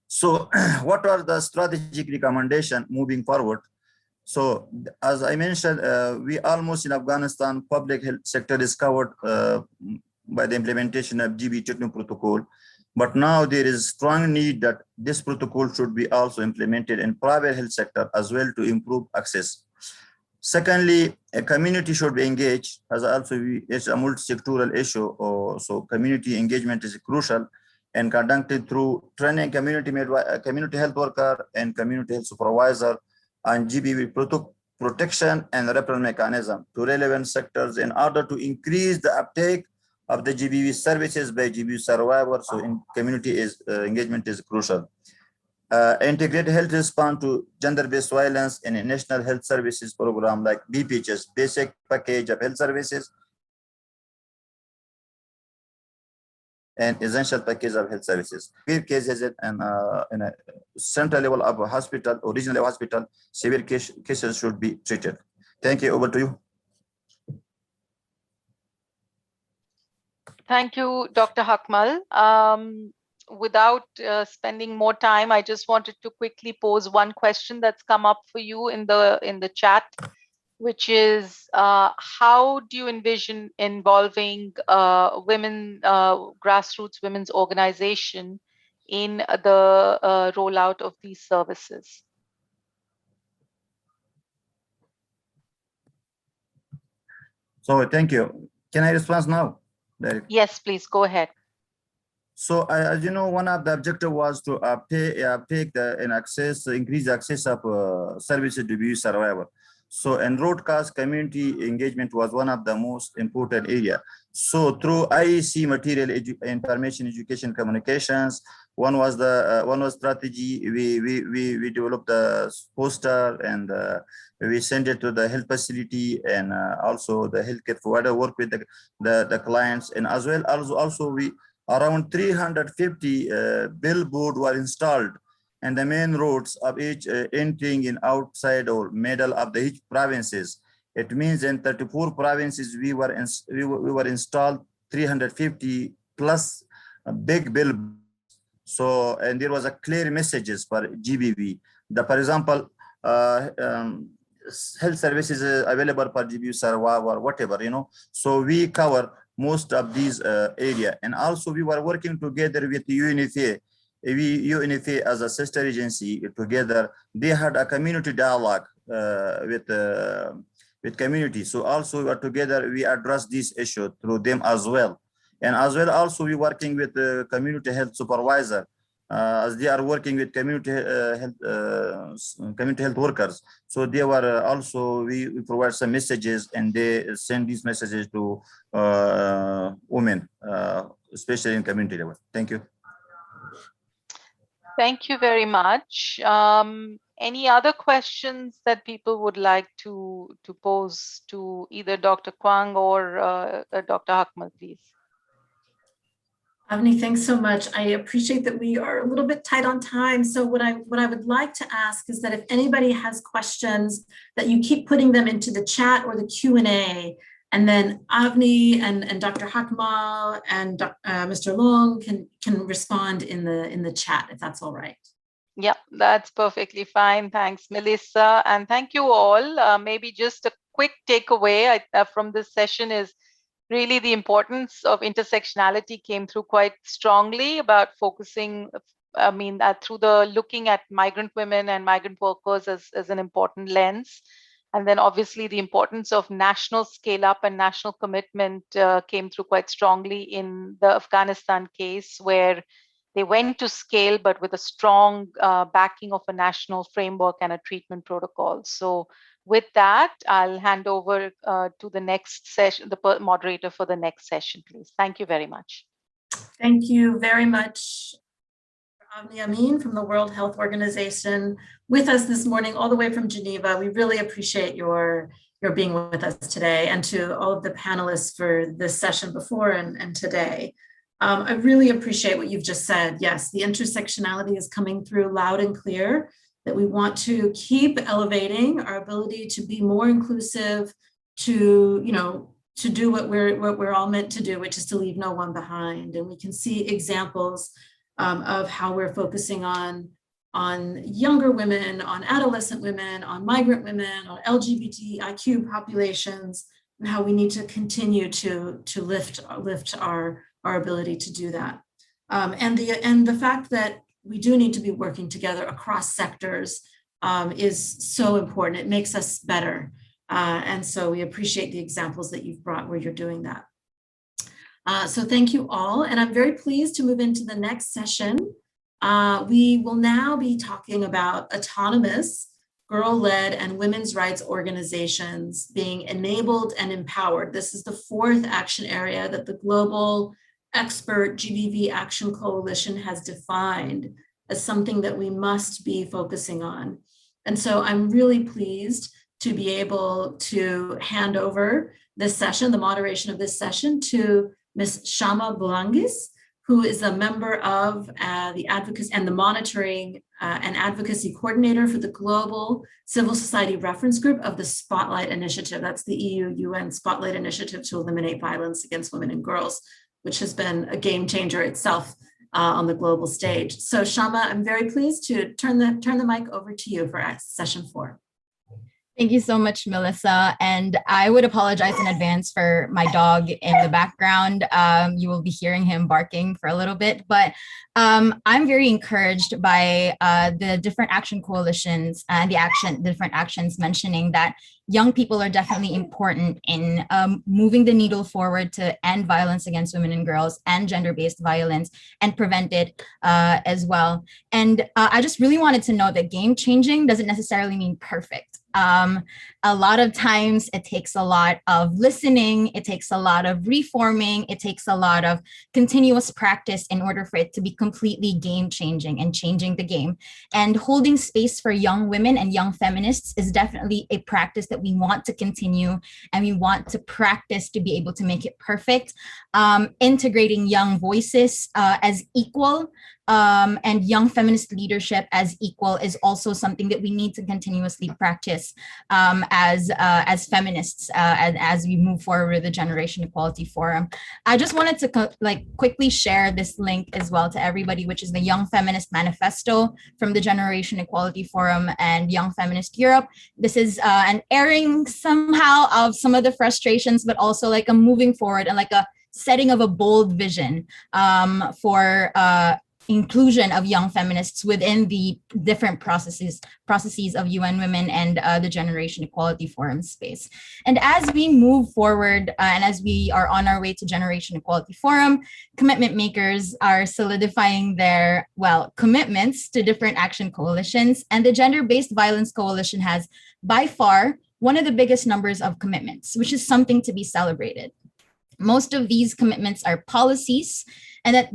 So what are the strategic recommendations moving forward? So as I mentioned, we almost in Afghanistan, public health sector is covered by the implementation of GBV treatment protocol. But now there is strong need that this protocol should be also implemented in private health sector as well to improve access. Secondly, a community should be engaged, as also it's a multi-sectoral issue, so community engagement is crucial and conducted through training community health worker and community health supervisor and GBV protection and referral mechanism to relevant sectors in order to increase the uptake of the GBV services by GBV survivors. So in community engagement is crucial. Integrated health response to gender-based violence in a national health services program like BPHS, basic package of health services, and essential package of health services. Severe cases in a central level of a hospital or regional level hospital, severe cases should be treated. Thank you. Over to you. Thank you, Dr. Hakmal. Without spending more time, I just wanted to quickly pose one question that's come up for you in the chat, which is how do you envision involving women, grassroots women's organization in the rollout of these services? So thank you. Can I respond now? Yes, please go ahead. So as you know, one of the objectives was to increase the access of services to be survivor. So in broadcast community engagement was one of the most important area. So through IEC material information education communications, one was strategy. We developed the poster and we send it to the health facility and also the healthcare provider work with the clients, and as well also we around 350 billboard were installed and the main roads of each entering and outside or middle of the each provinces. It means in 34 provinces we were installed 350 plus big billboards. So, and there was a clear messages for GBV. For example, health services available for GBV survivor, whatever, you know. So we cover most of these area, and also we were working together with UNFPA. UNFPA as a sister agency together, they had a community dialogue with community. So also we are together, we address this issue through them as well. And as well also we working with the community health supervisor as they are working with community health workers. So they were also, we provide some messages and they send these messages to women, especially in community level. Thank you. Thank you very much. Any other questions that people would like to pose to either Dr. Kwang or Dr. Hakmal, please? Avni, thanks so much. I appreciate that we are a little bit tight on time. So what I would like to ask is that if anybody has questions, that you keep putting them into the chat or the Q&A, and then Avni and Dr. Hakmal and Mr. Long can respond in the chat, if that's all right. Yeah, that's perfectly fine. Thanks, Melissa. And thank you all. Maybe just a quick takeaway from this session is really the importance of intersectionality came through quite strongly about focusing, through the looking at migrant women and migrant workers as an important lens. And then obviously the importance of national scale up and national commitment came through quite strongly in the Afghanistan case, where they went to scale, but with a strong backing of a national framework and a treatment protocol. So with that, I'll hand over to the next session, the moderator for the next session, please. Thank you very much. Thank you very much, Avni Amin from the World Health Organization, with us this morning, all the way from Geneva. We really appreciate your being with us today, and to all of the panelists for this session before and today. I really appreciate what you've just said. Yes, the intersectionality is coming through loud and clear, that we want to keep elevating our ability to be more inclusive, to do what we're all meant to do, which is to leave no one behind. And we can see examples of how we're focusing on younger women, on adolescent women, on migrant women, on LGBTIQ populations, and how we need to continue to lift our ability to do that. And the fact that we do need to be working together across sectors is so important. It makes us better. And so we appreciate the examples that you've brought where you're doing that. So thank you all. And I'm very pleased to move into the next session. We will now be talking about autonomous, girl-led, and women's rights organizations being enabled and empowered. This is the fourth action area that the Global Expert GBV Action Coalition has defined as something that we must be focusing on. And so I'm really pleased to be able to hand over this session, the moderation of this session, to Ms. Shama Bulangis, who is a member of the advocacy and the monitoring and advocacy coordinator for the Global Civil Society Reference Group of the Spotlight Initiative. That's the EU-UN Spotlight Initiative to eliminate violence against women and girls, which has been a game changer itself on the global stage. So Shama, I'm very pleased to turn the mic over to you for session 4. Thank you so much, Melissa. And I would apologize in advance for my dog in the background. You will be hearing him barking for a little bit, but I'm very encouraged by the different action coalitions and the different actions mentioning that young people are definitely important in moving the needle forward to end violence against women and girls and gender-based violence and prevent it as well. And I just really wanted to know that game changing doesn't necessarily mean perfect. A lot of times it takes a lot of listening, it takes a lot of reforming, it takes a lot of continuous practice in order for it to be completely game changing and changing the game. And holding space for young women and young feminists is definitely a practice that we want to continue and we want to practice to be able to make it perfect. Integrating young voices as equal and young feminist leadership as equal is also something that we need to continuously practice as feminists as we move forward with the Generation Equality Forum. I just wanted to quickly share this link as well to everybody, which is the Young Feminist Manifesto from the Generation Equality Forum and Young Feminist Europe. This is an airing somehow of some of the frustrations, but also like a moving forward and like a setting of a bold vision for inclusion of young feminists within the different processes of UN Women and the Generation Equality Forum space. And as we move forward and as we are on our way to Generation Equality Forum, commitment makers are solidifying their, commitments to different action coalitions. And the Gender-Based Violence Coalition has by far one of the biggest numbers of commitments, which is something to be celebrated. Most of these commitments are policies, and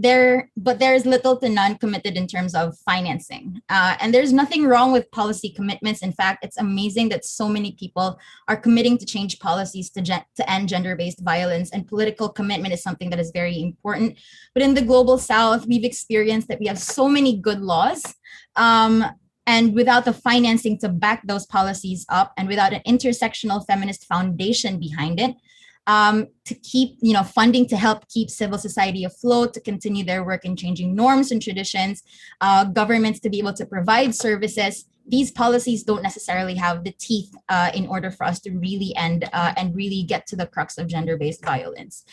but there's little to none committed in terms of financing. And there's nothing wrong with policy commitments. In fact, it's amazing that so many people are committing to change policies to end gender-based violence, and political commitment is something that is very important. But in the Global South, we've experienced that we have so many good laws, and without the financing to back those policies up, and without an intersectional feminist foundation behind it, to keep, funding to help keep civil society afloat, to continue their work in changing norms and traditions, governments to be able to provide services, these policies don't necessarily have the teeth in order for us to really end and really get to the crux of gender-based violence.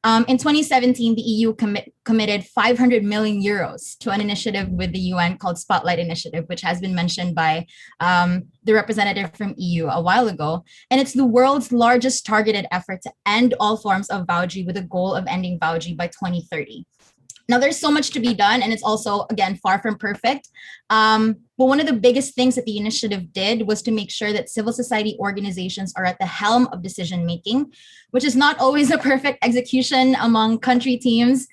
In 2017, the EU committed 500 million euros to an initiative with the UN called Spotlight Initiative, which has been mentioned by the representative from EU a while ago. And it's the world's largest targeted effort to end all forms of VAUJI with a goal of ending VAUJI by 2030. Now, there's so much to be done, and it's also, again, far from perfect. But one of the biggest things that the initiative did was to make sure that civil society organizations are at the helm of decision-making, which is not always a perfect execution among country teams,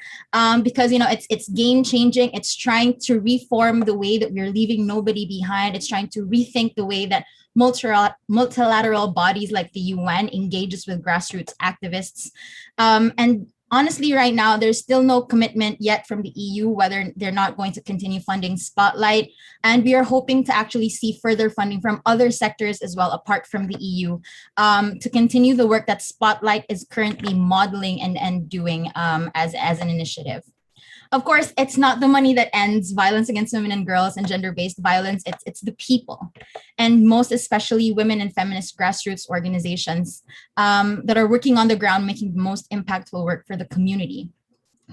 because, it's game-changing. It's trying to reform the way that we're leaving nobody behind. It's trying to rethink the way that multilateral bodies like the UN engages with grassroots activists. And honestly, right now, there's still no commitment yet from the EU whether they're not going to continue funding Spotlight. And we are hoping to actually see further funding from other sectors as well, apart from the EU, to continue the work that Spotlight is currently modeling and doing as an initiative. Of course, it's not the money that ends violence against women and girls and gender-based violence. It's the people, and most especially women and feminist grassroots organizations that are working on the ground, making the most impactful work for the community.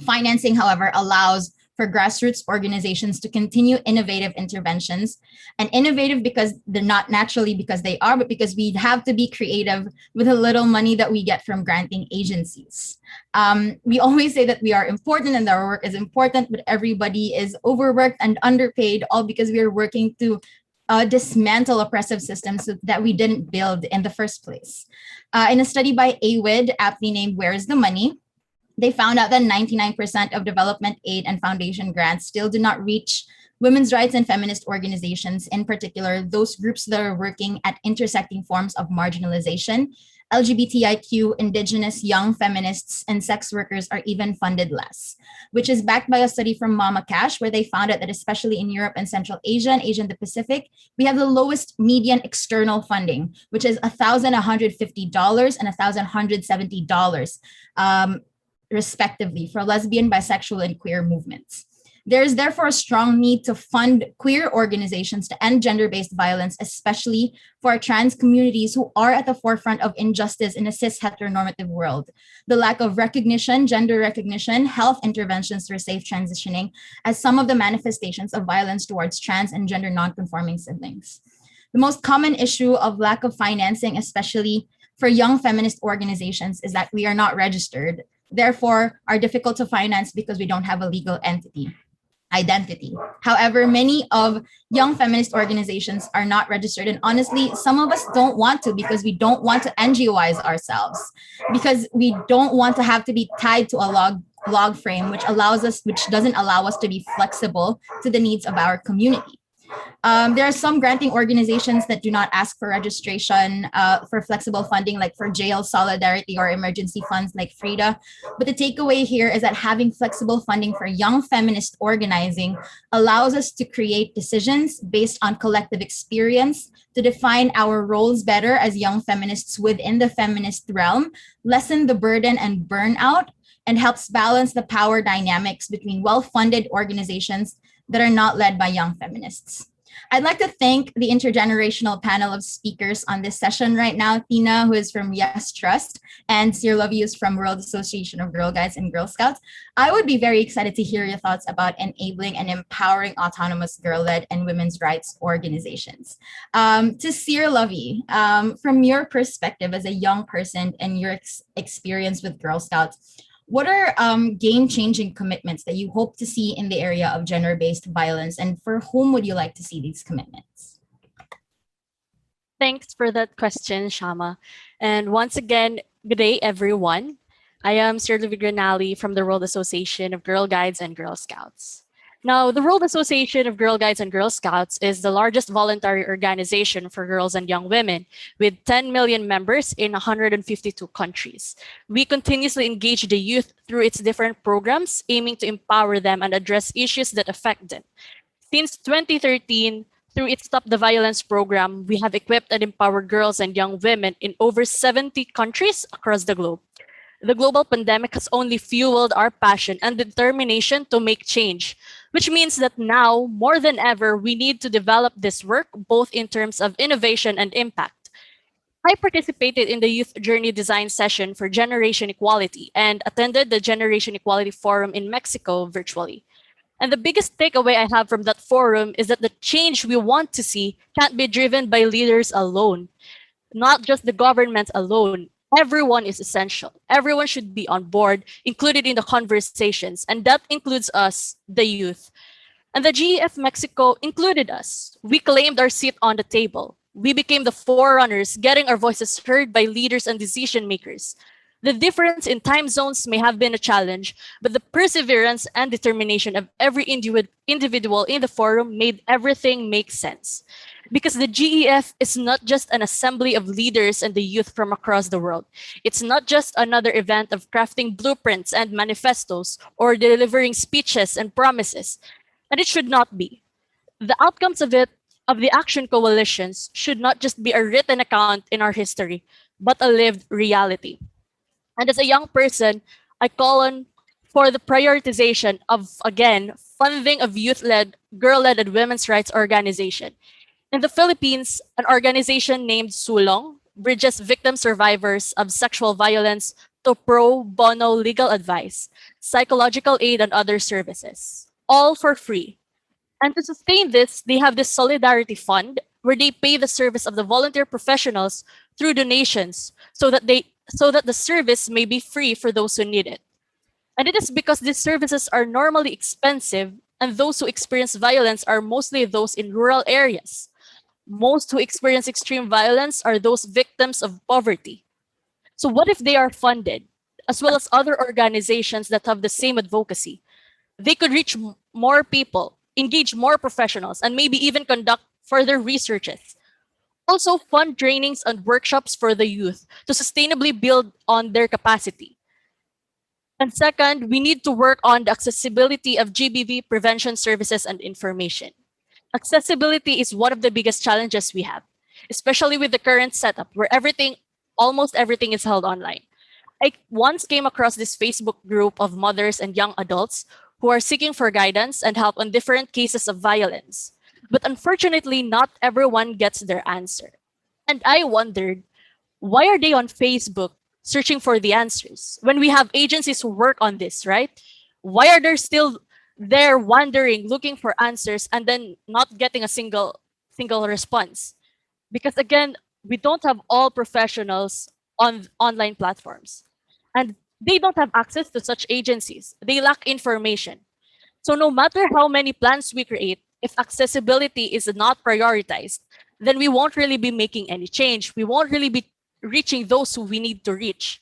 Financing, however, allows for grassroots organizations to continue innovative interventions. And innovative because they're not naturally because they are, but because we have to be creative with the little money that we get from granting agencies. We always say that we are important and that our work is important, but everybody is overworked and underpaid, all because we are working to dismantle oppressive systems that we didn't build in the first place. In a study by AWID, aptly named Where is the Money?, they found out that 99% of development aid and foundation grants still do not reach women's rights and feminist organizations, in particular, those groups that are working at intersecting forms of marginalization. LGBTIQ, Indigenous, young feminists, and sex workers are even funded less, which is backed by a study from Mama Cash, where they found out that especially in Europe and Central Asia and Asia and the Pacific, we have the lowest median external funding, which is $1,150 and $1,170, respectively, for lesbian, bisexual, and queer movements. There is therefore a strong need to fund queer organizations to end gender-based violence, especially for trans communities who are at the forefront of injustice in a cis-heteronormative world. The lack of recognition, gender recognition, health interventions for safe transitioning as some of the manifestations of violence towards trans and gender non-conforming siblings. The most common issue of lack of financing, especially for young feminist organizations, is that we are not registered, therefore are difficult to finance because we don't have a legal identity. However, many of young feminist organizations are not registered, and honestly, some of us don't want to because we don't want to NGOize ourselves, because we don't want to have to be tied to a log frame, which doesn't allow us to be flexible to the needs of our community. There are some granting organizations that do not ask for registration for flexible funding, like for jail solidarity or emergency funds like FRIDA. But the takeaway here is that having flexible funding for young feminist organizing allows us to create decisions based on collective experience, to define our roles better as young feminists within the feminist realm, lessen the burden and burnout, and helps balance the power dynamics between well-funded organizations that are not led by young feminists. I'd like to thank the intergenerational panel of speakers on this session right now, Tina, who is from Yes Trust, and Sir Lovey, who's from World Association of Girl Guides and Girl Scouts. I would be very excited to hear your thoughts about enabling and empowering autonomous girl-led and women's rights organizations. To Sir Lovey, from your perspective as a young person and your experience with Girl Scouts, what are game-changing commitments that you hope to see in the area of gender-based violence, and for whom would you like to see these commitments? Thanks for that question, Shama. And once again, good day, everyone. I am Sir Lovey Granali from the World Association of Girl Guides and Girl Scouts. Now, the World Association of Girl Guides and Girl Scouts is the largest voluntary organization for girls and young women, with 10 million members in 152 countries. We continuously engage the youth through its different programs, aiming to empower them and address issues that affect them. Since 2013, through its Stop the Violence program, we have equipped and empowered girls and young women in over 70 countries across the globe. The global pandemic has only fueled our passion and determination to make change, which means that now, more than ever, we need to develop this work both in terms of innovation and impact. I participated in the Youth Journey Design session for Generation Equality and attended the Generation Equality Forum in Mexico virtually. And the biggest takeaway I have from that forum is that the change we want to see can't be driven by leaders alone, not just the government alone. Everyone is essential. Everyone should be on board, included in the conversations, and that includes us, the youth. And the GEF Mexico included us. We claimed our seat on the table. We became the forerunners, getting our voices heard by leaders and decision makers. The difference in time zones may have been a challenge, but the perseverance and determination of every individual in the forum made everything make sense. Because the GEF is not just an assembly of leaders and the youth from across the world. It's not just another event of crafting blueprints and manifestos or delivering speeches and promises. And it should not be. The outcomes of the action coalitions should not just be a written account in our history, but a lived reality. And as a young person, I call on for the prioritization of, again, funding of youth-led, girl-led, and women's rights organization. In the Philippines, an organization named Sulong bridges victim survivors of sexual violence to pro bono legal advice, psychological aid, and other services. all for free. And to sustain this, they have this Solidarity Fund where they pay the service of the volunteer professionals through donations so that the service may be free for those who need it. And it is because these services are normally expensive and those who experience violence are mostly those in rural areas. Most who experience extreme violence are those victims of poverty. So what if they are funded, as well as other organizations that have the same advocacy? They could reach more people, engage more professionals, and maybe even conduct further researches. Also fund trainings and workshops for the youth to sustainably build on their capacity. And second, we need to work on the accessibility of GBV prevention services and information. Accessibility is one of the biggest challenges we have, especially with the current setup where almost everything is held online. I once came across this Facebook group of mothers and young adults who are seeking for guidance and help on different cases of violence. But unfortunately, not everyone gets their answer. And I wondered, why are they on Facebook searching for the answers when we have agencies who work on this, right? Why are they still there wandering, looking for answers and then not getting a single response? Because again, we don't have all professionals on online platforms. And they don't have access to such agencies. They lack information. So no matter how many plans we create, if accessibility is not prioritized, then we won't really be making any change. We won't really be reaching those who we need to reach.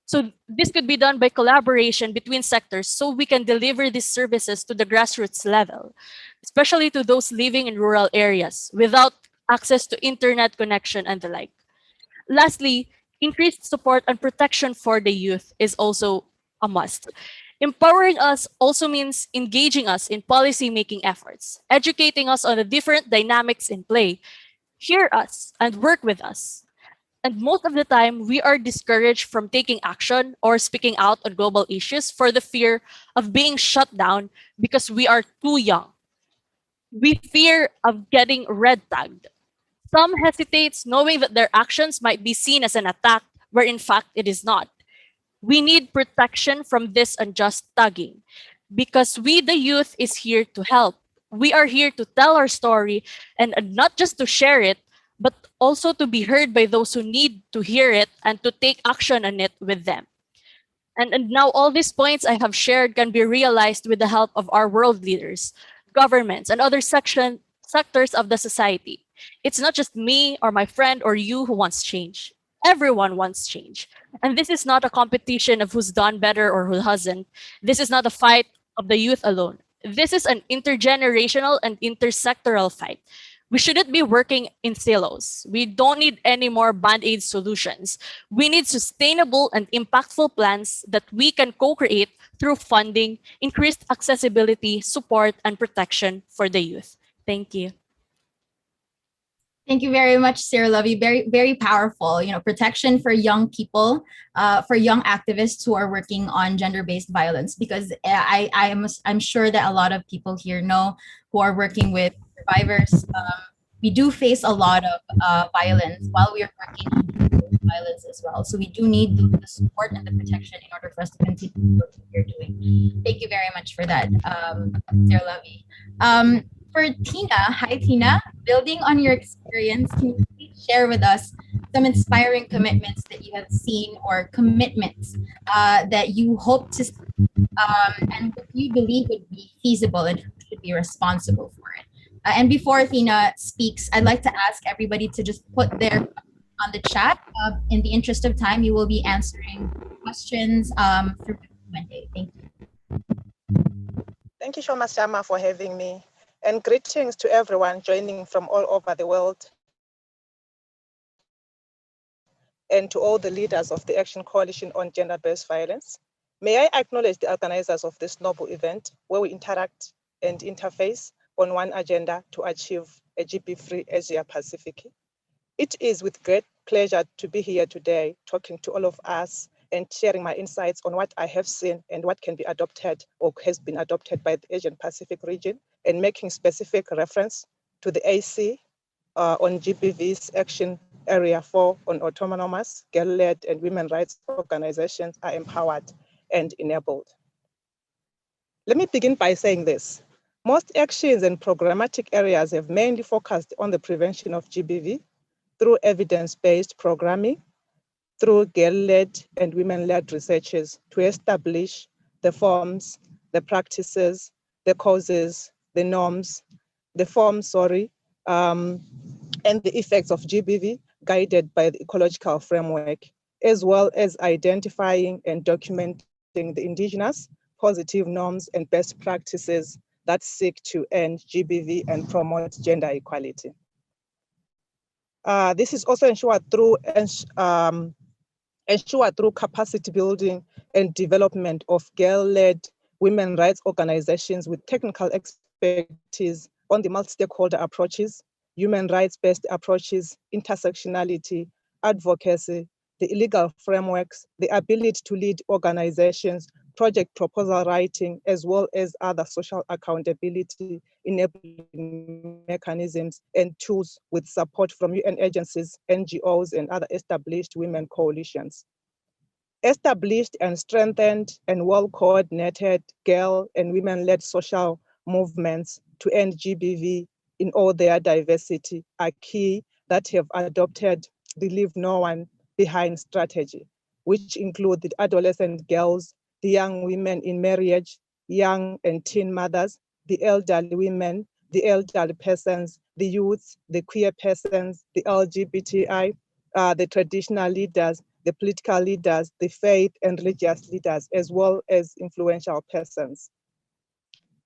So this could be done by collaboration between sectors so we can deliver these services to the grassroots level, especially to those living in rural areas without access to internet connection and the like. Lastly, increased support and protection for the youth is also a must. Empowering us also means engaging us in policy-making efforts, educating us on the different dynamics in play, hear us, and work with us. And most of the time, we are discouraged from taking action or speaking out on global issues for the fear of being shut down because we are too young. We fear of getting red tagged. Some hesitates knowing that their actions might be seen as an attack, where in fact it is not. We need protection from this unjust tagging because we, the youth, is here to help. We are here to tell our story and not just to share it, but also to be heard by those who need to hear it and to take action on it with them. And now all these points I have shared can be realized with the help of our world leaders, governments, and other sectors of the society. It's not just me or my friend or you who wants change. Everyone wants change. And this is not a competition of who's done better or who hasn't. This is not a fight of the youth alone. This is an intergenerational and intersectoral fight. We shouldn't be working in silos. We don't need any more band-aid solutions. We need sustainable and impactful plans that we can co-create through funding, increased accessibility, support, and protection for the youth. Thank you. Thank you very much, Sarah Lovey. Very, very powerful. Protection for young people, for young activists who are working on gender-based violence. Because I'm sure that a lot of people here know who are working with survivors. We do face a lot of violence while we are working on violence as well. So we do need the support and the protection in order for us to continue what we're doing. Thank you very much for that, Sarah Lovey. For Tina, hi Tina, building on your experience, can you please share with us some inspiring commitments that you have seen or commitments that you hope to see and what you believe would be feasible and who should be responsible for it? And before Tina speaks, I'd like to ask everybody to just put their on the chat. In the interest of time, you will be answering questions through Q&A. Thank you. Thank you so much, Shama, for having me. And greetings to everyone joining from all over the world and to all the leaders of the Action Coalition on Gender-Based Violence. May I acknowledge the organizers of this noble event where we interact and interface on one agenda to achieve a GB-free Asia Pacific. It is with great pleasure to be here today talking to all of us and sharing my insights on what I have seen and what can be adopted or has been adopted by the Asian Pacific region, and making specific reference to the AC on GBV's Action Area 4 on autonomous, girl-led, and women rights organizations are empowered and enabled. Let me begin by saying this. Most actions and programmatic areas have mainly focused on the prevention of GBV through evidence-based programming, through girl-led and women-led researches to establish the forms, the practices, the causes, the norms, and the effects of GBV guided by the ecological framework, as well as identifying and documenting the indigenous positive norms and best practices that seek to end GBV and promote gender equality. This is also ensured through capacity building and development of girl-led women rights organizations with technical expertise on the multi-stakeholder approaches, human rights-based approaches, intersectionality, advocacy, the illegal frameworks, the ability to lead organizations, project proposal writing, as well as other social accountability enabling mechanisms and tools with support from UN agencies, NGOs, and other established women coalitions. Established and strengthened and well-coordinated girl and women-led social movements to end GBV in all their diversity are key that have adopted the Leave No One Behind strategy, which include the adolescent girls, the young women in marriage, young and teen mothers, the elderly women, the elderly persons, the youth, the queer persons, the LGBTI, the traditional leaders, the political leaders, the faith and religious leaders, as well as influential persons.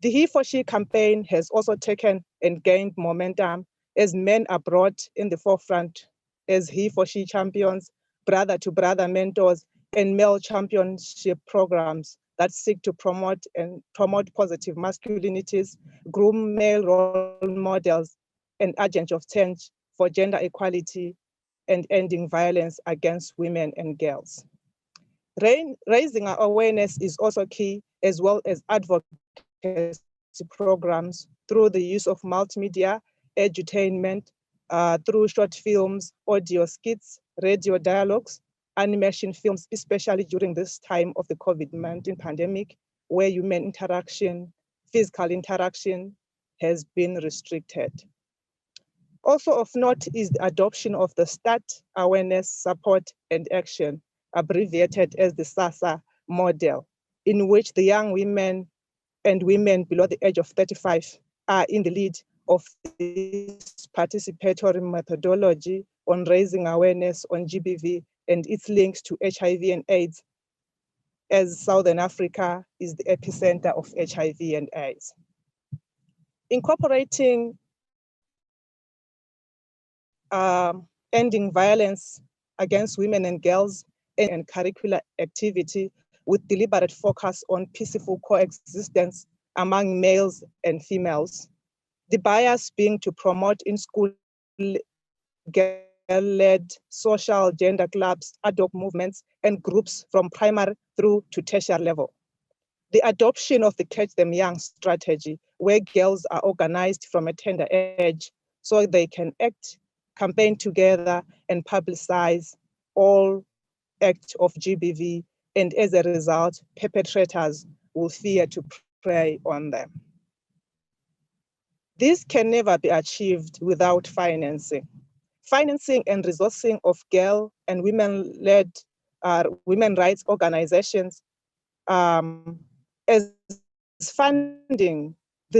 The He for She campaign has also taken and gained momentum as men are brought in the forefront as He for She champions, brother-to-brother mentors, and male championship programs that seek to promote positive masculinities, groom male role models, and agents of change for gender equality and ending violence against women and girls. Raising our awareness is also key, as well as advocacy programs through the use of multimedia, edutainment, through short films, audio skits, radio dialogues, animation films, especially during this time of the COVID-19 pandemic, where human interaction, physical interaction has been restricted. Also of note is the adoption of the START Awareness, Support and Action, abbreviated as the SASA model, in which the young women and women below the age of 35 are in the lead of this participatory methodology on raising awareness on GBV and its links to HIV and AIDS, as Southern Africa is the epicenter of HIV and AIDS. Incorporating ending violence against women and girls and curricular activity with deliberate focus on peaceful coexistence among males and females. The bias being to promote in-school girl-led social gender clubs, ad hoc movements, and groups from primary through to tertiary level. The adoption of the Catch Them Young strategy, where girls are organized from a tender age so they can act, campaign together, and publicize all acts of GBV, and as a result, perpetrators will fear to prey on them. This can never be achieved without financing. Financing and resourcing of girl and women-led women rights organizations as funding, the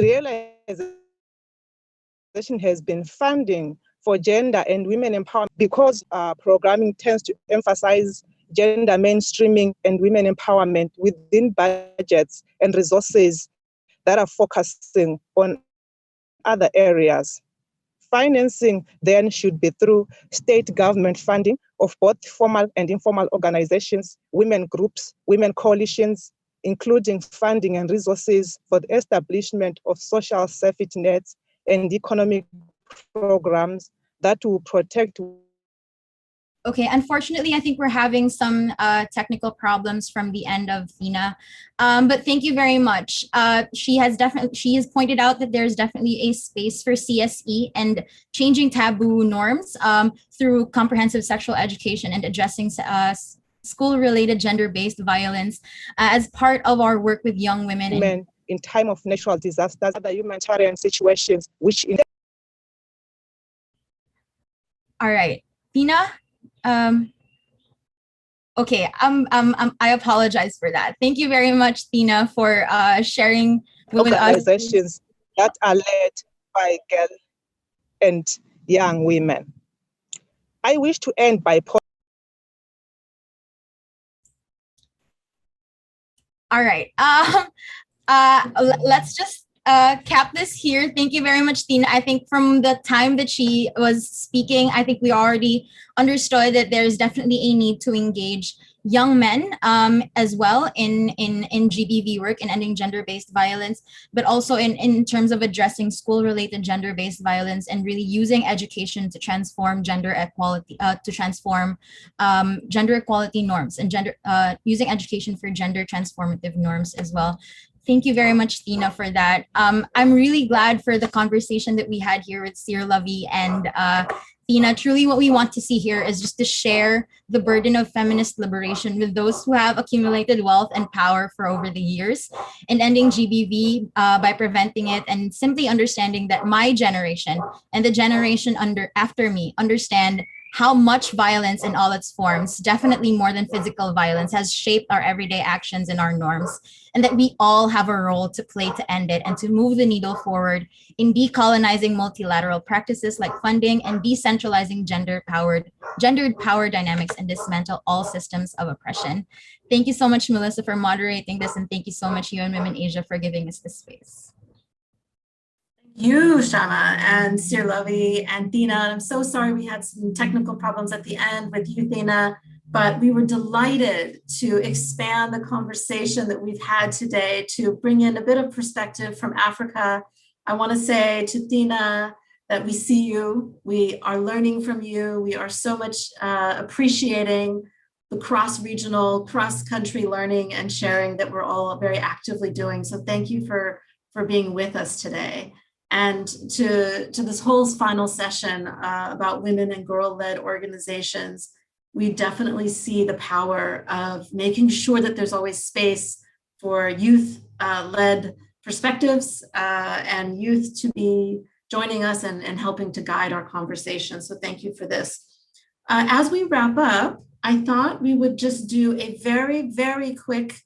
realization has been funding for gender and women empowerment because programming tends to emphasize gender mainstreaming and women empowerment within budgets and resources that are focusing on other areas. Financing then should be through state government funding of both formal and informal organizations, women groups, women coalitions, including funding and resources for the establishment of social safety nets and economic programs that will protect. Okay, unfortunately, I think we're having some technical problems from the end of Fina, but thank you very much. She has pointed out that there's definitely a space for CSE and changing taboo norms through comprehensive sexual education and addressing school-related gender-based violence as part of our work with young women in time of natural disasters, other humanitarian situations, which in All right, Tina. Okay, I apologize for that. Thank you very much, Tina, for sharing with us. organizations that are led by girls and young women. I wish to end by All right. Let's just cap this here. Thank you very much, Tina. I think from the time that she was speaking, I think we already understood that there's definitely a need to engage young men as well in GBV work and ending gender-based violence, but also in terms of addressing school-related gender-based violence and really using education to transform gender equality, to transform gender equality norms and using education for gender transformative norms as well. Thank you very much, Tina, for that. I'm really glad for the conversation that we had here with Sir Lovey and Tina. Truly what we want to see here is just to share the burden of feminist liberation with those who have accumulated wealth and power for over the years, and ending GBV by preventing it, and simply understanding that my generation and the generation after me understand how much violence in all its forms, definitely more than physical violence, has shaped our everyday actions and our norms, and that we all have a role to play to end it and to move the needle forward in decolonizing multilateral practices like funding and decentralizing gendered power dynamics and dismantle all systems of oppression. Thank you so much, Melissa, for moderating this, and thank you so much, UN Women Asia, for giving us this space. You, Shama, and Sir Lovey and Tina. I'm so sorry we had some technical problems at the end with you, Tina, but we were delighted to expand the conversation that we've had today to bring in a bit of perspective from Africa. I want to say to Tina that we see you, we are learning from you, we are so much appreciating the cross-regional, cross-country learning and sharing that we're all very actively doing. So thank you for being with us today. And to this whole final session about women and girl-led organizations, we definitely see the power of making sure that there's always space for youth-led perspectives and youth to be joining us and helping to guide our conversation. So thank you for this. As we wrap up, I thought we would just do a very, very quick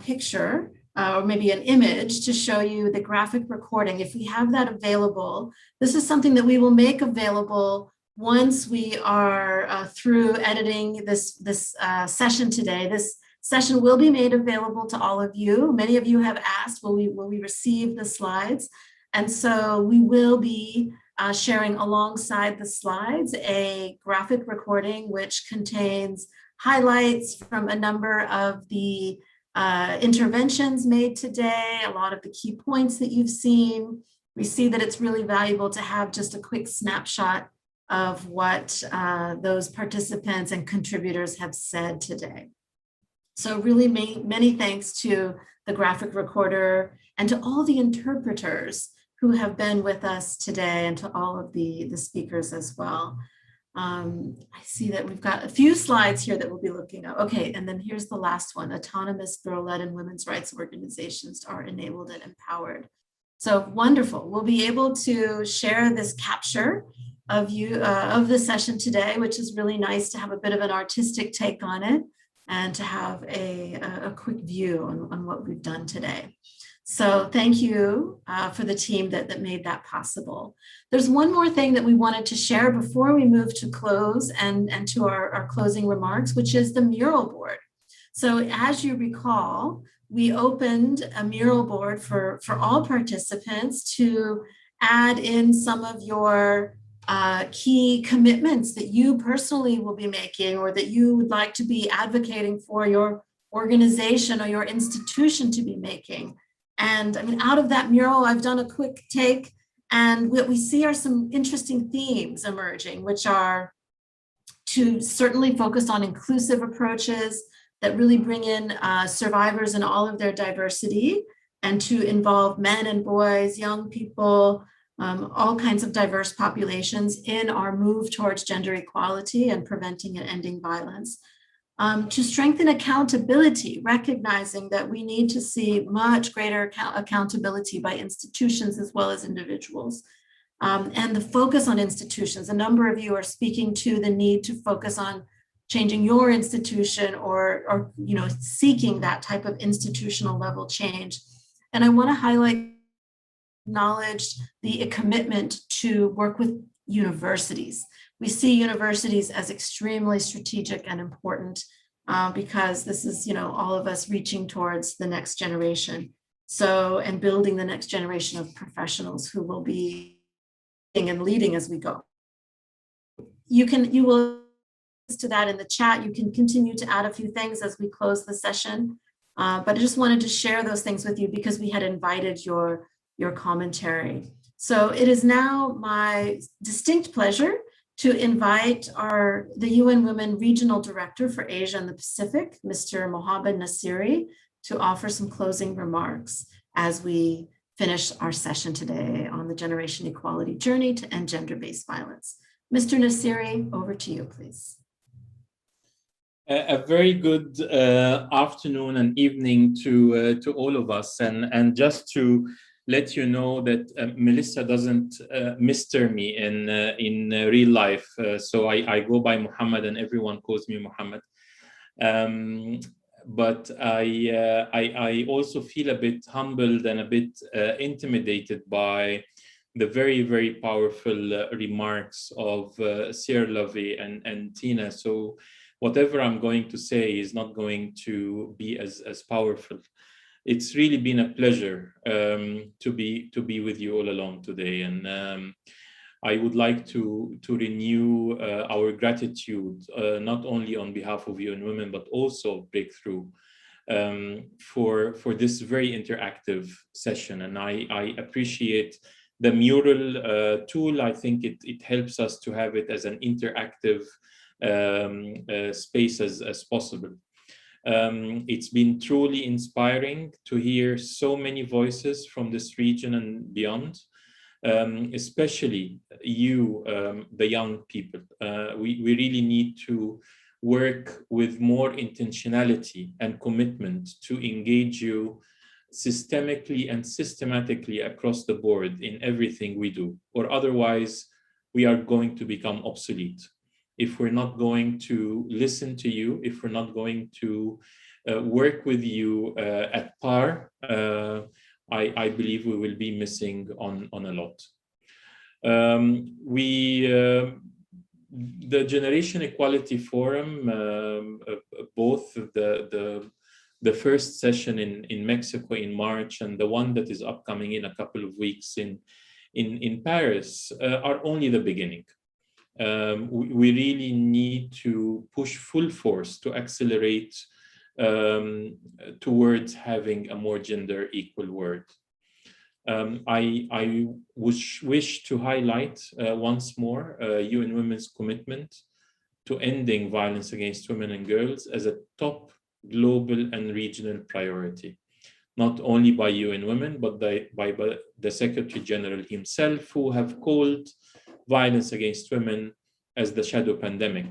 picture or maybe an image to show you the graphic recording. If we have that available, this is something that we will make available once we are through editing this session today. This session will be made available to all of you. Many of you have asked, will we receive the slides? And so we will be sharing alongside the slides a graphic recording which contains highlights from a number of the interventions made today, a lot of the key points that you've seen. We see that it's really valuable to have just a quick snapshot of what those participants and contributors have said today. So really many thanks to the graphic recorder and to all the interpreters who have been with us today, and to all of the speakers as well. I see that we've got a few slides here that we'll be looking at. Okay, and then here's the last one. Autonomous girl-led and women's rights organizations are enabled and empowered. So wonderful. We'll be able to share this capture of the session today, which is really nice to have a bit of an artistic take on it and to have a quick view on what we've done today. So thank you for the team that made that possible. There's one more thing that we wanted to share before we move to close and to our closing remarks, which is the mural board. So as you recall, we opened a mural board for all participants to add in some of your key commitments that you personally will be making, or that you would like to be advocating for your organization or your institution to be making. And I mean, out of that mural, I've done a quick take, and what we see are some interesting themes emerging, which are to certainly focus on inclusive approaches that really bring in survivors in all of their diversity, and to involve men and boys, young people, all kinds of diverse populations in our move towards gender equality and preventing and ending violence. to strengthen accountability, recognizing that we need to see much greater accountability by institutions as well as individuals. And the focus on institutions. A number of you are speaking to the need to focus on changing your institution or seeking that type of institutional level change. And I want to acknowledge the commitment to work with universities. We see universities as extremely strategic and important because this is, all of us reaching towards the next generation. So, and building the next generation of professionals who will be and leading as we go. You will to that in the chat. You can continue to add a few things as we close the session. But I just wanted to share those things with you because we had invited your commentary. So it is now my distinct pleasure to invite the UN Women Regional Director for Asia and the Pacific, Mr. Mohammed Nassiri, to offer some closing remarks as we finish our session today on the generation equality journey to end gender-based violence. Mr. Nassiri, over to you, please. A very good afternoon and evening to all of us, and just to let you know that Melissa doesn't mister me in real life, so I go by Muhammad and everyone calls me Muhammad. But I also feel a bit humbled and a bit intimidated by the very, very powerful remarks of Sierra Lovey and Tina. So whatever I'm going to say is not going to be as powerful. It's really been a pleasure to be with you all along today, and I would like to renew our gratitude not only on behalf of UN Women but also Breakthrough for this very interactive session. And I appreciate the mural tool. I think it helps us to have it as an interactive space as possible. It's been truly inspiring to hear so many voices from this region and beyond, especially you, the young people. We really need to work with more intentionality and commitment to engage you systemically and systematically across the board in everything we do, or otherwise we are going to become obsolete. If we're not going to listen to you, if we're not going to work with you at par, I believe we will be missing on a lot. The Generation Equality Forum, both the first session in Mexico in March and the one that is upcoming in a couple of weeks in Paris, are only the beginning. We really need to push full force to accelerate towards having a more gender equal world. I wish to highlight once more UN Women's commitment to ending violence against women and girls as a top global and regional priority, not only by UN Women, but by the Secretary General himself, who have called violence against women as the shadow pandemic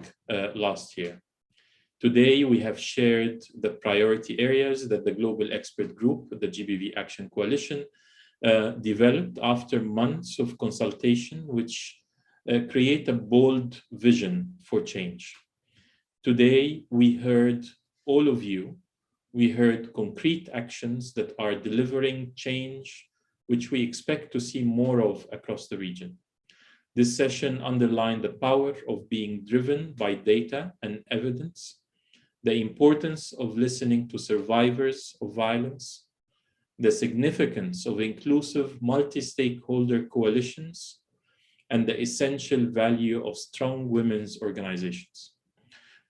last year. Today, we have shared the priority areas that the Global Expert Group, the GBV Action Coalition, developed after months of consultation, which create a bold vision for change. Today, we heard all of you. We heard concrete actions that are delivering change, which we expect to see more of across the region. This session underlined the power of being driven by data and evidence, the importance of listening to survivors of violence, the significance of inclusive multi-stakeholder coalitions, and the essential value of strong women's organizations.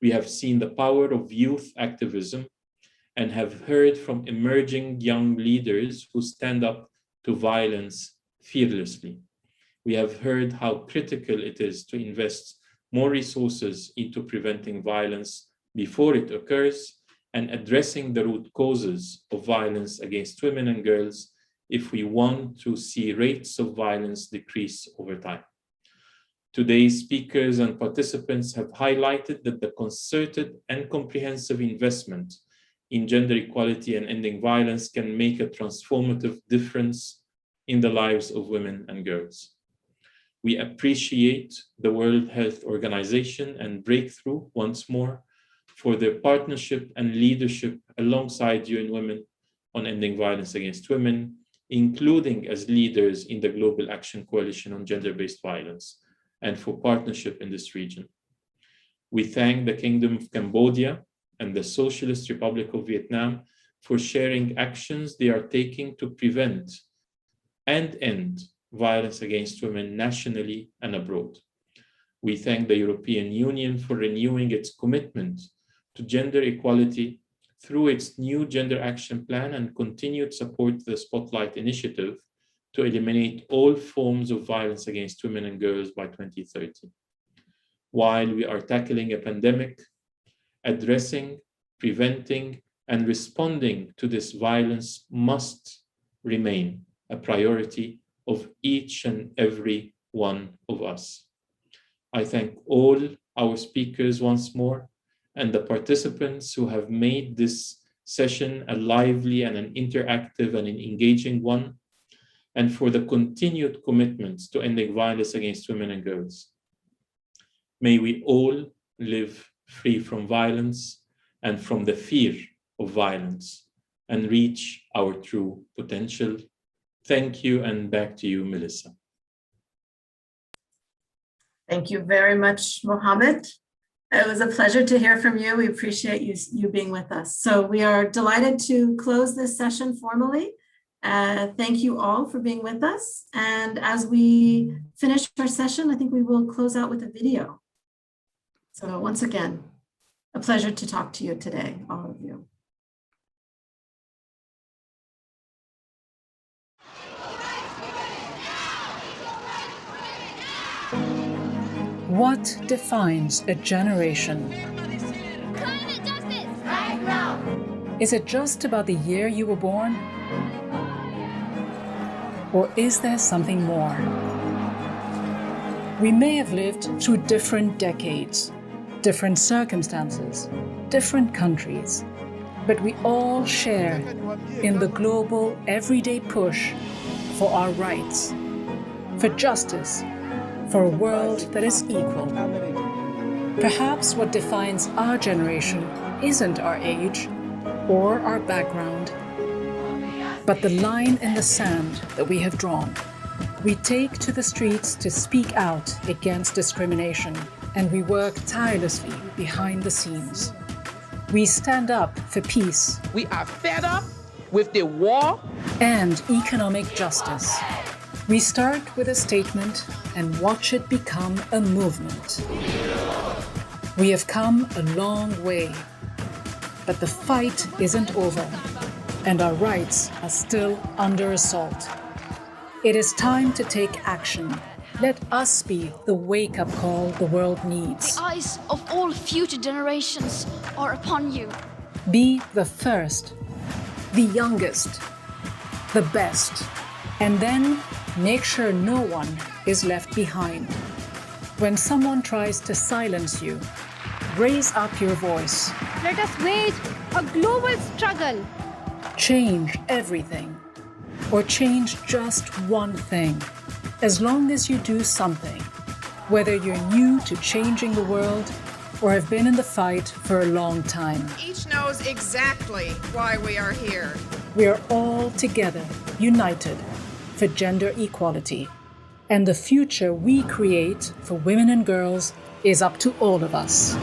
We have seen the power of youth activism and have heard from emerging young leaders who stand up to violence fearlessly. We have heard how critical it is to invest more resources into preventing violence before it occurs and addressing the root causes of violence against women and girls if we want to see rates of violence decrease over time. Today's speakers and participants have highlighted that the concerted and comprehensive investment in gender equality and ending violence can make a transformative difference in the lives of women and girls. We appreciate the World Health Organization and Breakthrough once more for their partnership and leadership alongside UN Women on ending violence against women, including as leaders in the Global Action Coalition on Gender-Based Violence, and for partnership in this region. We thank the Kingdom of Cambodia and the Socialist Republic of Vietnam for sharing actions they are taking to prevent and end violence against women nationally and abroad. We thank the European Union for renewing its commitment to gender equality through its new Gender Action Plan and continued support to the Spotlight Initiative to eliminate all forms of violence against women and girls by 2030. While we are tackling a pandemic, addressing, preventing, and responding to this violence must remain a priority of each and every one of us. I thank all our speakers once more and the participants who have made this session a lively and an interactive and an engaging one, and for the continued commitments to ending violence against women and girls. May we all live free from violence and from the fear of violence and reach our true potential. Thank you, and back to you, Melissa. Thank you very much, Mohammed. It was a pleasure to hear from you. We appreciate you being with us. So we are delighted to close this session formally. Thank you all for being with us. And as we finish our session, I think we will close out with a video. So once again, a pleasure to talk to you today, all of you. What defines a generation? Climate justice right now. Is it just about the year you were born? Or is there something more? We may have lived through different decades, different circumstances, different countries, but we all share in the global, everyday push for our rights, for justice, for a world that is equal. Perhaps what defines our generation isn't our age or our background, but the line in the sand that we have drawn. We take to the streets to speak out against discrimination, and we work tirelessly behind the scenes. We stand up for peace. We are fed up with the war and economic justice. We start with a statement and watch it become a movement. We have come a long way, but the fight isn't over, and our rights are still under assault. It is time to take action. Let us be the wake-up call the world needs. The eyes of all future generations are upon you. Be the first, the youngest, the best, and then make sure no one is left behind. When someone tries to silence you, raise up your voice. Let us wage a global struggle. Change everything, or change just one thing. As long as you do something, whether you're new to changing the world or have been in the fight for a long time. Each knows exactly why we are here. We are all together, united for gender equality. And the future we create for women and girls is up to all of us.